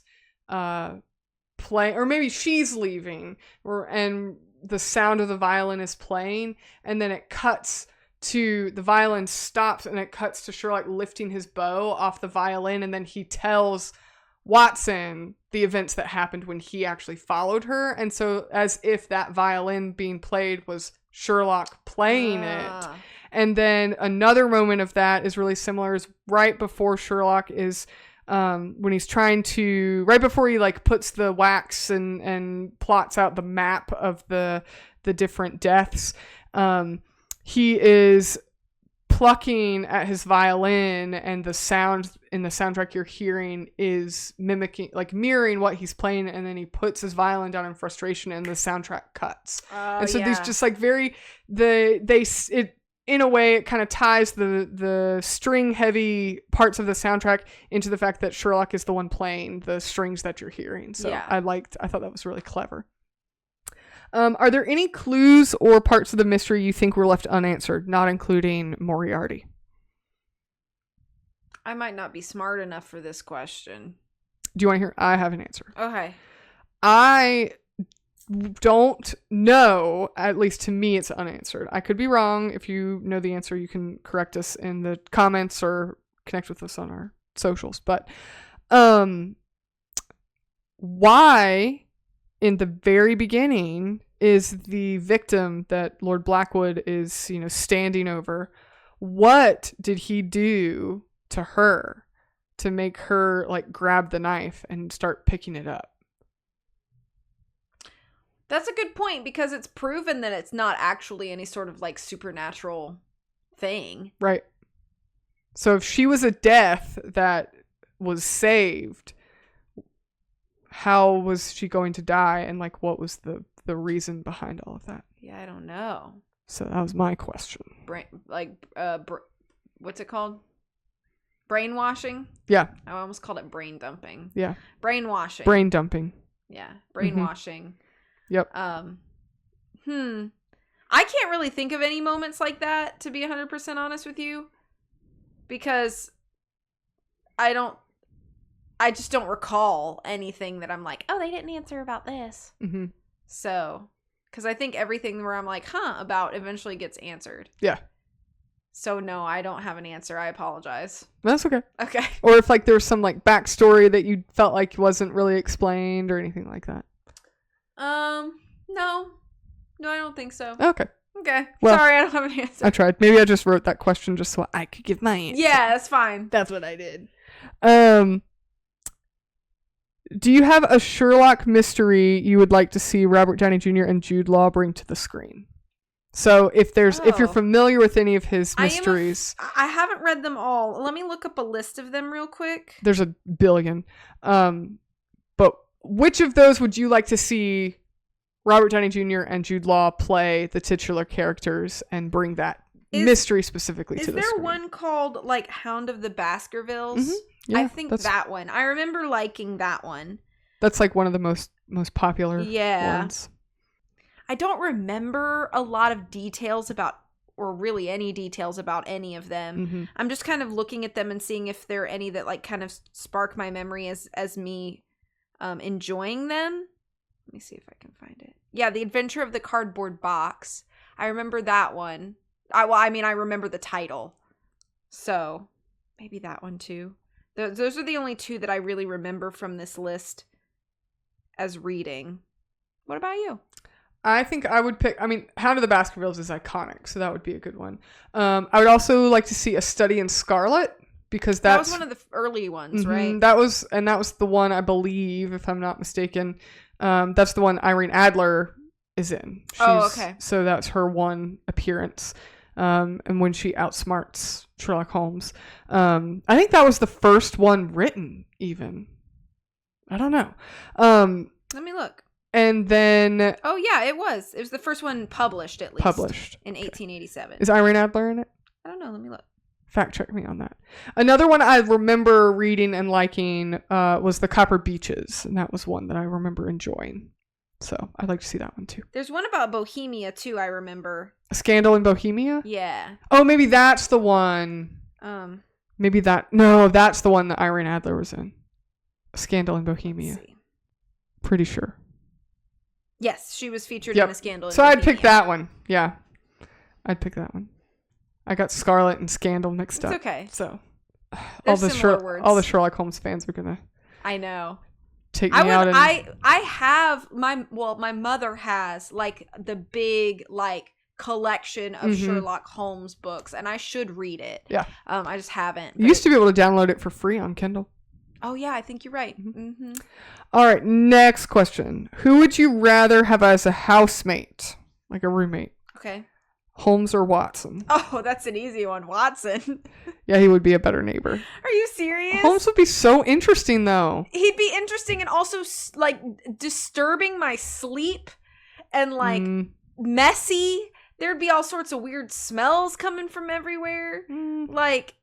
play, or maybe she's leaving, and the sound of the violin is playing, and then it cuts to the violin stops and it cuts to Sherlock lifting his bow off the violin, and then he tells Watson the events that happened when he actually followed her. And so as if that violin being played was Sherlock playing it. And then another moment of that is really similar, is right before Sherlock is when he's right before he like puts the wax and plots out the map of the different deaths, he is plucking at his violin, and the sound in the soundtrack you're hearing is mirroring what he's playing, and then he puts his violin down in frustration and the soundtrack cuts. And so these just like in a way it kind of ties the string heavy parts of the soundtrack into the fact that Sherlock is the one playing the strings that you're hearing. So yeah. I thought that was really clever. Are there any clues or parts of the mystery you think were left unanswered, not including Moriarty? I might not be smart enough for this question. Do you want to hear? I have an answer. Okay. I don't know. At least to me, it's unanswered. I could be wrong. If you know the answer, you can correct us in the comments or connect with us on our socials. But why, in the very beginning, is the victim that Lord Blackwood is, standing over? What did he do to her to make her like grab the knife and start picking it up? That's a good point, because it's proven that it's not actually any sort of like supernatural thing. Right. So if she was a death that was saved, how was she going to die, and like what was the reason behind all of that? Yeah, I don't know. So that was my question. What's it called? Brainwashing? Yeah. I almost called it brain dumping. Yeah. Brainwashing. Brain dumping. Yeah. Brainwashing. Yep. I can't really think of any moments like that, to be 100% honest with you, because I just don't recall anything that I'm like, oh, they didn't answer about this. Mm-hmm. So, because I think everything where I'm like, about eventually gets answered. Yeah. So no, I don't have an answer. I apologize. That's okay. Okay. Or if like there was some like backstory that you felt like wasn't really explained or anything like that. No, I don't think so. Okay. Well, sorry, I don't have an answer. I tried. Maybe I just wrote that question just so I could give my answer. Yeah, that's fine. That's what I did. Do you have a Sherlock mystery you would like to see Robert Downey Jr. and Jude Law bring to the screen? So if you're familiar with any of his mysteries. I haven't read them all. Let me look up a list of them real quick. There's a billion. But which of those would you like to see Robert Downey Jr. and Jude Law play the titular characters and bring that mystery specifically to the screen? Is there one called like Hound of the Baskervilles? Mm-hmm. Yeah, I think that one. I remember liking that one. That's like one of the most popular ones. I don't remember a lot of details about, or really any details about any of them. Mm-hmm. I'm just kind of looking at them and seeing if there are any that like kind of spark my memory as me enjoying them. Let me see if I can find it. Yeah, The Adventure of the Cardboard Box. I remember that one. I remember the title. So, Maybe that one too. Those are the only two that I really remember from this list as reading. What about you? I think I would pick, Hound of the Baskervilles is iconic, so that would be a good one. I would also like to see A Study in Scarlet, because that was one of the early ones, right? That was the one, I believe, if I'm not mistaken. That's the one Irene Adler is in. Okay. So that's her one appearance. And when she outsmarts Sherlock Holmes. I think that was the first one written, even. I don't know. Let me look. And then... Oh, yeah, it was. It was the first one published, at least. Published. In 1887. Is Irene Adler in it? I don't know. Let me look. Fact check me on that. Another one I remember reading and liking was The Copper Beeches. And that was one that I remember enjoying. So I'd like to see that one, too. There's one about Bohemia, too, I remember. A Scandal in Bohemia? Yeah. Oh, maybe that's the one. Maybe that... No, that's the one that Irene Adler was in. A Scandal in Bohemia. Pretty sure. Yes, she was featured in A Scandal in Bohemia. So I'd pick that one. Yeah. I'd pick that one. I got Scarlet and Scandal mixed up. It's okay. So all the Sherlock Holmes fans are going to... I know. Take me out and... I have my mother has like the big like collection of Sherlock Holmes books, and I should read it. Yeah. I just haven't. You used to be able to download it for free on Kindle. Oh yeah, I think you're right. All right, next question. Who would you rather have as a housemate, like a roommate? Okay. Holmes or Watson? Oh, that's an easy one. Watson. Yeah, he would be a better neighbor. Are you serious? Holmes would be so interesting, though. He'd be interesting and also like disturbing my sleep and like messy. There'd be all sorts of weird smells coming from everywhere. Like,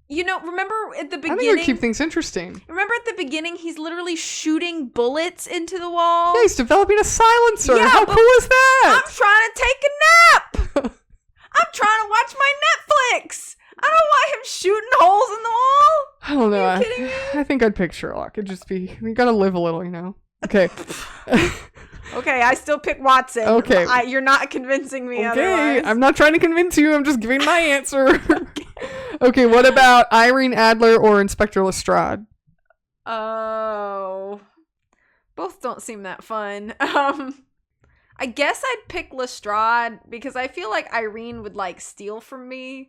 you know, remember at the beginning? I think it would keep things interesting. Remember at the beginning, he's literally shooting bullets into the wall? Yeah, he's developing a silencer. Yeah, how cool is that? I'm trying to take a nap. I'm trying to watch my Netflix. I don't want him shooting holes in the wall. I don't know. Are you kidding me? I think I'd pick Sherlock. It'd just be, you gotta live a little, you know? Okay. Okay, I still pick Watson. Okay. You're not convincing me okay, otherwise. I'm not trying to convince you. I'm just giving my answer. Okay, what about Irene Adler or Inspector Lestrade? Oh. Both don't seem that fun. I guess I'd pick Lestrade because I feel like Irene would like steal from me.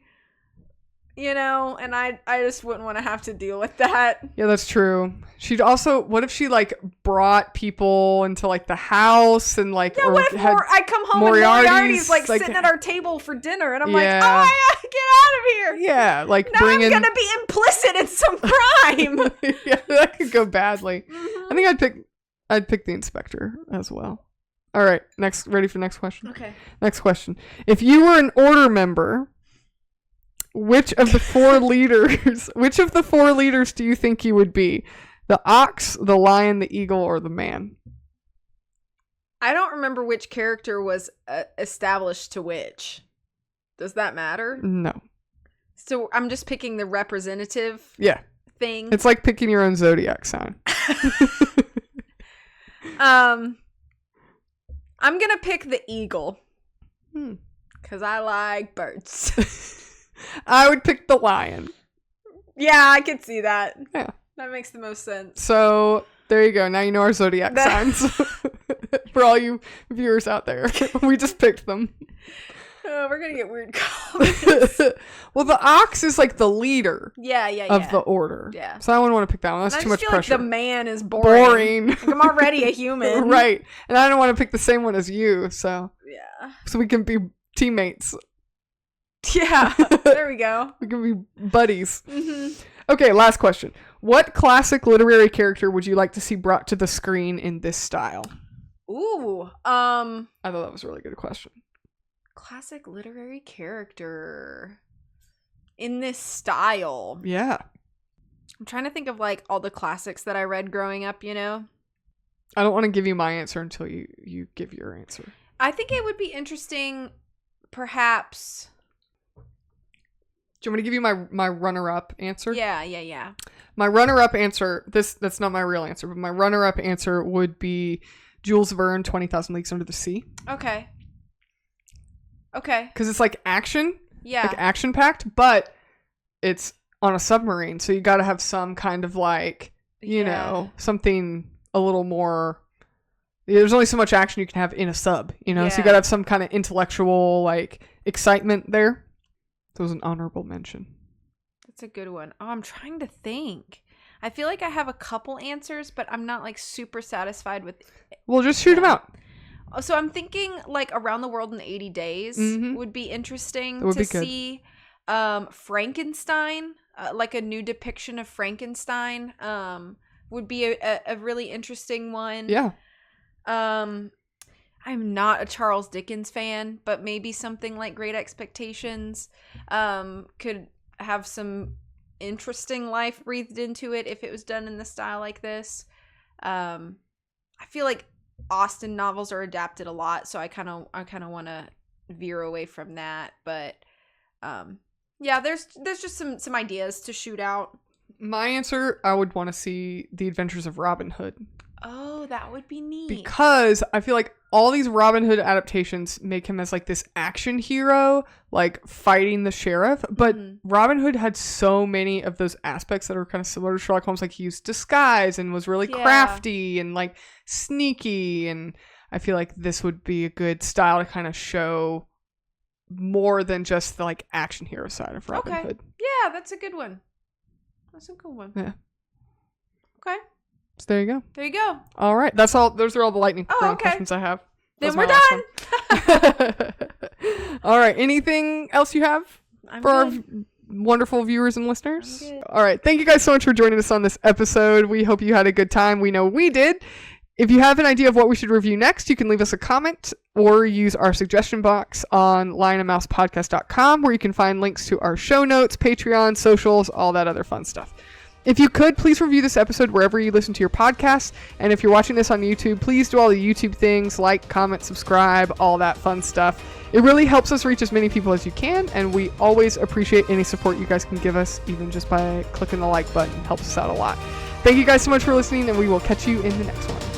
You know, and I just wouldn't want to have to deal with that. Yeah, that's true. She'd also, what if she like brought people into like the house and like, yeah, what if I come home and Moriarty's like sitting at our table for dinner and I'm like, oh, I gotta get out of here. Yeah, like now I'm gonna be implicit in some crime. Yeah, that could go badly. I think I'd pick the inspector as well. All right, ready for next question? Okay. Next question. If you were an order member, which of the four leaders do you think you would be? The ox, the lion, the eagle, or the man? I don't remember which character was established to which. Does that matter? No. So I'm just picking the representative thing. It's like picking your own zodiac sign. I'm going to pick the eagle. Because I like birds. I would pick the lion. Yeah, I could see that. Yeah. That makes the most sense. So, there you go. Now you know our zodiac signs. For all you viewers out there. We just picked them. Oh, we're going to get weird comments. Well, the ox is like the leader of the order. Yeah. So I wouldn't want to pick that one. That's too much pressure. Like the man is boring. Like I'm already a human. Right. And I don't want to pick the same one as you. So yeah. So we can be teammates. Yeah. There we go. We can be buddies. Okay, last question. What classic literary character would you like to see brought to the screen in this style? Ooh. I thought that was a really good question. Classic literary character in this style. Yeah. I'm trying to think of like all the classics that I read growing up, you know? I don't want to give you my answer until you give your answer. I think it would be interesting, perhaps. Do you want me to give you my runner-up answer? Yeah. My runner-up answer, that's not my real answer, but my runner-up answer would be Jules Verne, 20,000 Leagues Under the Sea. Okay. Because it's like action. Yeah. Like action-packed, but it's on a submarine. So you got to have some kind of like, you know, something a little more. There's only so much action you can have in a sub, you know, so you got to have some kind of intellectual like excitement there. That was an honorable mention. That's a good one. Oh, I'm trying to think. I feel like I have a couple answers, but I'm not like super satisfied with. Well, just shoot them out. So I'm thinking like Around the World in 80 Days would be interesting to see. Frankenstein, like a new depiction of Frankenstein, would be a really interesting one. Yeah. I'm not a Charles Dickens fan, but maybe something like Great Expectations could have some interesting life breathed into it if it was done in the style like this. I feel like Austen novels are adapted a lot, so I kind of want to veer away from that, but yeah, there's just some ideas to shoot out. My answer, I would want to see The Adventures of Robin Hood. Oh, that would be neat. Because I feel like all these Robin Hood adaptations make him as like this action hero, like fighting the sheriff. But Robin Hood had so many of those aspects that are kind of similar to Sherlock Holmes. Like he used disguise and was really crafty and like sneaky. And I feel like this would be a good style to kind of show more than just the like action hero side of Robin Hood. Yeah, that's a good one. That's a good one. Yeah. Okay. So there you go. There you go. All right. That's all. Those are all the lightning round questions I have. Then we're done. All right. Anything else you have for our wonderful viewers and listeners? All right. Thank you guys so much for joining us on this episode. We hope you had a good time. We know we did. If you have an idea of what we should review next, you can leave us a comment or use our suggestion box on lionandmousepodcast.com, where you can find links to our show notes, Patreon, socials, all that other fun stuff. If you could, please review this episode wherever you listen to your podcasts. And if you're watching this on YouTube, please do all the YouTube things, like, comment, subscribe, all that fun stuff. It really helps us reach as many people as you can, and we always appreciate any support you guys can give us, even just by clicking the like button. It helps us out a lot. Thank you guys so much for listening, and we will catch you in the next one.